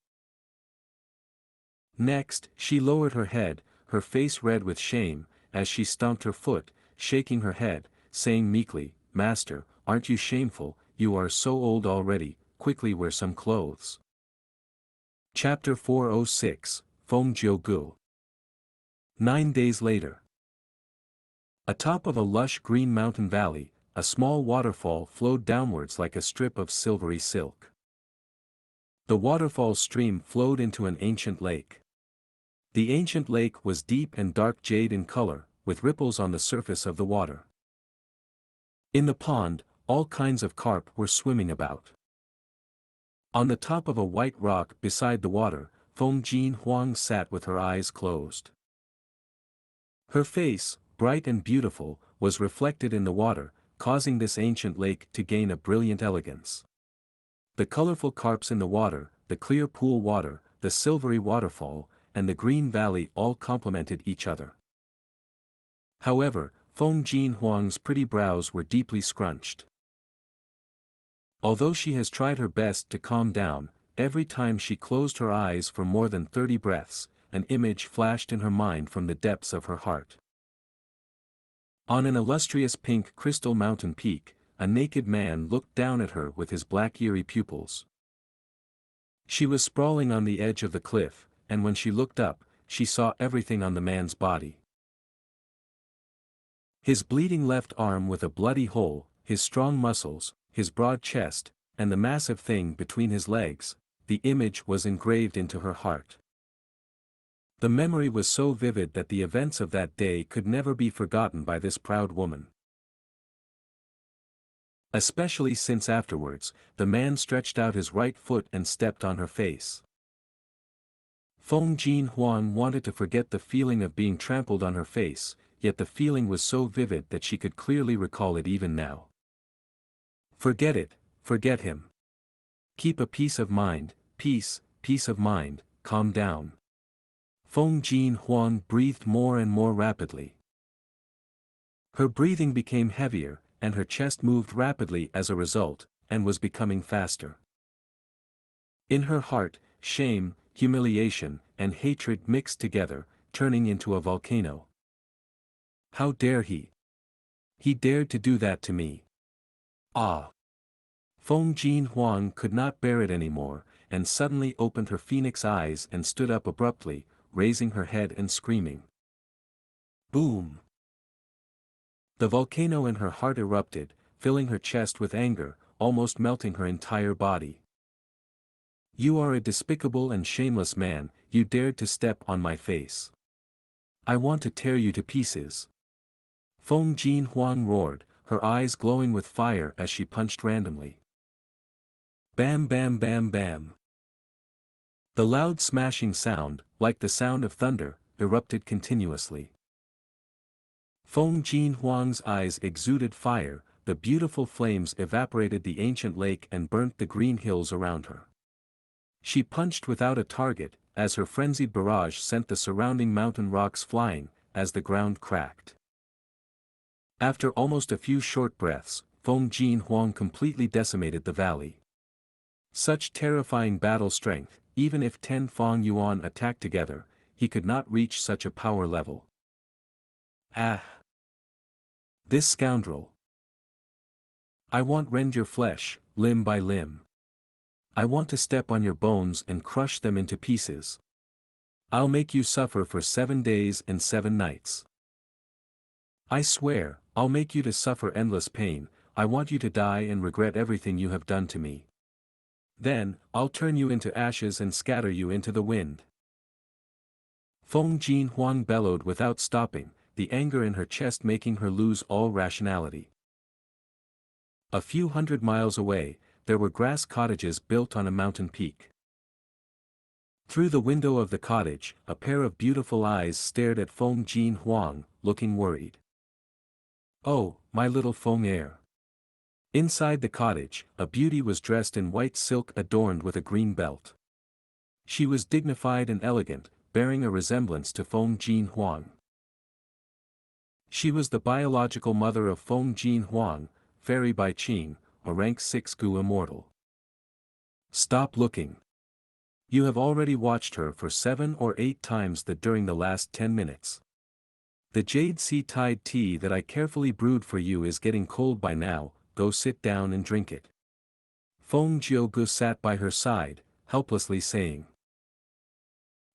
Next, she lowered her head, her face red with shame, as she stomped her foot, shaking her head, saying meekly, Master, aren't you shameful, you are so old already, quickly wear some clothes. Chapter 406, Feng Jiu Gu. 9 days later. Atop of a lush green mountain valley, a small waterfall flowed downwards like a strip of silvery silk. The waterfall stream flowed into an ancient lake. The ancient lake was deep and dark jade in color, with ripples on the surface of the water. In the pond, all kinds of carp were swimming about. On the top of a white rock beside the water, Feng Jin Huang sat with her eyes closed. Her face, bright and beautiful, was reflected in the water, causing this ancient lake to gain a brilliant elegance. The colorful carps in the water, the clear pool water, the silvery waterfall, and the green valley all complemented each other. However, Feng Jin Huang's pretty brows were deeply scrunched. Although she has tried her best to calm down, every time she closed her eyes for more than 30 breaths, an image flashed in her mind from the depths of her heart. On an illustrious pink crystal mountain peak, a naked man looked down at her with his black eerie pupils. She was sprawling on the edge of the cliff, and when she looked up, she saw everything on the man's body. His bleeding left arm with a bloody hole, his strong muscles, his broad chest, and the massive thing between his legs, the image was engraved into her heart. The memory was so vivid that the events of that day could never be forgotten by this proud woman. Especially since afterwards, the man stretched out his right foot and stepped on her face. Feng Jin Huang wanted to forget the feeling of being trampled on her face, yet the feeling was so vivid that she could clearly recall it even now. Forget it, forget him. Keep a peace of mind, peace of mind, calm down. Feng Jin Huang breathed more and more rapidly. Her breathing became heavier, and her chest moved rapidly as a result, and was becoming faster. In her heart, shame, humiliation, and hatred mixed together, turning into a volcano. How dare he? He dared to do that to me. Ah! Feng Jin Huang could not bear it anymore, and suddenly opened her phoenix eyes and stood up abruptly, raising her head and screaming. Boom! The volcano in her heart erupted, filling her chest with anger, almost melting her entire body. You are a despicable and shameless man, you dared to step on my face. I want to tear you to pieces. Feng Jin Huang roared, her eyes glowing with fire as she punched randomly. Bam bam bam bam. The loud smashing sound, like the sound of thunder, erupted continuously. Feng Jin Huang's eyes exuded fire, the beautiful flames evaporated the ancient lake and burnt the green hills around her. She punched without a target, as her frenzied barrage sent the surrounding mountain rocks flying, as the ground cracked. After almost a few short breaths, Feng Jin Huang completely decimated the valley. Such terrifying battle strength, even if 10 Feng Yuan attacked together, he could not reach such a power level. Ah! This scoundrel! I want rend your flesh, limb by limb. I want to step on your bones and crush them into pieces. I'll make you suffer for 7 days and 7 nights. I swear, I'll make you to suffer endless pain. I want you to die and regret everything you have done to me. Then, I'll turn you into ashes and scatter you into the wind. Feng Jin Huang bellowed without stopping, the anger in her chest making her lose all rationality. A few hundred miles away, there were grass cottages built on a mountain peak. Through the window of the cottage, a pair of beautiful eyes stared at Feng Jin Huang, looking worried. Oh, my little Feng heir. Inside the cottage, a beauty was dressed in white silk adorned with a green belt. She was dignified and elegant, bearing a resemblance to Feng Jin Huang. She was the biological mother of Feng Jin Huang, Fairy Bai Qing, a rank 6 Gu immortal. Stop looking. You have already watched her for 7 or 8 times during the last 10 minutes. The jade sea-tide tea that I carefully brewed for you is getting cold by now, go sit down and drink it. Feng Gu sat by her side, helplessly saying.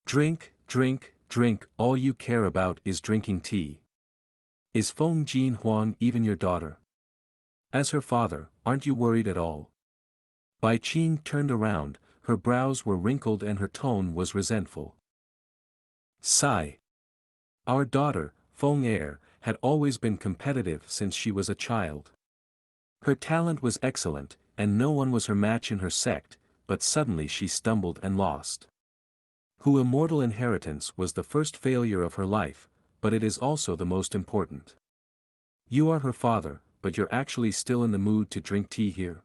Drink, drink, drink, all you care about is drinking tea. Is Feng Jin Huang even your daughter? As her father, aren't you worried at all? Bai Qing turned around, her brows were wrinkled and her tone was resentful. Sigh. Our daughter, Feng heir, had always been competitive since she was a child. Her talent was excellent, and no one was her match in her sect, but suddenly she stumbled and lost. Hu immortal inheritance was the first failure of her life, but it is also the most important. You are her father, but you're actually still in the mood to drink tea here.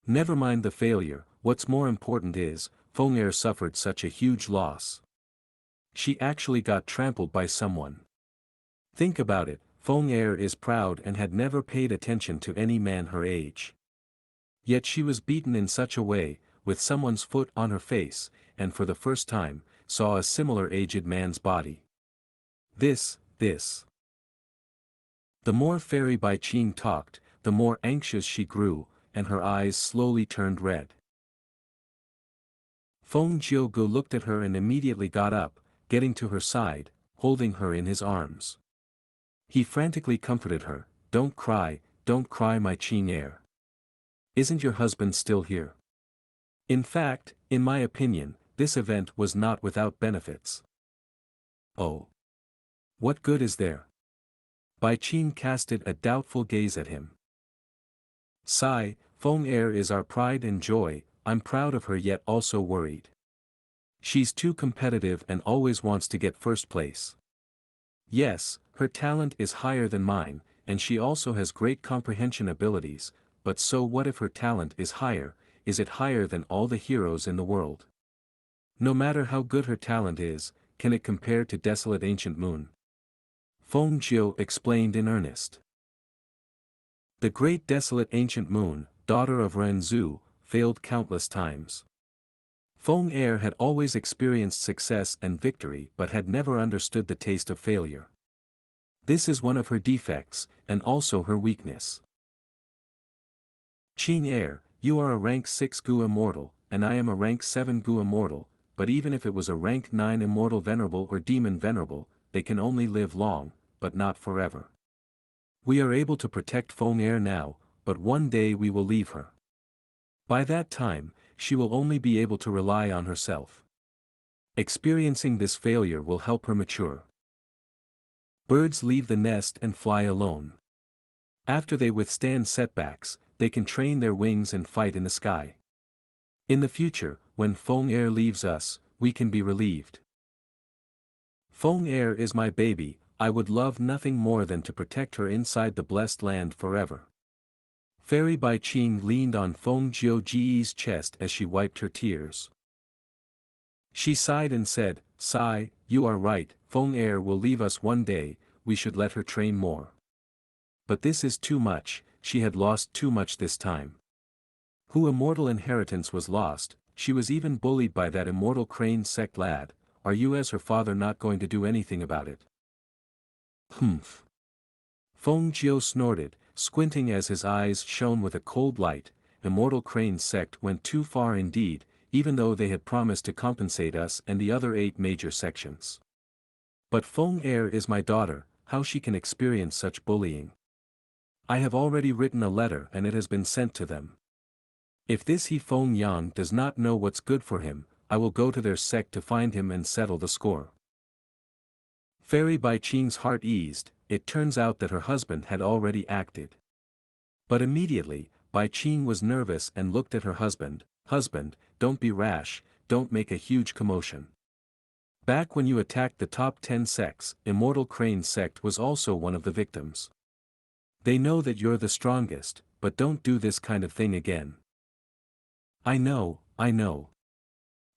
Never mind the failure, what's more important is, Feng heir suffered such a huge loss. She actually got trampled by someone. Think about it, Feng heir is proud and had never paid attention to any man her age. Yet she was beaten in such a way, with someone's foot on her face, and for the first time, saw a similar aged man's body. This. The more Fairy Bai Qing talked, the more anxious she grew, and her eyes slowly turned red. Feng Gu looked at her and immediately got up, getting to her side, holding her in his arms. He frantically comforted her, don't cry, my Qing heir. Isn't your husband still here? In fact, in my opinion, this event was not without benefits. Oh. What good is there? Bai Qing casted a doubtful gaze at him. Sigh, Feng heir is our pride and joy, I'm proud of her yet also worried. She's too competitive and always wants to get first place. Yes, her talent is higher than mine, and she also has great comprehension abilities, but so what if her talent is higher, is it higher than all the heroes in the world? No matter how good her talent is, can it compare to desolate ancient moon? Feng Gu explained in earnest. The great desolate ancient moon, daughter of Renzu, failed countless times. Feng heir had always experienced success and victory but had never understood the taste of failure. This is one of her defects, and also her weakness. Qing heir, you are a rank 6 Gu immortal, and I am a rank 7 Gu immortal, but even if it was a rank 9 immortal venerable or demon venerable, they can only live long, but not forever. We are able to protect Feng heir now, but one day we will leave her. By that time, she will only be able to rely on herself. Experiencing this failure will help her mature. Birds leave the nest and fly alone. After they withstand setbacks, they can train their wings and fight in the sky. In the future, when Feng heir leaves us, we can be relieved. Feng heir is my baby, I would love nothing more than to protect her inside the blessed land forever. Fairy Bai Qing leaned on Feng Ji's chest as she wiped her tears. She sighed and said, Sigh, you are right, Feng heir will leave us one day, we should let her train more. But this is too much, she had lost too much this time. Hu immortal inheritance was lost, she was even bullied by that immortal crane sect lad, are you as her father not going to do anything about it? Humph. Feng Jiu snorted, squinting as his eyes shone with a cold light. Immortal Crane's sect went too far indeed, even though they had promised to compensate us and the other 8 major sections. But Feng Er is my daughter, how she can experience such bullying. I have already written a letter and it has been sent to them. If this He Feng Yang does not know what's good for him, I will go to their sect to find him and settle the score. Fairy Bai Qing's heart eased. It turns out that her husband had already acted. But immediately, Bai Qing was nervous and looked at her husband. Husband, don't be rash, don't make a huge commotion. Back when you attacked the top 10 sects, Immortal Crane's sect was also one of the victims. They know that you're the strongest, but don't do this kind of thing again. I know.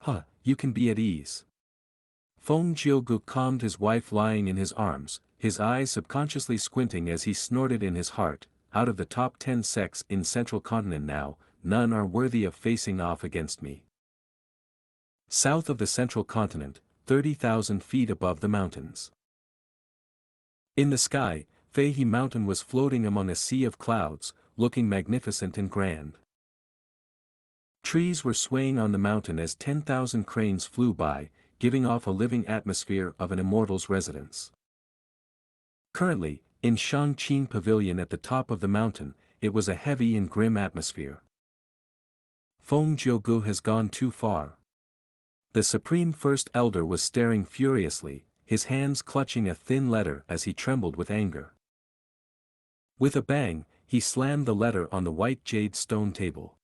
Huh, you can be at ease. Feng Jiugu calmed his wife lying in his arms, his eyes subconsciously squinting as he snorted in his heart. Out of the top 10 sects in Central Continent now, none are worthy of facing off against me. South of the Central Continent, 30,000 feet above the mountains. In the sky, Feihe Mountain was floating among a sea of clouds, looking magnificent and grand. Trees were swaying on the mountain as 10,000 cranes flew by, giving off a living atmosphere of an immortal's residence. Currently, in Xianxia Pavilion at the top of the mountain, it was a heavy and grim atmosphere. Feng Jiugu has gone too far. The Supreme First Elder was staring furiously, his hands clutching a thin letter as he trembled with anger. With a bang, he slammed the letter on the white jade stone table.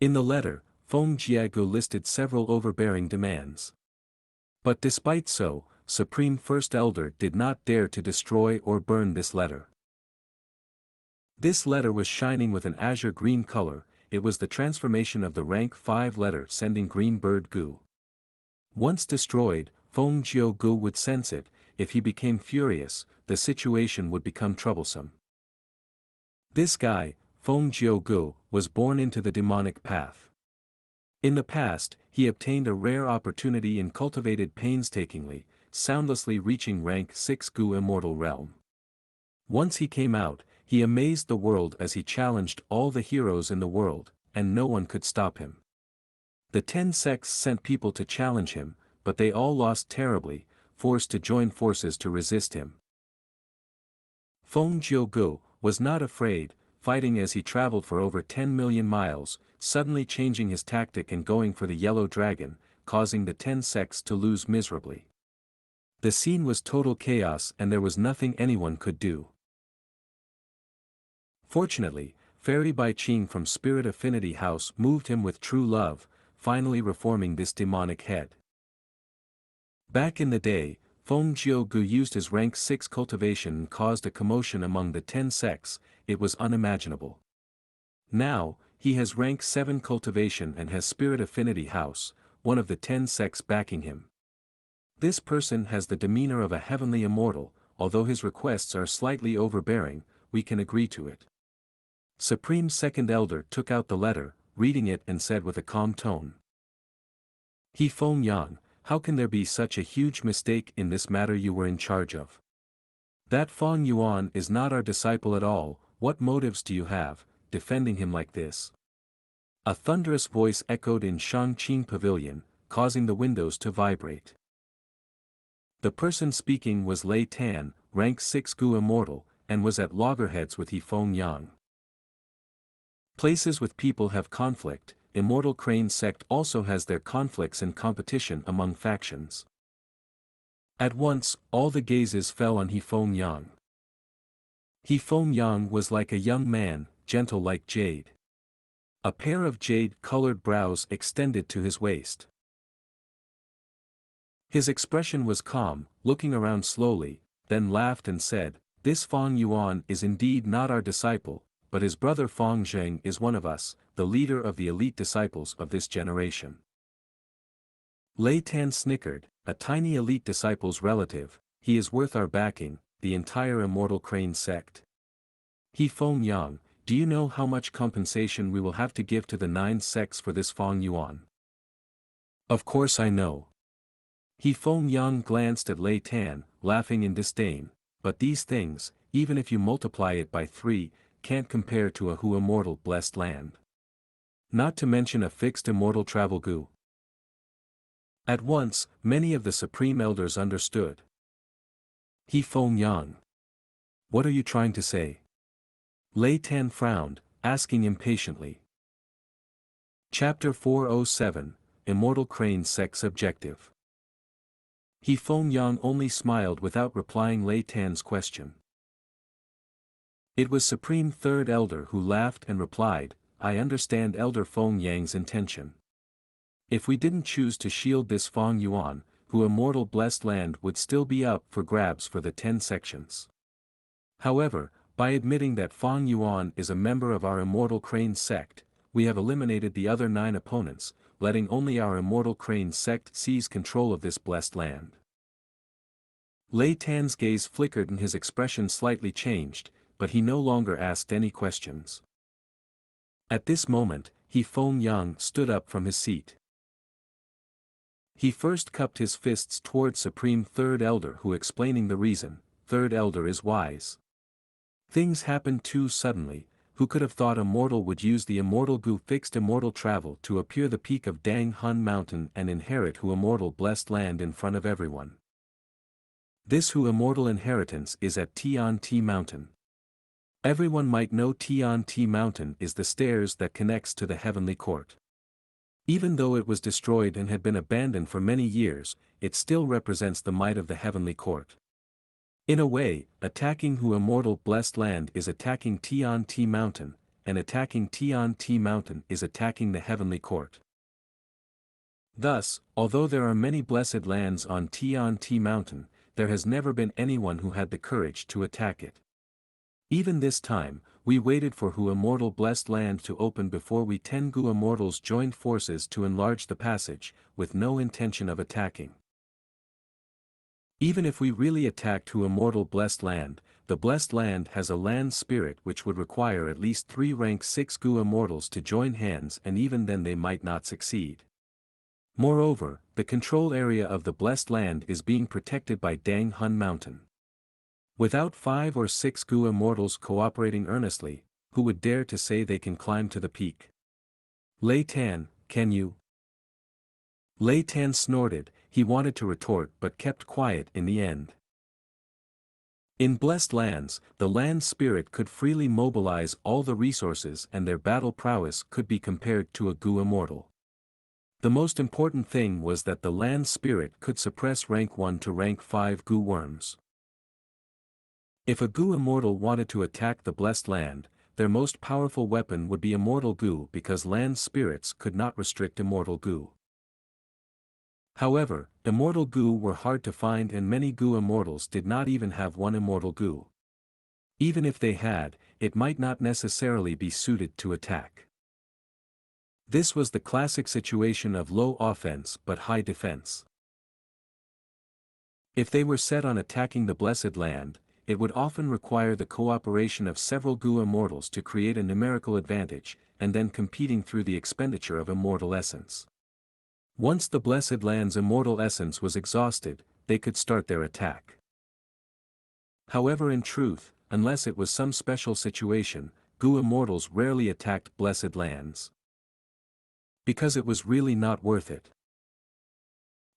In the letter, Feng Jiagu listed several overbearing demands. But despite so, Supreme First Elder did not dare to destroy or burn this letter. This letter was shining with an azure green color. It was the transformation of the rank 5 letter sending green bird Gu. Once destroyed, Feng Jiugu would sense it. If he became furious, the situation would become troublesome. This guy, Feng Jiugu, was born into the demonic path. In the past, he obtained a rare opportunity and cultivated painstakingly, soundlessly reaching rank 6 Gu immortal realm. Once he came out, he amazed the world as he challenged all the heroes in the world, and no one could stop him. The 10 sects sent people to challenge him, but they all lost terribly, forced to join forces to resist him. Feng Jiugu was not afraid, fighting as he traveled for over 10 million miles, suddenly changing his tactic and going for the yellow dragon, causing the 10 sects to lose miserably. The scene was total chaos and there was nothing anyone could do. Fortunately, Fairy Bai Qing from Spirit Affinity House moved him with true love, finally reforming this demonic head. Back in the day, Feng Jiugu used his rank 6 cultivation and caused a commotion among the 10 sects. It was unimaginable. Now, he has rank 7 cultivation and has Spirit Affinity House, one of the 10 sects backing him. This person has the demeanor of a heavenly immortal, although his requests are slightly overbearing, we can agree to it. Supreme Second Elder took out the letter, reading it and said with a calm tone. He Feng Yang, how can there be such a huge mistake in this matter you were in charge of? That Feng Yuan is not our disciple at all. What motives do you have, defending him like this? A thunderous voice echoed in Xianxia Pavilion, causing the windows to vibrate. The person speaking was Lei Tan, rank 6 Gu immortal, and was at loggerheads with He Feng Yang. Places with people have conflict. Immortal Crane sect also has their conflicts and competition among factions. At once, all the gazes fell on He Feng Yang. He Feng Yang was like a young man, gentle like jade. A pair of jade-colored brows extended to his waist. His expression was calm, looking around slowly, then laughed and said, "This Feng Yuan is indeed not our disciple, but his brother Feng Zheng is one of us, the leader of the elite disciples of this generation." Lei Tan snickered, "A tiny elite disciple's relative, he is worth our backing, the entire Immortal Crane sect. He Feng Yang, do you know how much compensation we will have to give to the 9 sects for this Feng Yuan?" "Of course I know." He Feng Yang glanced at Lei Tan, laughing in disdain, "But these things, even if you multiply it by 3, can't compare to a Hu immortal blessed land. Not to mention a fixed immortal travel Gu. At once, many of the Supreme Elders understood. He Feng Yang. What are you trying to say? Lei Tan frowned, asking impatiently. Chapter 407, Immortal Crane's Sex Objective. He Feng Yang only smiled without replying Lei Tan's question. It was Supreme Third Elder who laughed and replied, I understand Elder Feng Yang's intention. If we didn't choose to shield this Feng Yuan, Hu immortal blessed land would still be up for grabs for the 10 sections. However, by admitting that Feng Yuan is a member of our immortal crane sect, we have eliminated the other 9 opponents, letting only our immortal crane sect seize control of this blessed land. Lei Tan's gaze flickered and his expression slightly changed, but he no longer asked any questions. At this moment, He Feng Yang stood up from his seat. He first cupped his fists toward Supreme Third Elder who explaining the reason, Third Elder is wise. Things happened too suddenly, who could have thought a mortal would use the immortal Gu fixed immortal travel to appear the peak of Dang Hun Mountain and inherit Hu immortal blessed land in front of everyone. This Hu immortal inheritance is at Tian Ti Mountain. Everyone might know Tian Ti Mountain is the stairs that connects to the heavenly court. Even though it was destroyed and had been abandoned for many years, it still represents the might of the heavenly court. In a way, attacking Hu immortal blessed land is attacking Tian Ti Mountain, and attacking Tian Ti Mountain is attacking the heavenly court. Thus, although there are many blessed lands on Tian Ti Mountain, there has never been anyone who had the courage to attack it. Even this time, we waited for Hu immortal blessed land to open before we 10 Gu immortals joined forces to enlarge the passage, with no intention of attacking. Even if we really attacked Hu immortal blessed land, the blessed land has a land spirit which would require at least 3 rank 6 Gu immortals to join hands, and even then they might not succeed. Moreover, the control area of the blessed land is being protected by Dang Hun Mountain. Without 5 or 6 Gu immortals cooperating earnestly, who would dare to say they can climb to the peak? Lei Tan, can you? Lei Tan snorted. He wanted to retort but kept quiet in the end. In blessed lands, the land spirit could freely mobilize all the resources and their battle prowess could be compared to a Gu immortal. The most important thing was that the land spirit could suppress rank 1 to rank 5 Gu worms. If a Gu immortal wanted to attack the blessed land, their most powerful weapon would be immortal Gu because land spirits could not restrict immortal Gu. However, immortal Gu were hard to find and many Gu immortals did not even have one immortal Gu. Even if they had, it might not necessarily be suited to attack. This was the classic situation of low offense but high defense. If they were set on attacking the blessed land, it would often require the cooperation of several Gu immortals to create a numerical advantage, and then competing through the expenditure of immortal essence. Once the blessed land's immortal essence was exhausted, they could start their attack. However, in truth, unless it was some special situation, Gu immortals rarely attacked blessed lands. Because it was really not worth it.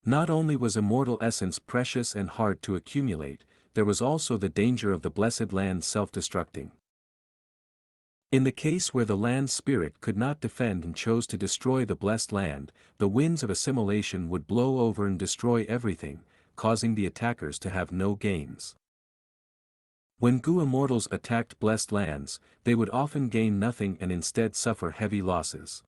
Not only was immortal essence precious and hard to accumulate, there was also the danger of the blessed land self-destructing. In the case where the land spirit could not defend and chose to destroy the blessed land, the winds of assimilation would blow over and destroy everything, causing the attackers to have no gains. When Gu immortals attacked blessed lands, they would often gain nothing and instead suffer heavy losses.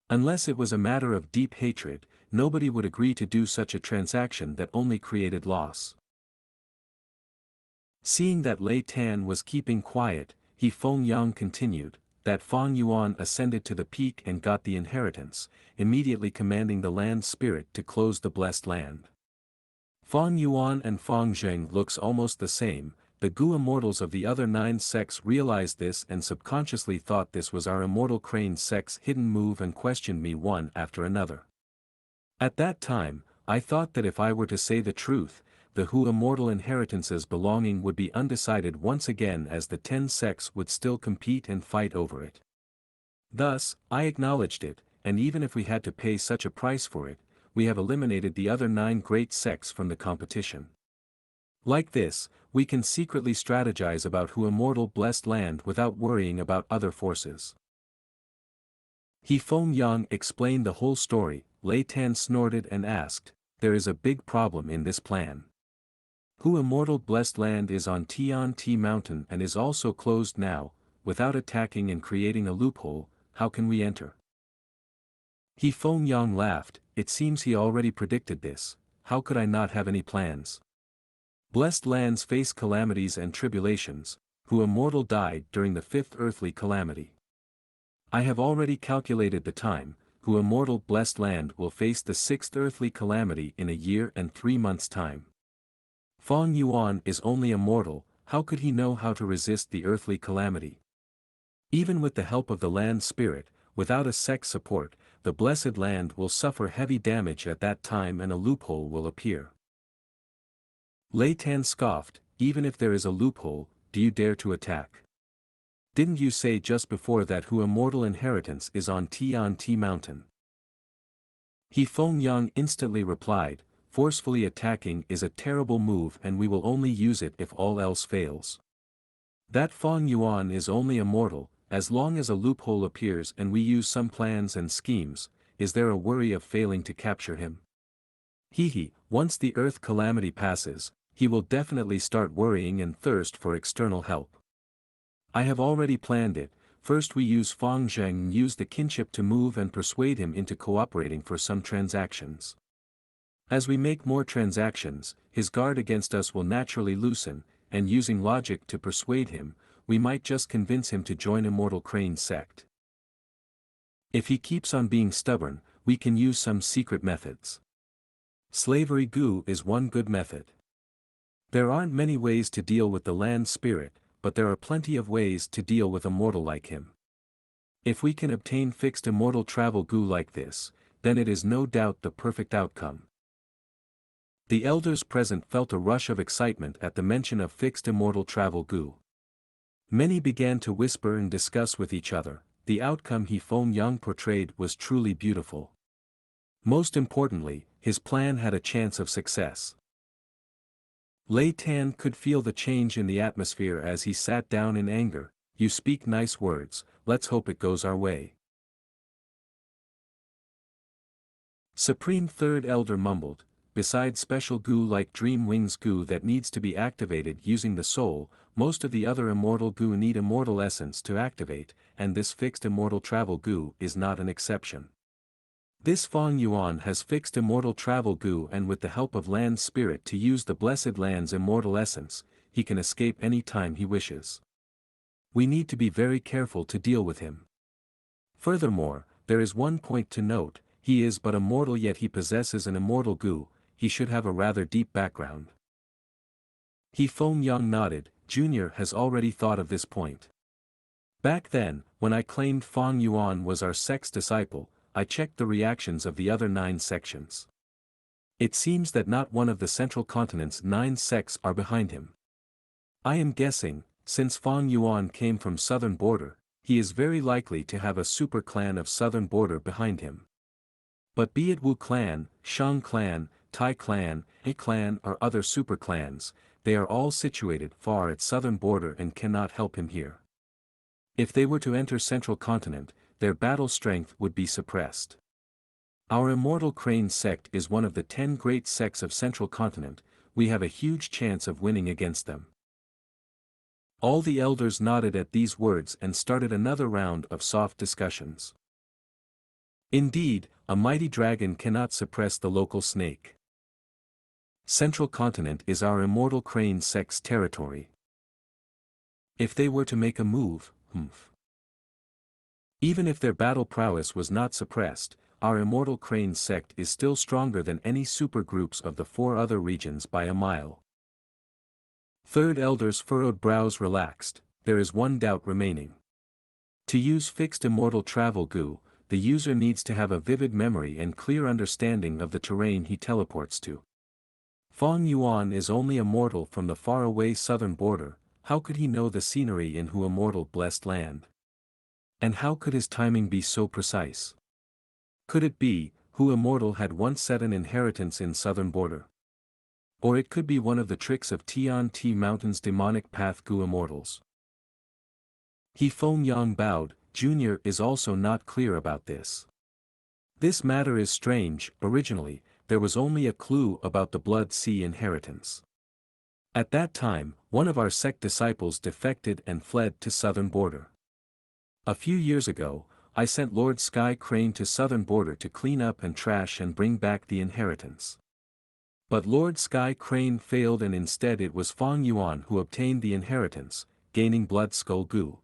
Unless it was a matter of deep hatred, nobody would agree to do such a transaction that only created loss. Seeing that Lei Tan was keeping quiet, He Feng Yang continued, that Feng Yuan ascended to the peak and got the inheritance, immediately commanding the land spirit to close the blessed land. Feng Yuan and Feng Zheng looks almost the same. The Gu immortals of the other 9 sects realized this and subconsciously thought this was our immortal crane sect's hidden move and questioned me one after another. At that time, I thought that if I were to say the truth, the who immortal inheritances belonging would be undecided once again, as the 10 sects would still compete and fight over it. Thus, I acknowledged it, and even if we had to pay such a price for it, we have eliminated the other 9 great sects from the competition. Like this, we can secretly strategize about who immortal blessed land without worrying about other forces. He Feng Yang explained the whole story. Lei Tan snorted and asked, "There is a big problem in this plan. Who immortal blessed land is on Tian Ti Mountain and is also closed now. Without attacking and creating a loophole, how can we enter?" He Feng Yang laughed. "It seems he already predicted this. How could I not have any plans? Blessed lands face calamities and tribulations. Who immortal died during the 5th earthly calamity. I have already calculated the time. Who immortal blessed land will face the 6th earthly calamity in a year and 3 months' time. Feng Yuan is only a mortal, how could he know how to resist the earthly calamity? Even with the help of the land spirit, without a sect support, the blessed land will suffer heavy damage at that time and a loophole will appear." Lei Tan scoffed, "Even if there is a loophole, do you dare to attack? Didn't you say just before that who immortal inheritance is on Tian Ti Mountain?" He Feng Yang instantly replied, "Forcefully attacking is a terrible move and we will only use it if all else fails. That Feng Yuan is only a mortal, as long as a loophole appears and we use some plans and schemes, is there a worry of failing to capture him? Once the earth calamity passes, he will definitely start worrying and thirst for external help. I have already planned it. First we use Fang Zheng and use the kinship to move and persuade him into cooperating for some transactions. As we make more transactions, his guard against us will naturally loosen, and using logic to persuade him, we might just convince him to join Immortal Crane's sect. If he keeps on being stubborn, we can use some secret methods. Slavery Gu is one good method. There aren't many ways to deal with the land spirit, but there are plenty of ways to deal with a mortal like him. If we can obtain fixed immortal travel Gu like this, then it is no doubt the perfect outcome." The elders present felt a rush of excitement at the mention of fixed immortal travel Gu. Many began to whisper and discuss with each other. The outcome He Feng Yang portrayed was truly beautiful. Most importantly, his plan had a chance of success. Lei Tan could feel the change in the atmosphere as he sat down in anger. "You speak nice words, let's hope it goes our way." Supreme Third Elder mumbled, "Besides special Gu like Dream Wings Gu that needs to be activated using the soul, most of the other immortal Gu need immortal essence to activate, and this fixed immortal travel Gu is not an exception. This Feng Yuan has fixed immortal travel Gu, and with the help of land spirit to use the blessed land's immortal essence, he can escape any time he wishes. We need to be very careful to deal with him. Furthermore, there is one point to note, he is but a mortal yet he possesses an immortal Gu, he should have a rather deep background." He Feng Yang nodded. Junior has already thought of this point. Back then, when I claimed Feng Yuan was our sect's disciple, I checked the reactions of the other 9 sections. It seems that not one of the central continent's 9 sects are behind him. I am guessing, since Feng Yuan came from southern border, he is very likely to have a super clan of southern border behind him. But be it Wu clan, Shang clan, Tai clan, He clan or other super clans, they are all situated far at southern border and cannot help him here. If they were to enter central continent, their battle strength would be suppressed. Our Immortal Crane sect is one of the 10 great sects of central continent, we have a huge chance of winning against them." All the elders nodded at these words and started another round of soft discussions. Indeed, a mighty dragon cannot suppress the local snake. Central continent is our Immortal Crane sect's territory. If they were to make a move, even if their battle prowess was not suppressed, our Immortal Crane sect is still stronger than any supergroups of the 4 other regions by a mile. Third Elder's furrowed brows relaxed. There is one doubt remaining. To use fixed immortal travel Gu, the user needs to have a vivid memory and clear understanding of the terrain he teleports to. Fong Yuan is only a mortal from the faraway southern border, how could he know the scenery in Hu immortal blessed land? And how could his timing be so precise? Could it be, Hu immortal had once set an inheritance in southern border? Or it could be one of the tricks of Tian Ti Mountain's demonic path Gu immortals. He Feng Yang bowed, Jr. is also not clear about this. This matter is strange. Originally, there was only a clue about the Blood Sea inheritance. At that time, one of our sect disciples defected and fled to southern border. A few years ago, I sent Lord Sky Crane to southern border to clean up and trash and bring back the inheritance. But Lord Sky Crane failed and instead it was Fong Yuan who obtained the inheritance, gaining Blood Skull Gu.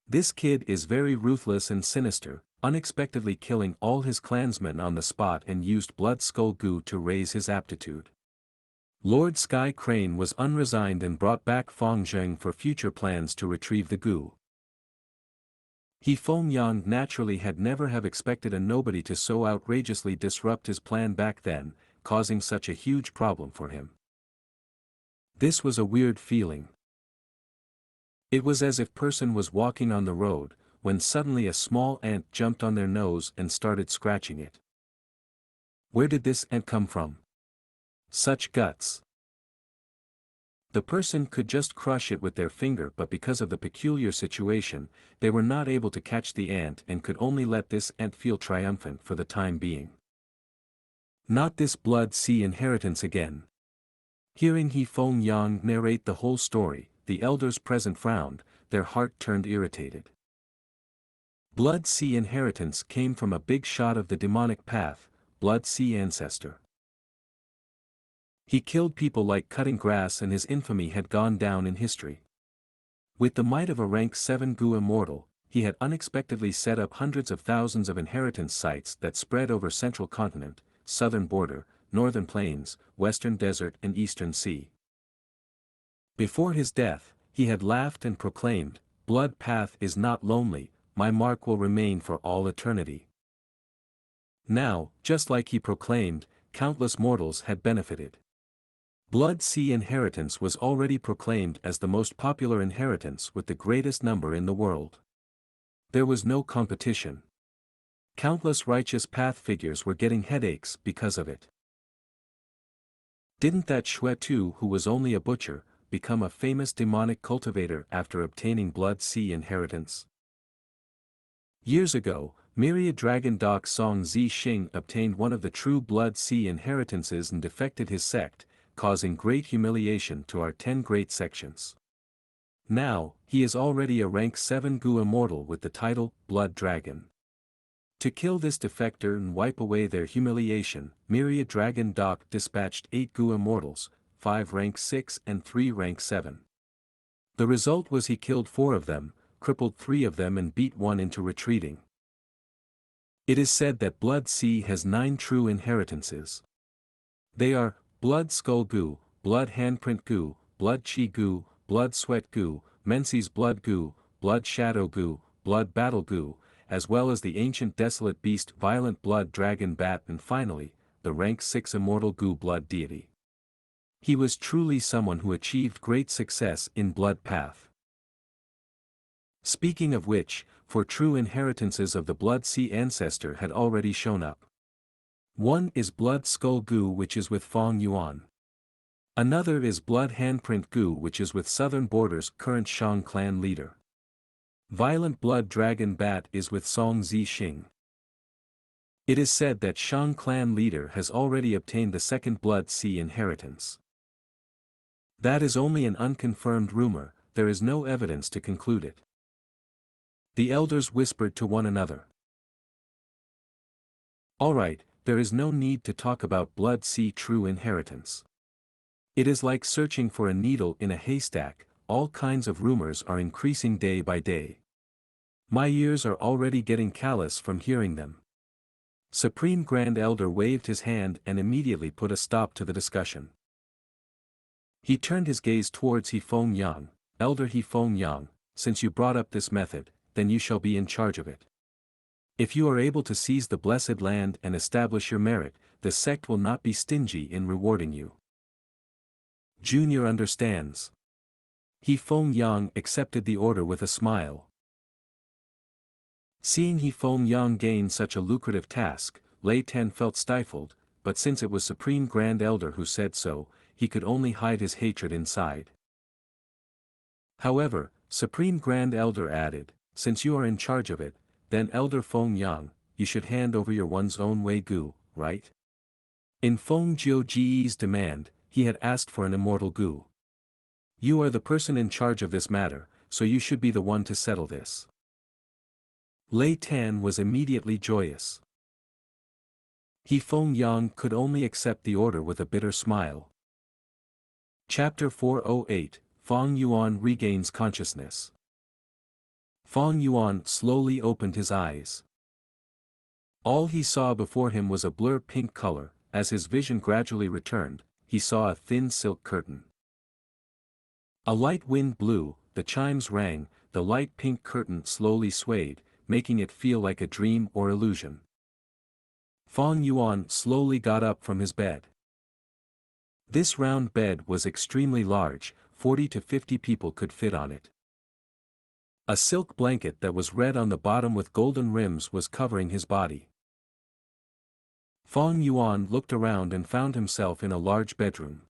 This kid is very ruthless and sinister, unexpectedly killing all his clansmen on the spot and used Blood Skull Gu to raise his aptitude. Lord Sky Crane was unresigned and brought back Fong Zheng for future plans to retrieve the Gu. He Feng Yang naturally had never have expected a nobody to so outrageously disrupt his plan back then, causing such a huge problem for him. This was a weird feeling. It was as if person was walking on the road, when suddenly a small ant jumped on their nose and started scratching it. Where did this ant come from? Such guts. The person could just crush it with their finger, but because of the peculiar situation, they were not able to catch the ant and could only let this ant feel triumphant for the time being. Not this Blood Sea inheritance again. Hearing He Feng Yang narrate the whole story, the elders present frowned, their heart turned irritated. Blood Sea inheritance came from a big shot of the demonic path, Blood Sea ancestor. He killed people like cutting grass and his infamy had gone down in history. With the might of a rank 7 Gu immortal, he had unexpectedly set up hundreds of thousands of inheritance sites that spread over central continent, southern border, northern plains, western desert and eastern sea. Before his death, he had laughed and proclaimed, "Blood path is not lonely, my mark will remain for all eternity." Now, just like he proclaimed, countless mortals had benefited. Blood Sea inheritance was already proclaimed as the most popular inheritance with the greatest number in the world. There was no competition. Countless righteous path figures were getting headaches because of it. Didn't that Xue Tu, who was only a butcher, become a famous demonic cultivator after obtaining Blood Sea inheritance? Years ago, myriad dragon doc Song Zi Xing obtained one of the true Blood Sea inheritances and defected his sect, causing great humiliation to our 10 great sections. Now, he is already a rank 7 Gu immortal with the title, Blood Dragon. To kill this defector and wipe away their humiliation, myriad dragon doc dispatched 8 Gu immortals, 5 rank 6 and 3 rank 7. The result was he killed 4 of them, crippled 3 of them and beat 1 into retreating. It is said that Blood Sea has 9 true inheritances. They are, Blood Skull Gu, Blood Handprint Gu, Blood Chi Gu, Blood Sweat Gu, Menzies Blood Gu, Blood Shadow Gu, Blood Battle Gu, as well as the ancient desolate beast Violent Blood Dragon Bat and finally, the rank 6 immortal Gu Blood Deity. He was truly someone who achieved great success in Blood Path. Speaking of which, 4 true inheritances of the Blood Sea ancestor had already shown up. One is Blood Skull Gu, which is with Fong Yuan. Another is Blood Handprint Gu, which is with Southern Border's current Shang clan leader. Violent Blood Dragon Bat is with Song Zi Xing. It is said that Shang clan leader has already obtained the second Blood Sea inheritance. That is only an unconfirmed rumor, there is no evidence to conclude it. The elders whispered to one another. Alright, there is no need to talk about Blood Sea true inheritance. It is like searching for a needle in a haystack, all kinds of rumors are increasing day by day. My ears are already getting callous from hearing them. Supreme Grand Elder waved his hand and immediately put a stop to the discussion. He turned his gaze towards He Feng Yang. Elder He Feng Yang, since you brought up this method, then you shall be in charge of it. If you are able to seize the blessed land and establish your merit, the sect will not be stingy in rewarding you. Junior understands. He Feng Yang accepted the order with a smile. Seeing He Feng Yang gain such a lucrative task, Lei Ten felt stifled, but since it was Supreme Grand Elder who said so, he could only hide his hatred inside. However, Supreme Grand Elder added, since you are in charge of it, then Elder Feng Yang, you should hand over your one's own Wei Gu, right? In Feng Jiuji's demand, he had asked for an immortal Gu. You are the person in charge of this matter, so you should be the one to settle this. Lei Tan was immediately joyous. He Feng Yang could only accept the order with a bitter smile. Chapter 408, Fang Yuan regains consciousness. Fang Yuan slowly opened his eyes. All he saw before him was a blur pink color. As his vision gradually returned, he saw a thin silk curtain. A light wind blew, the chimes rang, the light pink curtain slowly swayed, making it feel like a dream or illusion. Fang Yuan slowly got up from his bed. This round bed was extremely large, 40 to 50 people could fit on it. A silk blanket that was red on the bottom with golden rims was covering his body. Fang Yuan looked around and found himself in a large bedroom.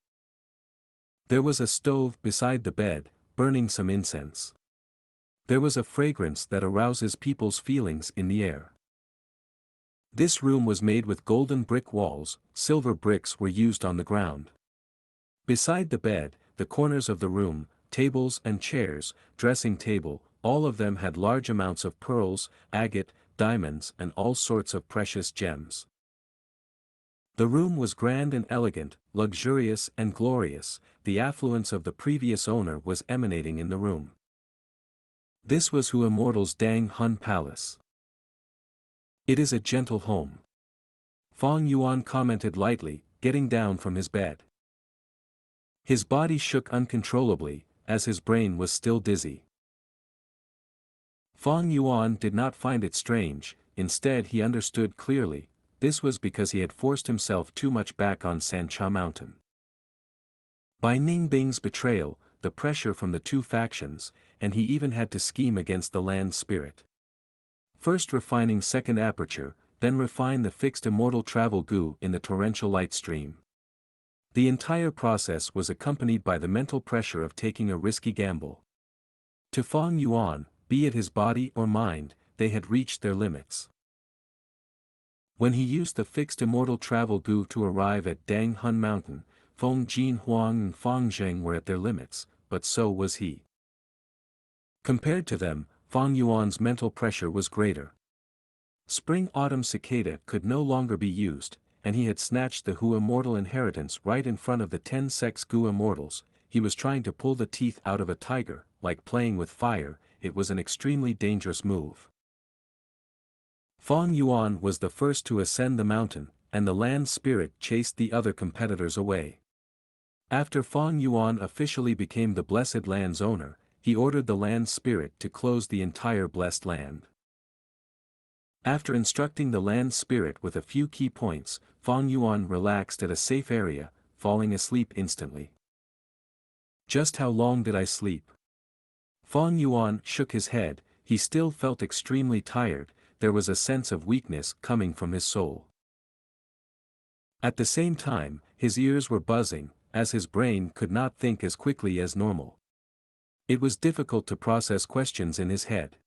There was a stove beside the bed, burning some incense. There was a fragrance that arouses people's feelings in the air. This room was made with golden brick walls, silver bricks were used on the ground. Beside the bed, the corners of the room, tables and chairs, dressing table, all of them had large amounts of pearls, agate, diamonds and all sorts of precious gems. The room was grand and elegant, luxurious and glorious, the affluence of the previous owner was emanating in the room. This was Hu Immortal's Dang Hun Palace. It is a gentle home. Fang Yuan commented lightly, getting down from his bed. His body shook uncontrollably, as his brain was still dizzy. Fang Yuan did not find it strange, instead he understood clearly. This was because he had forced himself too much back on Sancha Mountain. By Ningbing's betrayal, the pressure from the two factions, and he even had to scheme against the land spirit. First refining second aperture, then refine the fixed immortal travel Gu in the torrential light stream. The entire process was accompanied by the mental pressure of taking a risky gamble. To Fang Yuan, be it his body or mind, they had reached their limits. When he used the fixed immortal travel Gu to arrive at Dang Hun Mountain, Feng Jin Huang and Fang Zheng were at their limits, but so was he. Compared to them, Fang Yuan's mental pressure was greater. Spring-autumn Cicada could no longer be used, and he had snatched the Hu Immortal inheritance right in front of the 10 sex Gu Immortals. He was trying to pull the teeth out of a tiger, like playing with fire. It was an extremely dangerous move. Fang Yuan was the first to ascend the mountain, and the land spirit chased the other competitors away. After Fang Yuan officially became the blessed land's owner, he ordered the land spirit to close the entire blessed land. After instructing the land spirit with a few key points, Fang Yuan relaxed at a safe area, falling asleep instantly. Just how long did I sleep? Fang Yuan shook his head. He still felt extremely tired. There was a sense of weakness coming from his soul. At the same time, his ears were buzzing, as his brain could not think as quickly as normal. It was difficult to process questions in his head.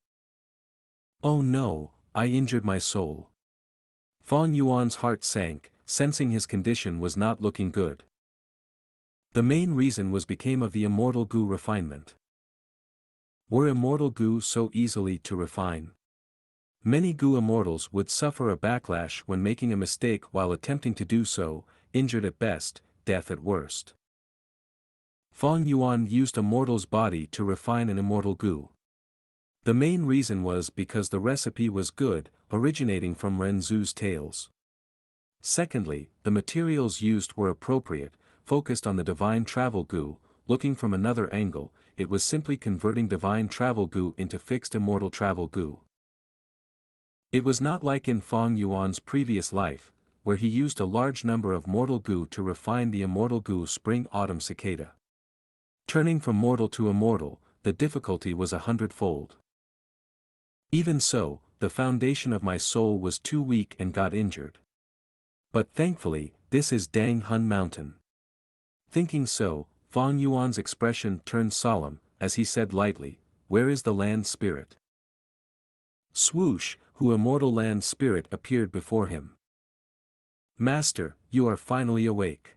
Oh no, I injured my soul. Fang Yuan's heart sank, sensing his condition was not looking good. The main reason was because of the immortal Gu refinement. Were immortal Gu so easily to refine? Many Gu immortals would suffer a backlash when making a mistake while attempting to do so, injured at best, death at worst. Fang Yuan used a mortal's body to refine an immortal Gu. The main reason was because the recipe was good, originating from Renzu's tales. Secondly, the materials used were appropriate, focused on the divine travel Gu. Looking from another angle, it was simply converting divine travel Gu into fixed immortal travel Gu. It was not like in Fang Yuan's previous life, where he used a large number of mortal Gu to refine the immortal Gu spring-autumn cicada. Turning from mortal to immortal, the difficulty was 100-fold. Even so, the foundation of my soul was too weak and got injured. But thankfully, this is Dang Hun Mountain. Thinking so, Fang Yuan's expression turned solemn, as he said lightly, "Where is the land spirit?" Swoosh, who immortal land spirit appeared before him. "Master, you are finally awake."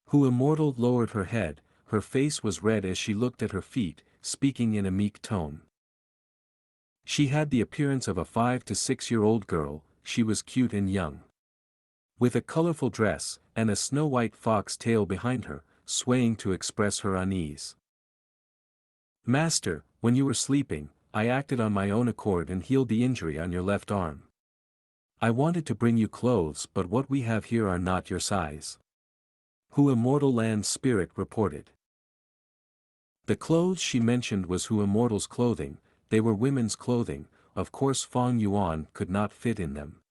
Who immortal lowered her head, her face was red as she looked at her feet, speaking in a meek tone. She had the appearance of a 5 to 6-year-old girl, she was cute and young. With a colorful dress, and a snow-white fox tail behind her, swaying to express her unease. "Master, when you were sleeping, I acted on my own accord and healed the injury on your left arm. I wanted to bring you clothes, but what we have here are not your size." Who immortal land spirit reported. The clothes she mentioned was Who immortal's clothing. They were women's clothing, of course Fang Yuan could not fit in them.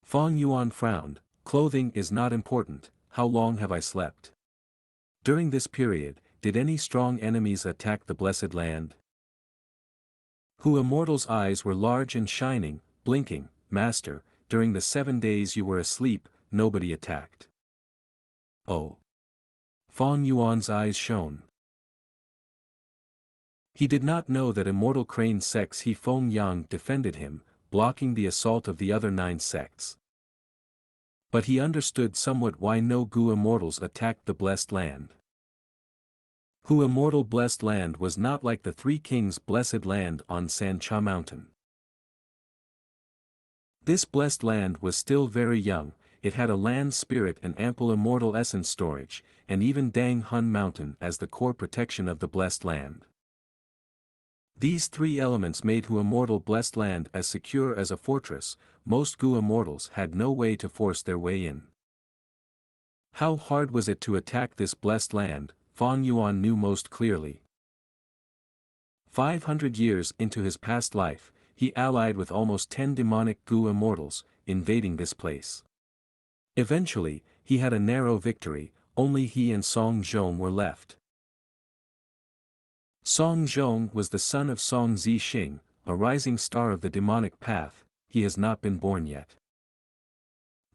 Fang Yuan frowned. "Clothing is not important, how long have I slept?" During this period, did any strong enemies attack the blessed land? Who immortal's eyes were large and shining, blinking. "Master, during the 7 days you were asleep, nobody attacked." Oh. Fang Yuan's eyes shone. He did not know that immortal crane sects He Feng Yang defended him, blocking the assault of the other 9 sects. But he understood somewhat why no Gu immortals attacked the blessed land. Who immortal blessed land was not like the 3 kings' blessed land on Xianxia mountain. This blessed land was still very young, it had a land spirit and ample immortal essence storage, and even Dang Hun mountain as the core protection of the blessed land. These 3 elements made Hu immortal blessed land as secure as a fortress. Most Gu immortals had no way to force their way in. How hard was it to attack this blessed land, Fang Yuan knew most clearly. 500 years into his past life, he allied with almost 10 demonic Gu immortals, invading this place. Eventually, he had a narrow victory, only he and Song Zhong were left. Song Zhong was the son of Song Zixing, a rising star of the demonic path. He has not been born yet.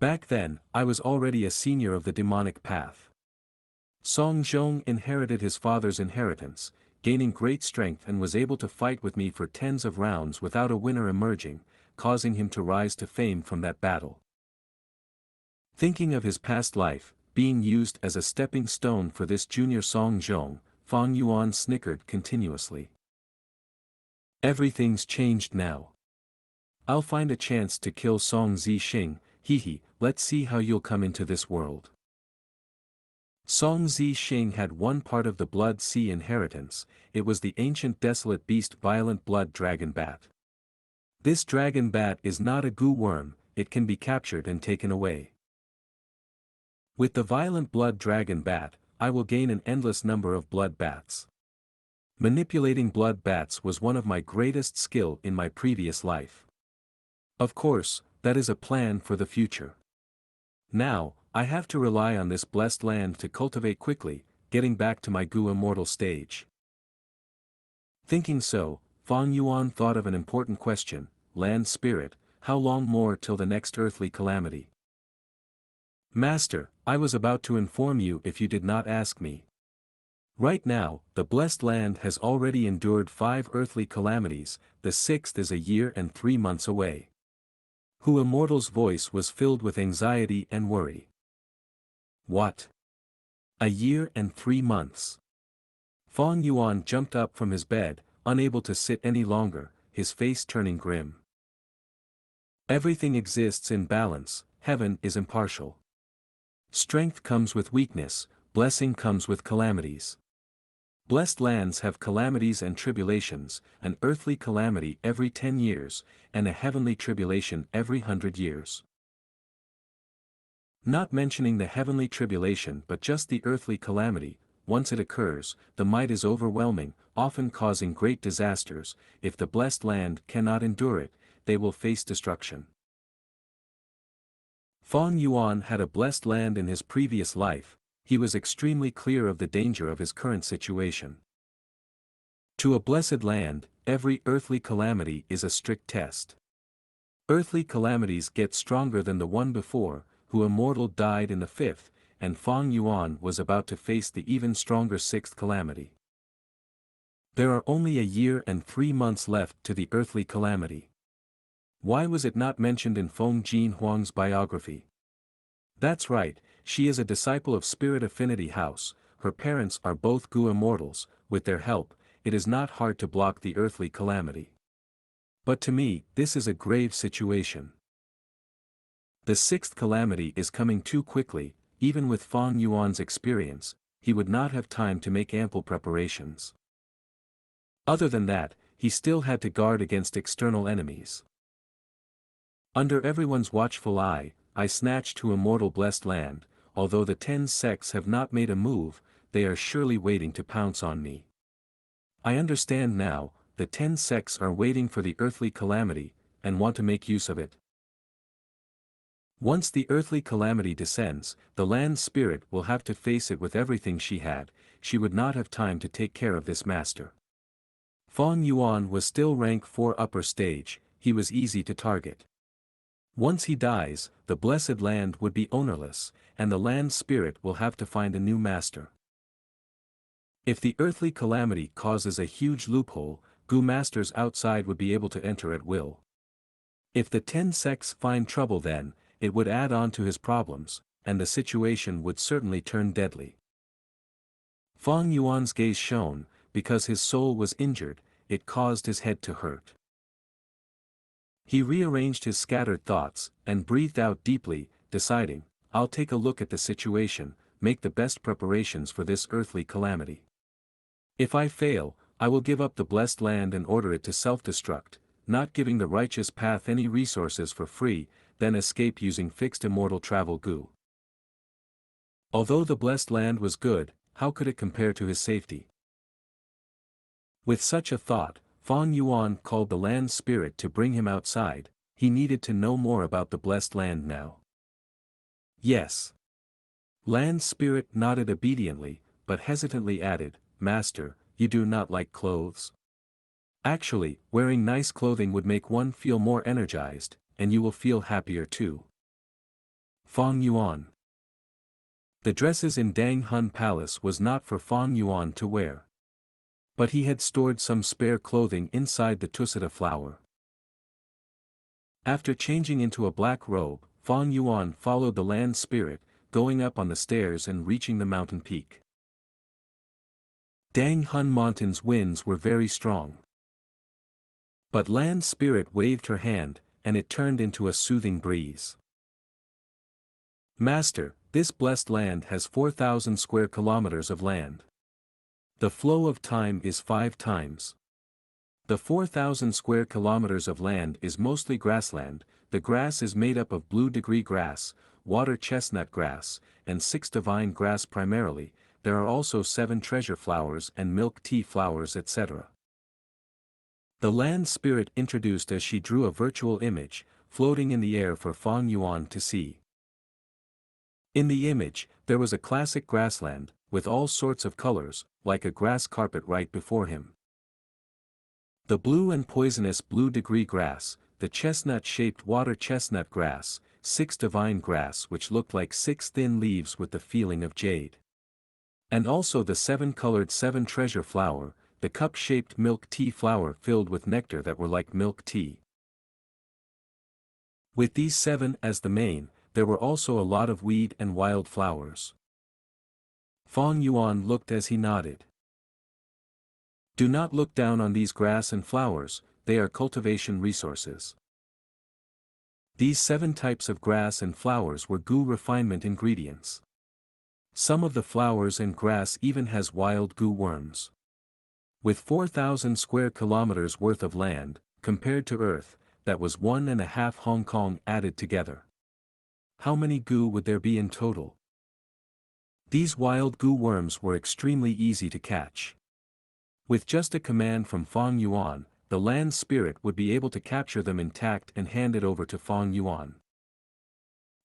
Back then, I was already a senior of the demonic path. Song Zhong inherited his father's inheritance, gaining great strength and was able to fight with me for tens of rounds without a winner emerging, causing him to rise to fame from that battle. Thinking of his past life, being used as a stepping stone for this junior Song Zhong, Fang Yuan snickered continuously. Everything's changed now. I'll find a chance to kill Song Zixing, hee, let's see how you'll come into this world. Song Zixing had one part of the Blood Sea inheritance, it was the ancient desolate beast Violent Blood Dragon Bat. This dragon bat is not a Gu worm, it can be captured and taken away. With the Violent Blood Dragon Bat, I will gain an endless number of blood bats. Manipulating blood bats was one of my greatest skill in my previous life. Of course, that is a plan for the future. Now, I have to rely on this blessed land to cultivate quickly, getting back to my Gu immortal stage. Thinking so, Fang Yuan thought of an important question, land spirit, how long more till the next earthly calamity? Master, I was about to inform you if you did not ask me. Right now, the blessed land has already endured 5 earthly calamities, the 6th is a year and 3 months away. Who immortal's voice was filled with anxiety and worry. What? A year and 3 months. Fang Yuan jumped up from his bed, unable to sit any longer, his face turning grim. Everything exists in balance, heaven is impartial. Strength comes with weakness, blessing comes with calamities. Blessed lands have calamities and tribulations, an earthly calamity every 10 years, and a heavenly tribulation every 100 years. Not mentioning the heavenly tribulation but just the earthly calamity, once it occurs, the might is overwhelming, often causing great disasters. If the blessed land cannot endure it, they will face destruction. Fong Yuan had a blessed land in his previous life, he was extremely clear of the danger of his current situation. To a blessed land, every earthly calamity is a strict test. Earthly calamities get stronger than the one before, who immortal died in the fifth, and Fong Yuan was about to face the even stronger sixth calamity. There are only a year and 3 months left to the earthly calamity. Why was it not mentioned in Feng Jin Huang's biography? That's right, she is a disciple of Spirit Affinity House, her parents are both Gu immortals, with their help, it is not hard to block the earthly calamity. But to me, this is a grave situation. The sixth calamity is coming too quickly, even with Fong Yuan's experience, he would not have time to make ample preparations. Other than that, he still had to guard against external enemies. Under everyone's watchful eye, I snatched to immortal blessed land, although the 10 sects have not made a move, they are surely waiting to pounce on me. I understand now, the 10 sects are waiting for the earthly calamity, and want to make use of it. Once the earthly calamity descends, the land spirit will have to face it with everything she had, she would not have time to take care of this master. Fong Yuan was still rank 4 upper stage, he was easy to target. Once he dies, the blessed land would be ownerless, and the land spirit will have to find a new master. If the earthly calamity causes a huge loophole, Gu masters outside would be able to enter at will. If the 10 sects find trouble then, it would add on to his problems, and the situation would certainly turn deadly. Fong Yuan's gaze shone, because his soul was injured, it caused his head to hurt. He rearranged his scattered thoughts, and breathed out deeply, deciding, I'll take a look at the situation, make the best preparations for this earthly calamity. If I fail, I will give up the blessed land and order it to self-destruct, not giving the righteous path any resources for free, then escape using fixed immortal travel Gu. Although the blessed land was good, how could it compare to his safety? With such a thought, Fong Yuan called the land spirit to bring him outside, he needed to know more about the blessed land now. Yes. Land spirit nodded obediently, but hesitantly added, Master, you do not like clothes? Actually, wearing nice clothing would make one feel more energized, and you will feel happier too. Fong Yuan. The dresses in Dang Hun Palace was not for Fong Yuan to wear. But he had stored some spare clothing inside the Tusita flower. After changing into a black robe, Fong Yuan followed the land spirit, going up on the stairs and reaching the mountain peak. Dang Hun Mountain's winds were very strong. But land spirit waved her hand, and it turned into a soothing breeze. Master, this blessed land has 4,000 square kilometers of land. The flow of time is 5 times. The 4,000 square kilometers of land is mostly grassland, the grass is made up of blue degree grass, water chestnut grass, and 6 divine grass primarily, there are also 7 treasure flowers and milk tea flowers etc. The land spirit introduced as she drew a virtual image, floating in the air for Fong Yuan to see. In the image, there was a classic grassland, with all sorts of colors, like a grass carpet right before him. The blue and poisonous blue degree grass, the chestnut-shaped water chestnut grass, 6 divine grass which looked like 6 thin leaves with the feeling of jade. And also the 7-colored 7 treasure flower, the cup-shaped milk tea flower filled with nectar that were like milk tea. With these 7 as the main, there were also a lot of weed and wild flowers. Fong Yuan looked as he nodded. Do not look down on these grass and flowers, they are cultivation resources. These 7 types of grass and flowers were Gu refinement ingredients. Some of the flowers and grass even has wild Gu worms. With 4,000 square kilometers worth of land, compared to Earth, that was 1.5 Hong Kong added together. How many Gu would there be in total? These wild Gu worms were extremely easy to catch. With just a command from Fong Yuan, the land spirit would be able to capture them intact and hand it over to Fong Yuan.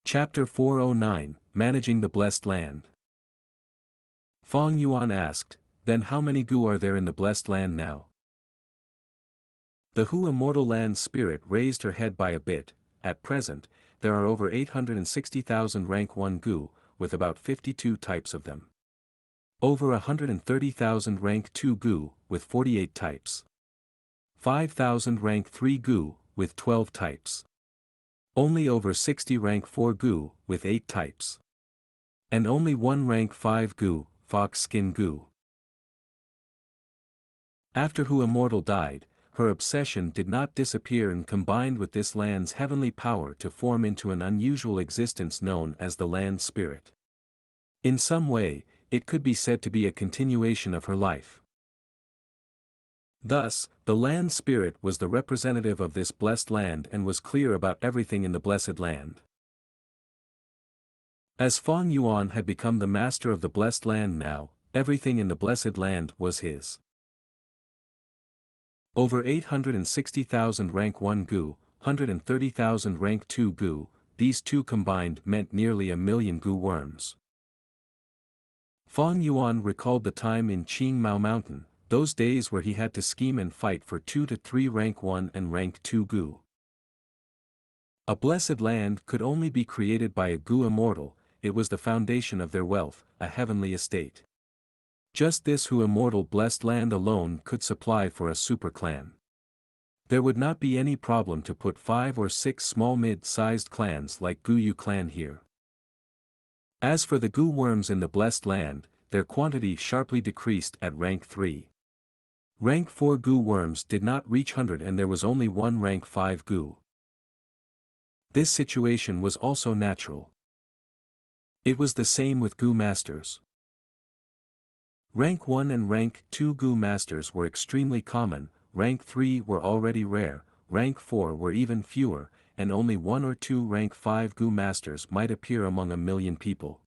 Chapter 409, Managing the Blessed Land. Fong Yuan asked, "Then how many Gu are there in the blessed land now?" The Hu immortal land spirit raised her head by a bit. At present, there are over 860,000 rank 1 Gu, with about 52 types of them. Over 130,000 rank 2 Gu, with 48 types. 5,000 rank 3 Gu, with 12 types. Only over 60 rank 4 Gu, with 8 types. And only 1 rank 5 Gu, fox skin Gu. After Hu Immortal died, her obsession did not disappear and combined with this land's heavenly power to form into an unusual existence known as the land spirit. In some way, it could be said to be a continuation of her life. Thus, the land spirit was the representative of this blessed land and was clear about everything in the blessed land. As Fong Yuan had become the master of the blessed land now, everything in the blessed land was his. Over 860,000 rank 1 Gu, 130,000 rank 2 Gu, these two combined meant nearly 1,000,000 Gu worms. Fong Yuan recalled the time in Qing Mao Mountain, those days where he had to scheme and fight for 2 to 3 rank 1 and rank 2 Gu. A blessed land could only be created by a Gu immortal, it was the foundation of their wealth, a heavenly estate. Just this Hu immortal blessed land alone could supply for a super clan. There would not be any problem to put 5 or 6 small mid-sized clans like Gu Yu clan here. As for the Gu worms in the blessed land, their quantity sharply decreased at rank 3. Rank 4 Gu worms did not reach 100 and there was only 1 rank 5 Gu. This situation was also natural. It was the same with Gu masters. Rank 1 and rank 2 Gu masters were extremely common, rank 3 were already rare, rank 4 were even fewer, and only 1 or 2 rank 5 Gu masters might appear among 1,000,000 people.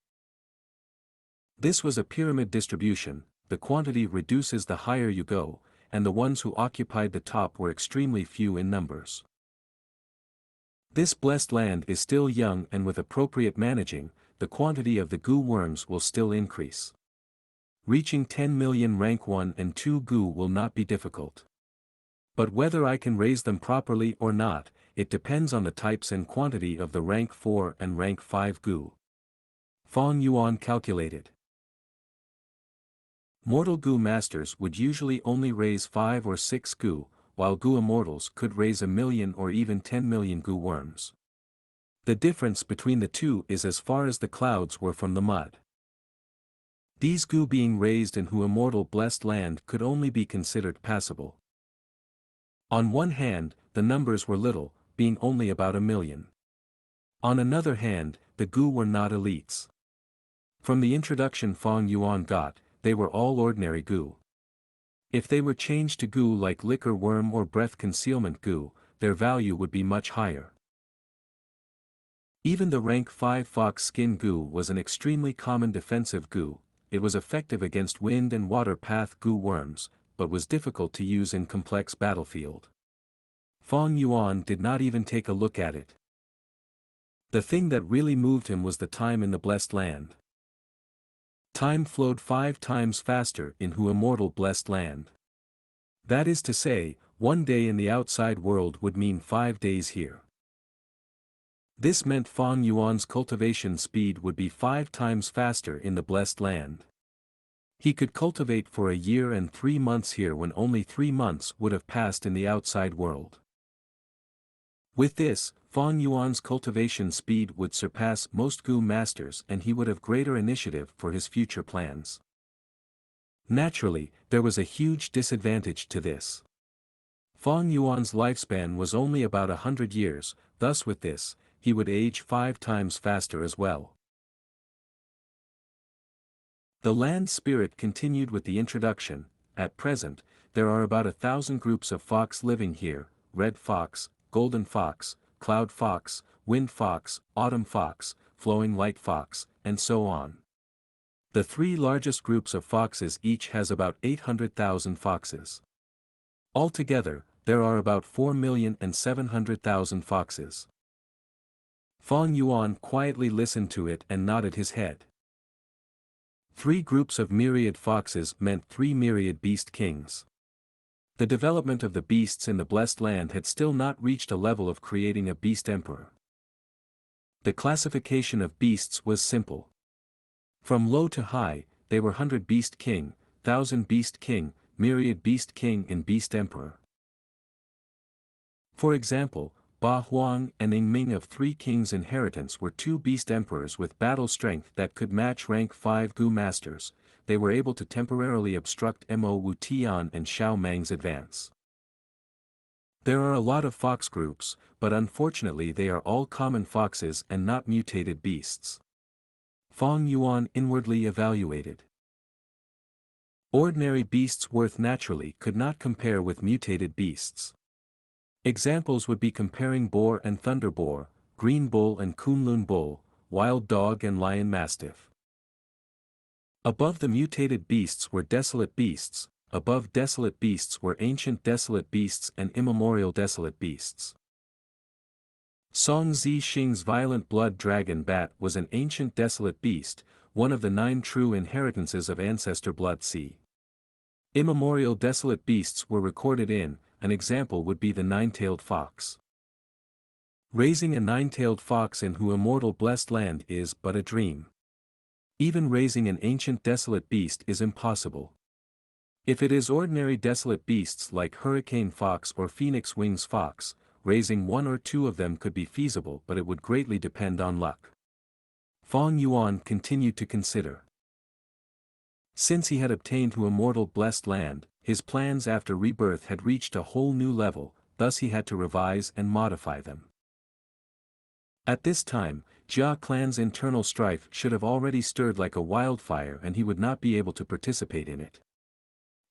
This was a pyramid distribution, the quantity reduces the higher you go, and the ones who occupied the top were extremely few in numbers. This blessed land is still young and with appropriate managing, the quantity of the Gu worms will still increase. Reaching 10,000,000 rank 1 and 2 Gu will not be difficult. But whether I can raise them properly or not, it depends on the types and quantity of the rank 4 and rank 5 Gu. Fong Yuan calculated. Mortal Gu masters would usually only raise 5 or 6 Gu, while Gu immortals could raise 1,000,000 or even 10,000,000 Gu worms. The difference between the two is as far as the clouds were from the mud. These Gu being raised in Hu immortal blessed land could only be considered passable. On one hand, the numbers were little, being only about 1,000,000. On another hand, the Gu were not elites. From the introduction Fong Yuan got, they were all ordinary Gu. If they were changed to Gu like liquor worm or breath concealment Gu, their value would be much higher. Even the rank 5 fox skin Gu was an extremely common defensive Gu. It was effective against wind and water path Gu worms, but was difficult to use in complex battlefield. Fong Yuan did not even take a look at it. The thing that really moved him was the time in the blessed land. Time flowed 5 times faster in Hu immortal blessed land. That is to say, 1 day in the outside world would mean 5 days here. This meant Fong Yuan's cultivation speed would be 5 times faster in the blessed land. He could cultivate for a year and 3 months here when only 3 months would have passed in the outside world. With this, Fong Yuan's cultivation speed would surpass most Gu masters and he would have greater initiative for his future plans. Naturally, there was a huge disadvantage to this. Fong Yuan's lifespan was only about 100 years, thus with this, he would age 5 times faster as well. The land spirit continued with the introduction. At present, there are about 1,000 groups of fox living here: red fox, golden fox, cloud fox, wind fox, autumn fox, flowing light fox, and so on. The 3 largest groups of foxes each has about 800,000 foxes. Altogether, there are about 4,700,000 foxes. Fang Yuan quietly listened to it and nodded his head. 3 groups of myriad foxes meant 3 myriad beast kings. The development of the beasts in the blessed land had still not reached a level of creating a beast emperor. The classification of beasts was simple. From low to high, they were 100 beast king, 1000 beast king, myriad beast king and beast emperor. For example, Ba Huang and Ing Ming of 3 kings' inheritance were 2 beast emperors with battle strength that could match rank 5 Gu masters. They were able to temporarily obstruct Mo Wu Tian and Xiao Mang's advance. There are a lot of fox groups, but unfortunately they are all common foxes and not mutated beasts. Fang Yuan inwardly evaluated. Ordinary beasts worth naturally could not compare with mutated beasts. Examples would be comparing boar and thunder boar, green bull and Kunlun bull, wild dog and lion mastiff. Above the mutated beasts were desolate beasts, above desolate beasts were ancient desolate beasts and immemorial desolate beasts. Song Zi Xing's violent blood dragon bat was an ancient desolate beast, one of the 9 true inheritances of ancestor blood sea. Immemorial desolate beasts were recorded in, an example would be the 9-tailed fox. Raising a 9-tailed fox in Hu immortal blessed land is but a dream. Even raising an ancient desolate beast is impossible. If it is ordinary desolate beasts like hurricane fox or phoenix wings fox, raising 1 or 2 of them could be feasible, but it would greatly depend on luck. Fang Yuan continued to consider. Since he had obtained Hu immortal blessed land, his plans after rebirth had reached a whole new level, thus he had to revise and modify them. At this time, Jia clan's internal strife should have already stirred like a wildfire and he would not be able to participate in it.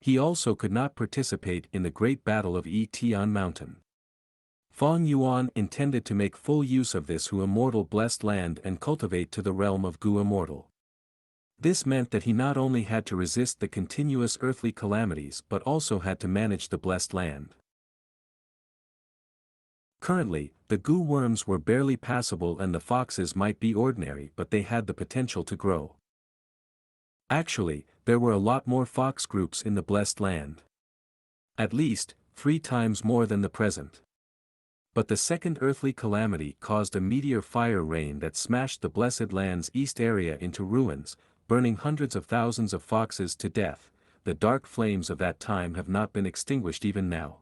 He also could not participate in the great battle of Tian Mountain. Fang Yuan intended to make full use of this Hu immortal blessed land and cultivate to the realm of Gu immortal. This meant that he not only had to resist the continuous earthly calamities but also had to manage the blessed land. Currently, the Gu worms were barely passable and the foxes might be ordinary but they had the potential to grow. Actually, there were a lot more fox groups in the blessed land. At least, 3 times more than the present. But the second earthly calamity caused a meteor fire rain that smashed the blessed land's east area into ruins, burning hundreds of thousands of foxes to death. The dark flames of that time have not been extinguished even now.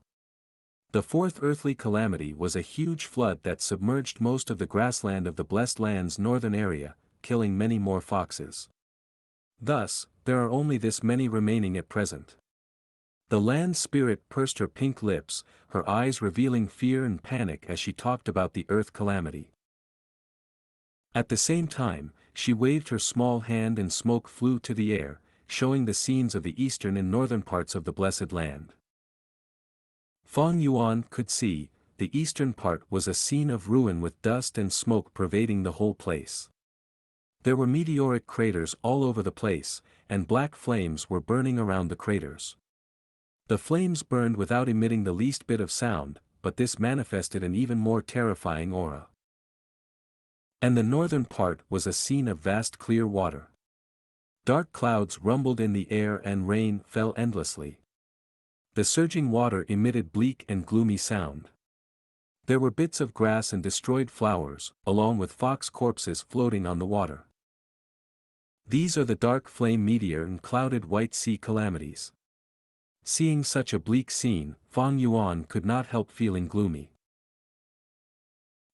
The fourth earthly calamity was a huge flood that submerged most of the grassland of the blessed land's northern area, killing many more foxes. Thus, there are only this many remaining at present. The land spirit pursed her pink lips, her eyes revealing fear and panic as she talked about the earth calamity. At the same time, she waved her small hand and smoke flew to the air, showing the scenes of the eastern and northern parts of the blessed land. Fang Yuan could see, the eastern part was a scene of ruin with dust and smoke pervading the whole place. There were meteoric craters all over the place, and black flames were burning around the craters. The flames burned without emitting the least bit of sound, but this manifested an even more terrifying aura. And the northern part was a scene of vast clear water. Dark clouds rumbled in the air and rain fell endlessly. The surging water emitted bleak and gloomy sound. There were bits of grass and destroyed flowers, along with fox corpses floating on the water. These are the dark flame meteor and clouded white sea calamities. Seeing such a bleak scene, Fang Yuan could not help feeling gloomy.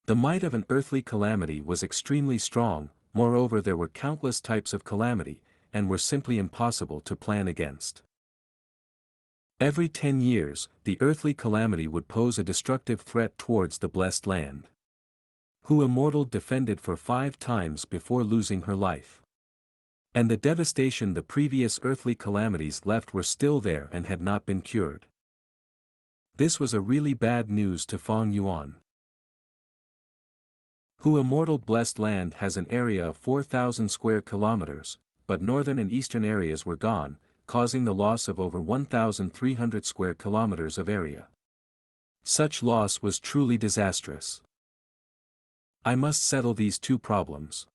The might of an earthly calamity was extremely strong, moreover there were countless types of calamity, and were simply impossible to plan against. Every 10 years, the earthly calamity would pose a destructive threat towards the blessed land. Hu Immortal defended for 5 times before losing her life. And the devastation the previous earthly calamities left were still there and had not been cured. This was a really bad news to Fang Yuan. Hu Immortal blessed land has an area of 4,000 square kilometers, but northern and eastern areas were gone, causing the loss of over 1,300 square kilometers of area. Such loss was truly disastrous. I must settle these two problems.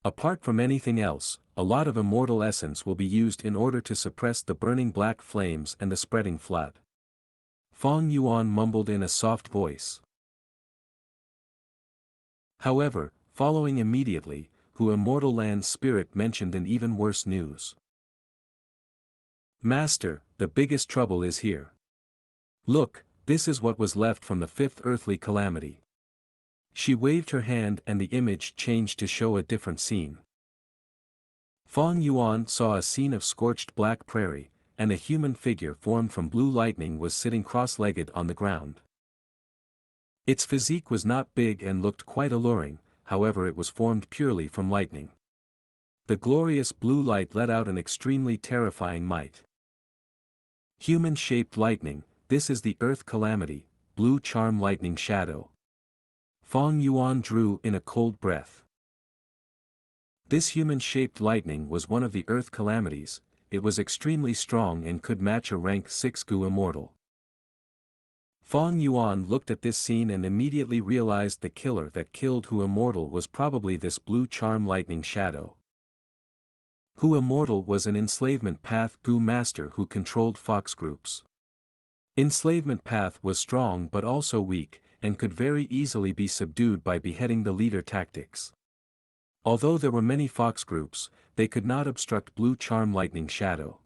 Apart from anything else, a lot of immortal essence will be used in order to suppress the burning black flames and the spreading flood. Feng Yuan mumbled in a soft voice. However, following immediately, Hu Immortal Land's spirit mentioned an even worse news. Master, the biggest trouble is here. Look, this is what was left from the fifth earthly calamity. She waved her hand and the image changed to show a different scene. Feng Yuan saw a scene of scorched black prairie, and a human figure formed from blue lightning was sitting cross-legged on the ground. Its physique was not big and looked quite alluring, however it was formed purely from lightning. The glorious blue light let out an extremely terrifying might. Human-shaped lightning, this is the earth calamity, blue charm lightning shadow. Feng Yuan drew in a cold breath. This human-shaped lightning was one of the earth calamities. It was extremely strong and could match a rank 6 Gu immortal. Feng Yuan looked at this scene and immediately realized the killer that killed Hu Immortal was probably this blue charm lightning shadow. Hu Immortal was an enslavement path Gu master who controlled fox groups. Enslavement path was strong but also weak, and could very easily be subdued by beheading the leader tactics. Although there were many fox groups, they could not obstruct blue charm lightning shadow.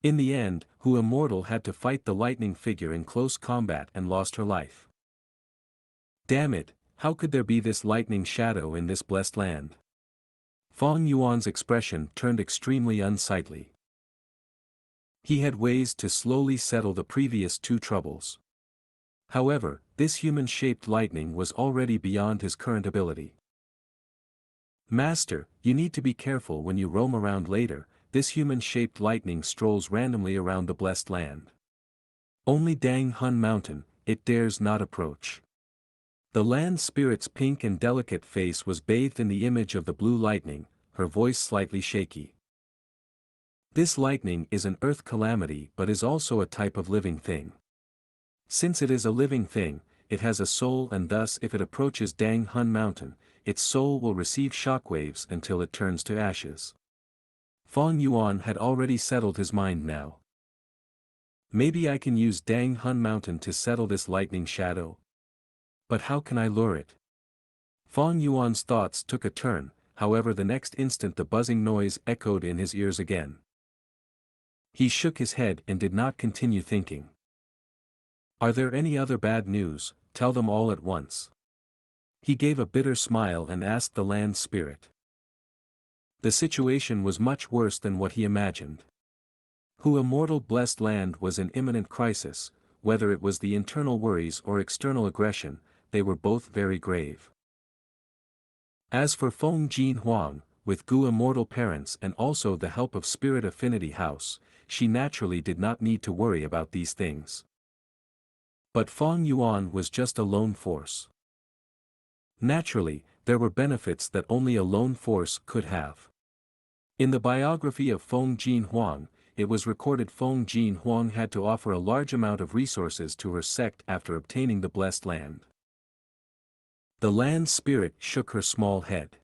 In the end, Hu Immortal had to fight the lightning figure in close combat and lost her life. Damn it, how could there be this lightning shadow in this blessed land? Feng Yuan's expression turned extremely unsightly. He had ways to slowly settle the previous two troubles. However, this human-shaped lightning was already beyond his current ability. Master, you need to be careful when you roam around later. This human-shaped lightning strolls randomly around the blessed land. Only Dang Hun Mountain, it dares not approach. The land spirit's pink and delicate face was bathed in the image of the blue lightning, her voice slightly shaky. This lightning is an earth calamity but is also a type of living thing. Since it is a living thing, it has a soul and thus if it approaches Dang Hun Mountain, its soul will receive shockwaves until it turns to ashes. Feng Yuan had already settled his mind now. Maybe I can use Dang Hun Mountain to settle this lightning shadow? But how can I lure it? Feng Yuan's thoughts took a turn, however the next instant the buzzing noise echoed in his ears again. He shook his head and did not continue thinking. Are there any other bad news? Tell them all at once. He gave a bitter smile and asked the land spirit. The situation was much worse than what he imagined. Hu Immortal blessed land was in imminent crisis, whether it was the internal worries or external aggression, they were both very grave. As for Feng Jin Huang, with Gu Immortal parents and also the help of Spirit Affinity House, she naturally did not need to worry about these things. But Feng Yuan was just a lone force. Naturally, there were benefits that only a lone force could have. In the biography of Feng Jin Huang, it was recorded Feng Jin Huang had to offer a large amount of resources to her sect after obtaining the blessed land. The land spirit shook her small head.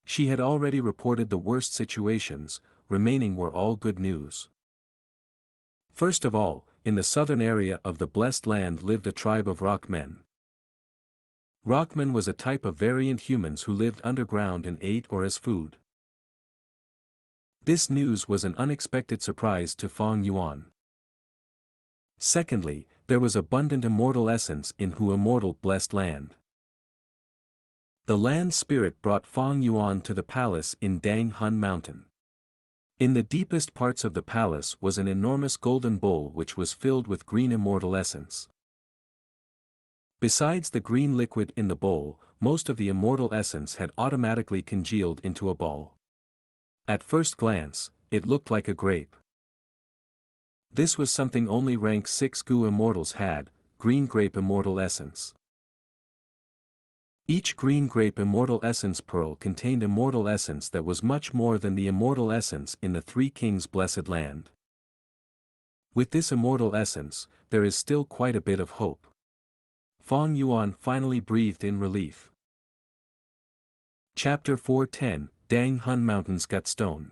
She had already reported the worst situations, remaining were all good news. First of all, in the southern area of the blessed land lived a tribe of rockmen. Rockmen was a type of variant humans who lived underground and ate or as food. This news was an unexpected surprise to Feng Yuan. Secondly, there was abundant immortal essence in Hu Immortal blessed land. The land spirit brought Feng Yuan to the palace in Dang Hun Mountain. In the deepest parts of the palace was an enormous golden bowl which was filled with green immortal essence. Besides the green liquid in the bowl, most of the immortal essence had automatically congealed into a ball. At first glance, it looked like a grape. This was something only rank 6 Gu immortals had, green grape immortal essence. Each green grape immortal essence pearl contained immortal essence that was much more than the immortal essence in the Three Kings' blessed land. With this immortal essence, there is still quite a bit of hope. Feng Yuan finally breathed in relief. Chapter 410, Dang Hun Mountain's Gut Stone.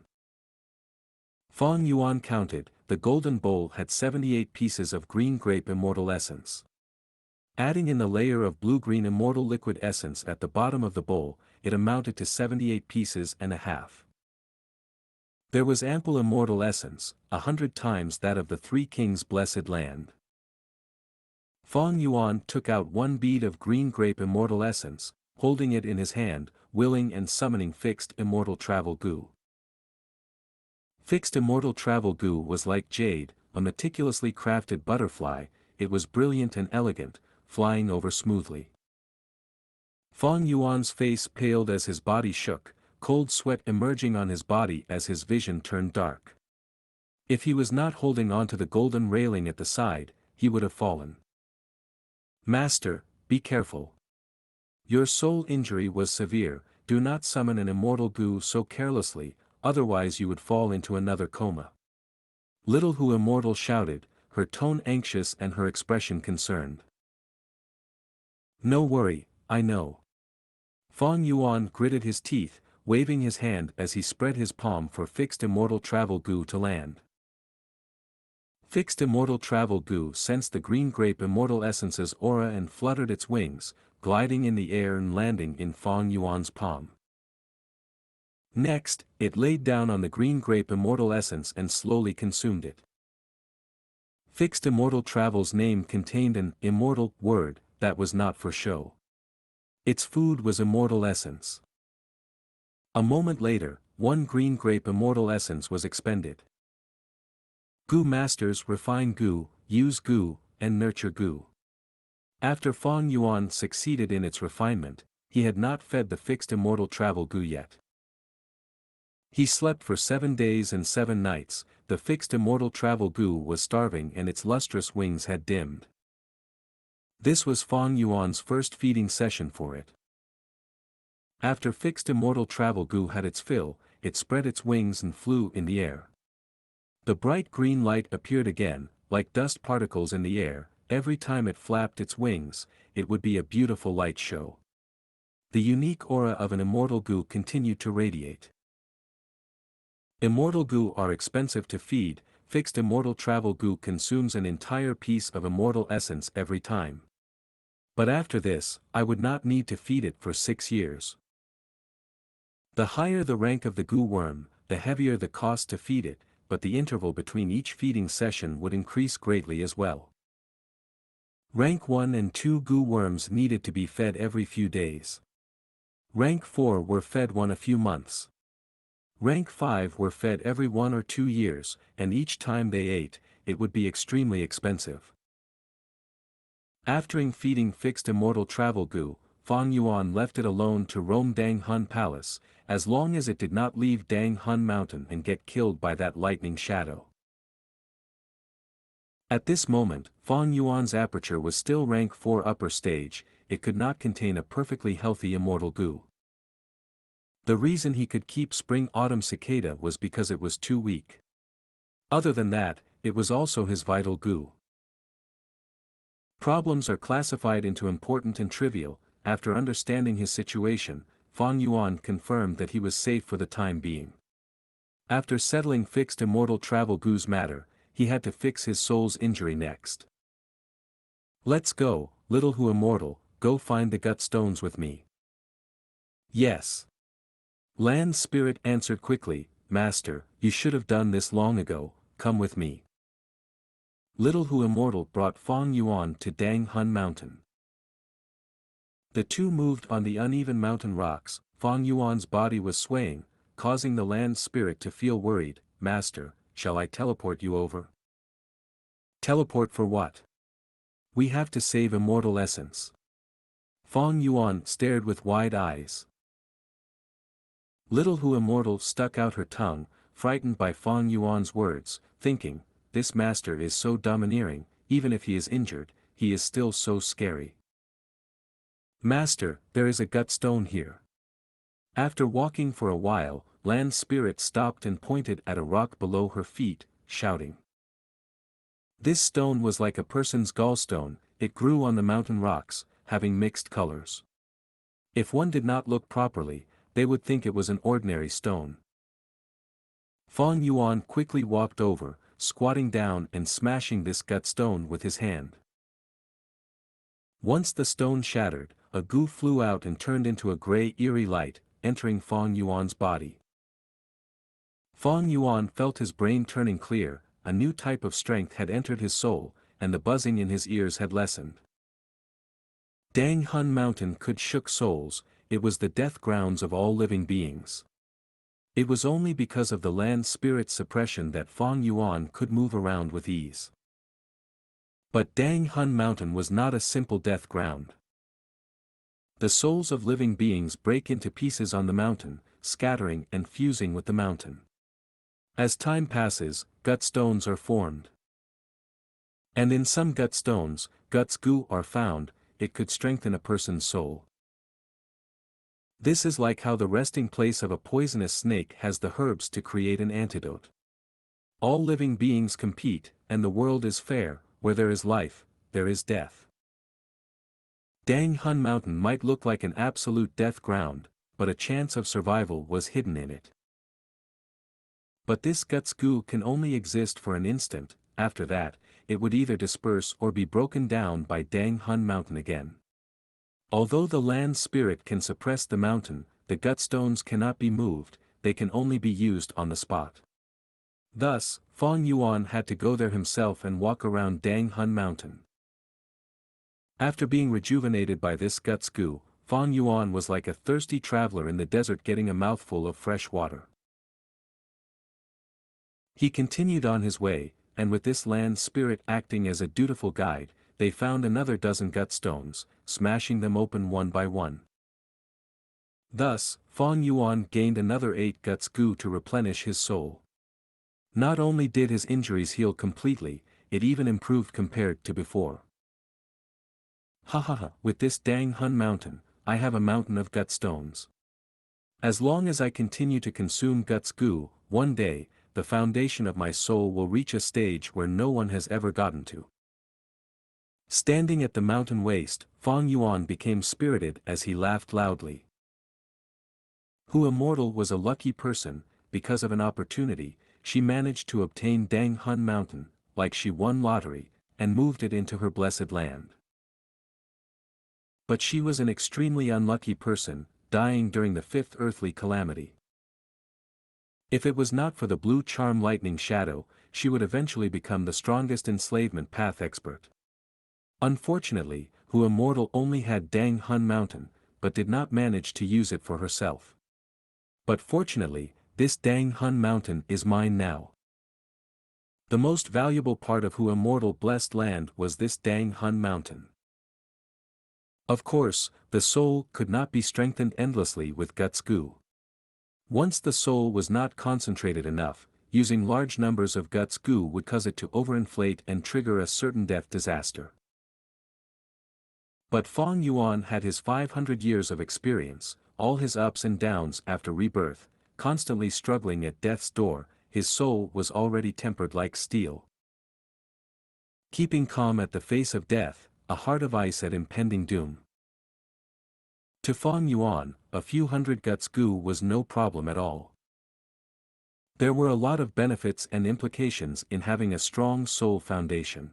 Fong Yuan counted, the golden bowl had 78 pieces of green grape immortal essence. Adding in the layer of blue-green immortal liquid essence at the bottom of the bowl, it amounted to 78 pieces and a half. There was ample immortal essence, 100 times that of the Three Kings' blessed land. Fong Yuan took out one bead of green grape immortal essence, holding it in his hand, willing and summoning Fixed Immortal Travel Gu. Fixed Immortal Travel Gu was like jade, a meticulously crafted butterfly. It was brilliant and elegant, flying over smoothly. Fong Yuan's face paled as his body shook, cold sweat emerging on his body as his vision turned dark. If he was not holding onto the golden railing at the side, he would have fallen. Master, be careful. Your soul injury was severe, do not summon an immortal Gu so carelessly, otherwise you would fall into another coma. Little Hu Immortal shouted, her tone anxious and her expression concerned. No worry, I know. Fong Yuan gritted his teeth, waving his hand as he spread his palm for Fixed Immortal Travel Gu to land. Fixed Immortal Travel Gu sensed the green grape immortal essence's aura and fluttered its wings, gliding in the air and landing in Fong Yuan's palm. Next, it laid down on the green grape immortal essence and slowly consumed it. Fixed Immortal Travel's name contained an immortal word that was not for show. Its food was immortal essence. A moment later, one green grape immortal essence was expended. Gu Masters refine Gu, use Gu, and nurture Gu. After Fong Yuan succeeded in its refinement, he had not fed the Fixed Immortal Travel Gu yet. He slept for 7 days and 7 nights, the Fixed Immortal Travel Gu was starving and its lustrous wings had dimmed. This was Fong Yuan's first feeding session for it. After Fixed Immortal Travel Gu had its fill, it spread its wings and flew in the air. The bright green light appeared again, like dust particles in the air. Every time it flapped its wings, it would be a beautiful light show. The unique aura of an immortal Gu continued to radiate. Immortal Gu are expensive to feed. Fixed Immortal Travel Gu consumes an entire piece of immortal essence every time. But after this, I would not need to feed it for 6 years. The higher the rank of the Gu worm, the heavier the cost to feed it, but the interval between each feeding session would increase greatly as well. Rank 1 and 2 Gu worms needed to be fed every few days. Rank 4 were fed one a few months. Rank 5 were fed every 1 or 2 years, and each time they ate, it would be extremely expensive. After feeding Fixed Immortal Travel Gu, Fong Yuan left it alone to roam Dang Hun Palace, as long as it did not leave Dang Hun Mountain and get killed by that lightning shadow. At this moment, Fong Yuan's aperture was still rank 4 upper stage, it could not contain a perfectly healthy immortal Gu. The reason he could keep Spring-Autumn Cicada was because it was too weak. Other than that, it was also his vital Gu. Problems are classified into important and trivial. After understanding his situation, Fong Yuan confirmed that he was safe for the time being. After settling Fixed Immortal Travel Gu's matter, he had to fix his soul's injury next. Let's go, Little Hu Immortal, go find the gut stones with me. Yes. Land Spirit answered quickly, Master, you should have done this long ago, come with me. Little Hu Immortal brought Fong Yuan to Dang Hun Mountain. The two moved on the uneven mountain rocks. Fong Yuan's body was swaying, causing the land spirit to feel worried. Master, shall I teleport you over? Teleport for what? We have to save immortal essence. Fong Yuan stared with wide eyes. Little Hu Immortal stuck out her tongue, frightened by Fong Yuan's words, thinking, this master is so domineering, even if he is injured, he is still so scary. Master, there is a gut stone here. After walking for a while, Land Spirit stopped and pointed at a rock below her feet, shouting. This stone was like a person's gallstone, it grew on the mountain rocks, having mixed colors. If one did not look properly, they would think it was an ordinary stone. Fang Yuan quickly walked over, squatting down and smashing this gut stone with his hand. Once the stone shattered, a goo flew out and turned into a gray eerie light, entering Fang Yuan's body. Fang Yuan felt his brain turning clear, a new type of strength had entered his soul, and the buzzing in his ears had lessened. Dang Hun Mountain could shook souls, it was the death grounds of all living beings. It was only because of the land spirit suppression that Fang Yuan could move around with ease. But Dang Hun Mountain was not a simple death ground. The souls of living beings break into pieces on the mountain, scattering and fusing with the mountain. As time passes, gut stones are formed. And in some gut stones, Daoist Gu are found, it could strengthen a person's soul. This is like how the resting place of a poisonous snake has the herbs to create an antidote. All living beings compete, and the world is fair, where there is life, there is death. Dang Hun Mountain might look like an absolute death ground, but a chance of survival was hidden in it. But this Daoist Gu can only exist for an instant, after that, it would either disperse or be broken down by Dang Hun Mountain again. Although the land spirit can suppress the mountain, the gut stones cannot be moved, they can only be used on the spot. Thus, Fang Yuan had to go there himself and walk around Dang Hun Mountain. After being rejuvenated by this Daoist Gu, Fang Yuan was like a thirsty traveler in the desert getting a mouthful of fresh water. He continued on his way, and with this land spirit acting as a dutiful guide, they found another dozen gut stones, smashing them open one by one. Thus, Fang Yuan gained another 8 Daoist Gu to replenish his soul. Not only did his injuries heal completely, it even improved compared to before. With this Dang Hun Mountain, I have a mountain of gut stones. As long as I continue to consume Daoist Gu, one day, the foundation of my soul will reach a stage where no one has ever gotten to. Standing at the mountain waist, Fang Yuan became spirited as he laughed loudly. Hu Immortal was a lucky person, because of an opportunity, she managed to obtain Dang Hun Mountain, like she won lottery, and moved it into her blessed land. But she was an extremely unlucky person, dying during the 5th earthly calamity. If it was not for the blue charm lightning shadow, she would eventually become the strongest enslavement path expert. Unfortunately, Hu Immortal only had Dang Hun Mountain, but did not manage to use it for herself. But fortunately, this Dang Hun Mountain is mine now. The most valuable part of Hu Immortal blessed land was this Dang Hun Mountain. Of course, the soul could not be strengthened endlessly with Daoist Gu. Once the soul was not concentrated enough, using large numbers of Daoist Gu would cause it to overinflate and trigger a certain death disaster. But Fang Yuan had his 500 years of experience, all his ups and downs after rebirth, constantly struggling at death's door, his soul was already tempered like steel. Keeping calm at the face of death, a heart of ice at impending doom. To Fang Yuan, a few hundred Daoist Gu was no problem at all. There were a lot of benefits and implications in having a strong soul foundation.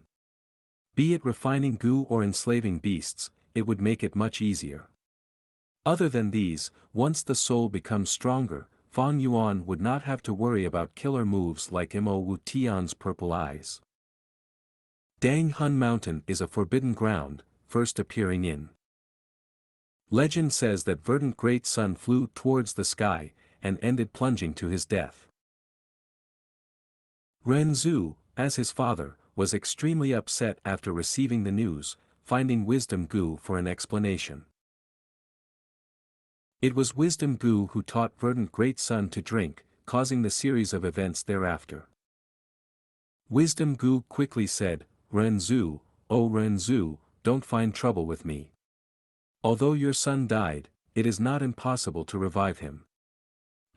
Be it refining Gu or enslaving beasts, it would make it much easier. Other than these, once the soul becomes stronger, Fang Yuan would not have to worry about killer moves like Mo Wu Tian's purple eyes. Dang Hun Mountain is a forbidden ground, first appearing in. Legend says that verdant great sun flew towards the sky, and ended plunging to his death. Ren Zhu, as his father, was extremely upset after receiving the news, finding Wisdom Gu for an explanation. It was Wisdom Gu who taught verdant great sun to drink, causing the series of events thereafter. Wisdom Gu quickly said, Ren Zhu, oh Ren Zhu, don't find trouble with me. Although your son died, it is not impossible to revive him.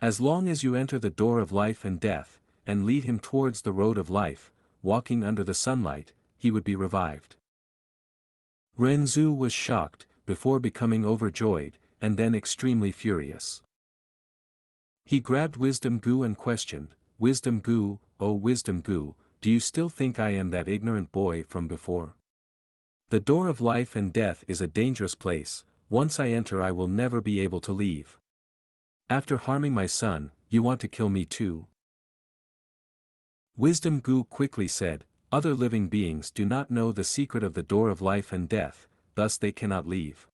As long as you enter the door of life and death, and lead him towards the road of life, walking under the sunlight, he would be revived. Ren Zhu was shocked, before becoming overjoyed, and then extremely furious. He grabbed Wisdom Gu and questioned, Wisdom Gu, oh Wisdom Gu, do you still think I am that ignorant boy from before? The door of life and death is a dangerous place, once I enter I will never be able to leave. After harming my son, you want to kill me too? Wisdom Gu quickly said, other living beings do not know the secret of the door of life and death, thus they cannot leave.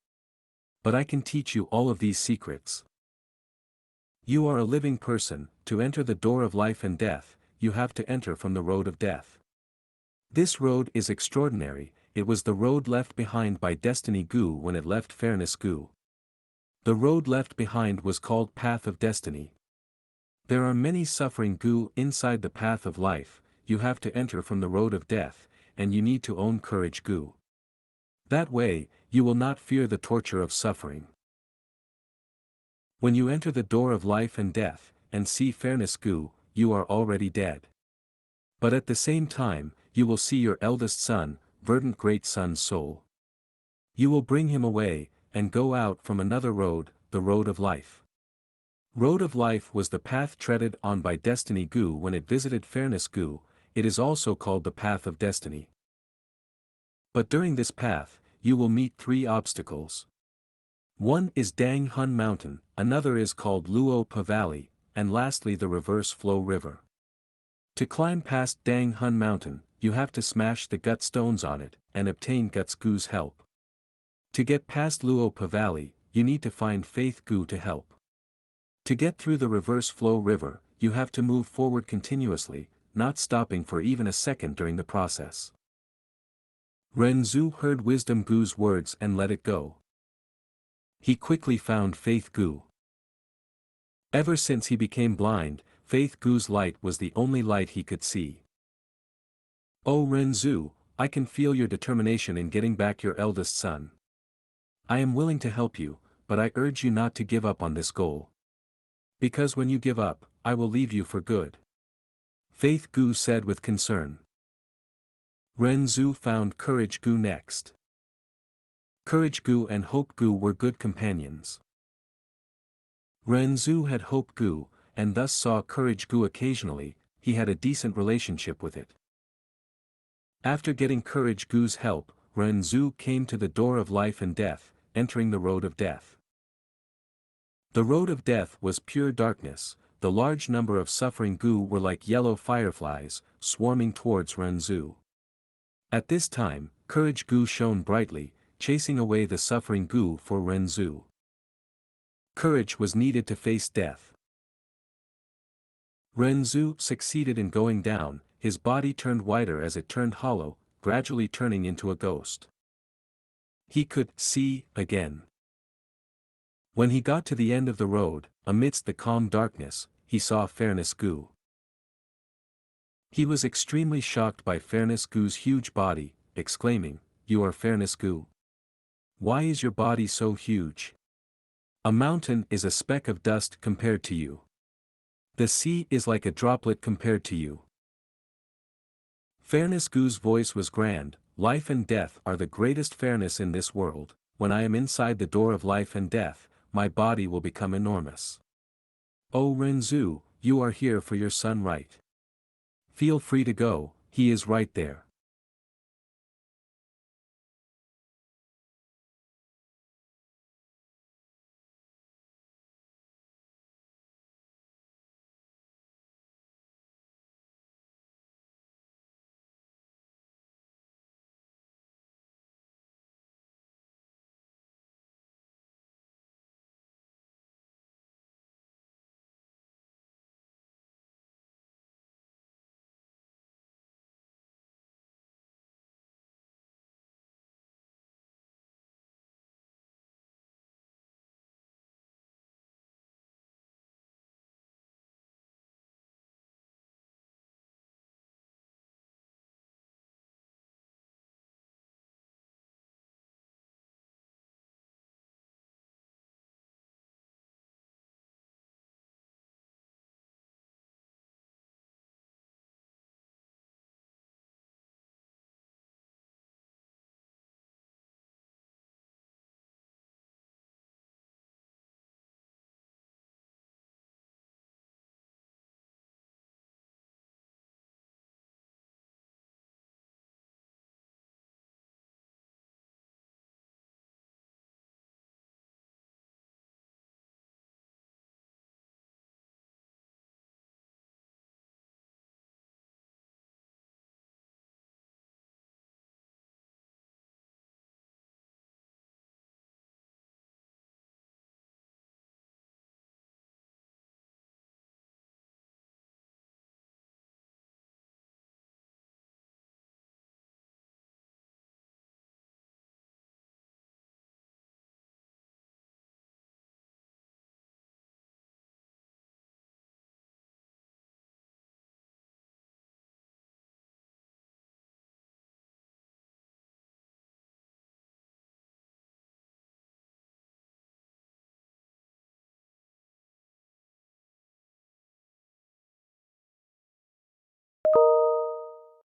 But I can teach you all of these secrets. You are a living person, to enter the door of life and death, you have to enter from the road of death. This road is extraordinary, it was the road left behind by Destiny Gu when it left Fairness Gu. The road left behind was called Path of Destiny. There are many suffering Gu inside the path of life, you have to enter from the road of death, and you need to own courage Gu. That way, you will not fear the torture of suffering. When you enter the door of life and death, and see Fairness Gu, you are already dead. But at the same time, you will see your eldest son, verdant great son's soul. You will bring him away, and go out from another road, the road of life. Road of life was the path treaded on by Destiny Gu when it visited Fairness Gu, it is also called the path of destiny. But during this path, you will meet 3 obstacles. One is Dang Hun Mountain, another is called Luo Pa Valley, and lastly the Reverse Flow River. To climb past Dang Hun Mountain, you have to smash the gut stones on it, and obtain Guts Gu's help. To get past Luo Pa Valley, you need to find Faith Gu to help. To get through the Reverse Flow River, you have to move forward continuously, not stopping for even a second during the process. Renzu heard Wisdom Gu's words and let it go. He quickly found Faith Gu. Ever since he became blind, Faith Gu's light was the only light he could see. Oh Renzu, I can feel your determination in getting back your eldest son. I am willing to help you, but I urge you not to give up on this goal. Because when you give up, I will leave you for good. Faith Gu said with concern. Renzu found Courage Gu next. Courage Gu and Hope Gu were good companions. Renzu had Hope Gu, and thus saw Courage Gu occasionally, he had a decent relationship with it. After getting Courage Gu's help, Renzu came to the door of life and death, entering the road of death. The road of death was pure darkness, the large number of suffering Gu were like yellow fireflies, swarming towards Renzu. At this time, Courage Gu shone brightly, chasing away the suffering Gu for Renzu. Courage was needed to face death. Renzu succeeded in going down, his body turned whiter as it turned hollow, gradually turning into a ghost. He could see again. When he got to the end of the road, amidst the calm darkness, he saw Fairness Gu. He was extremely shocked by Fairness Gu's huge body, exclaiming, "You are Fairness Gu? Why is your body so huge? A mountain is a speck of dust compared to you. The sea is like a droplet compared to you." Fairness Gu's voice was grand, life and death are the greatest fairness in this world, when I am inside the door of life and death, my body will become enormous. Oh Renzu, you are here for your son right? Feel free to go, he is right there.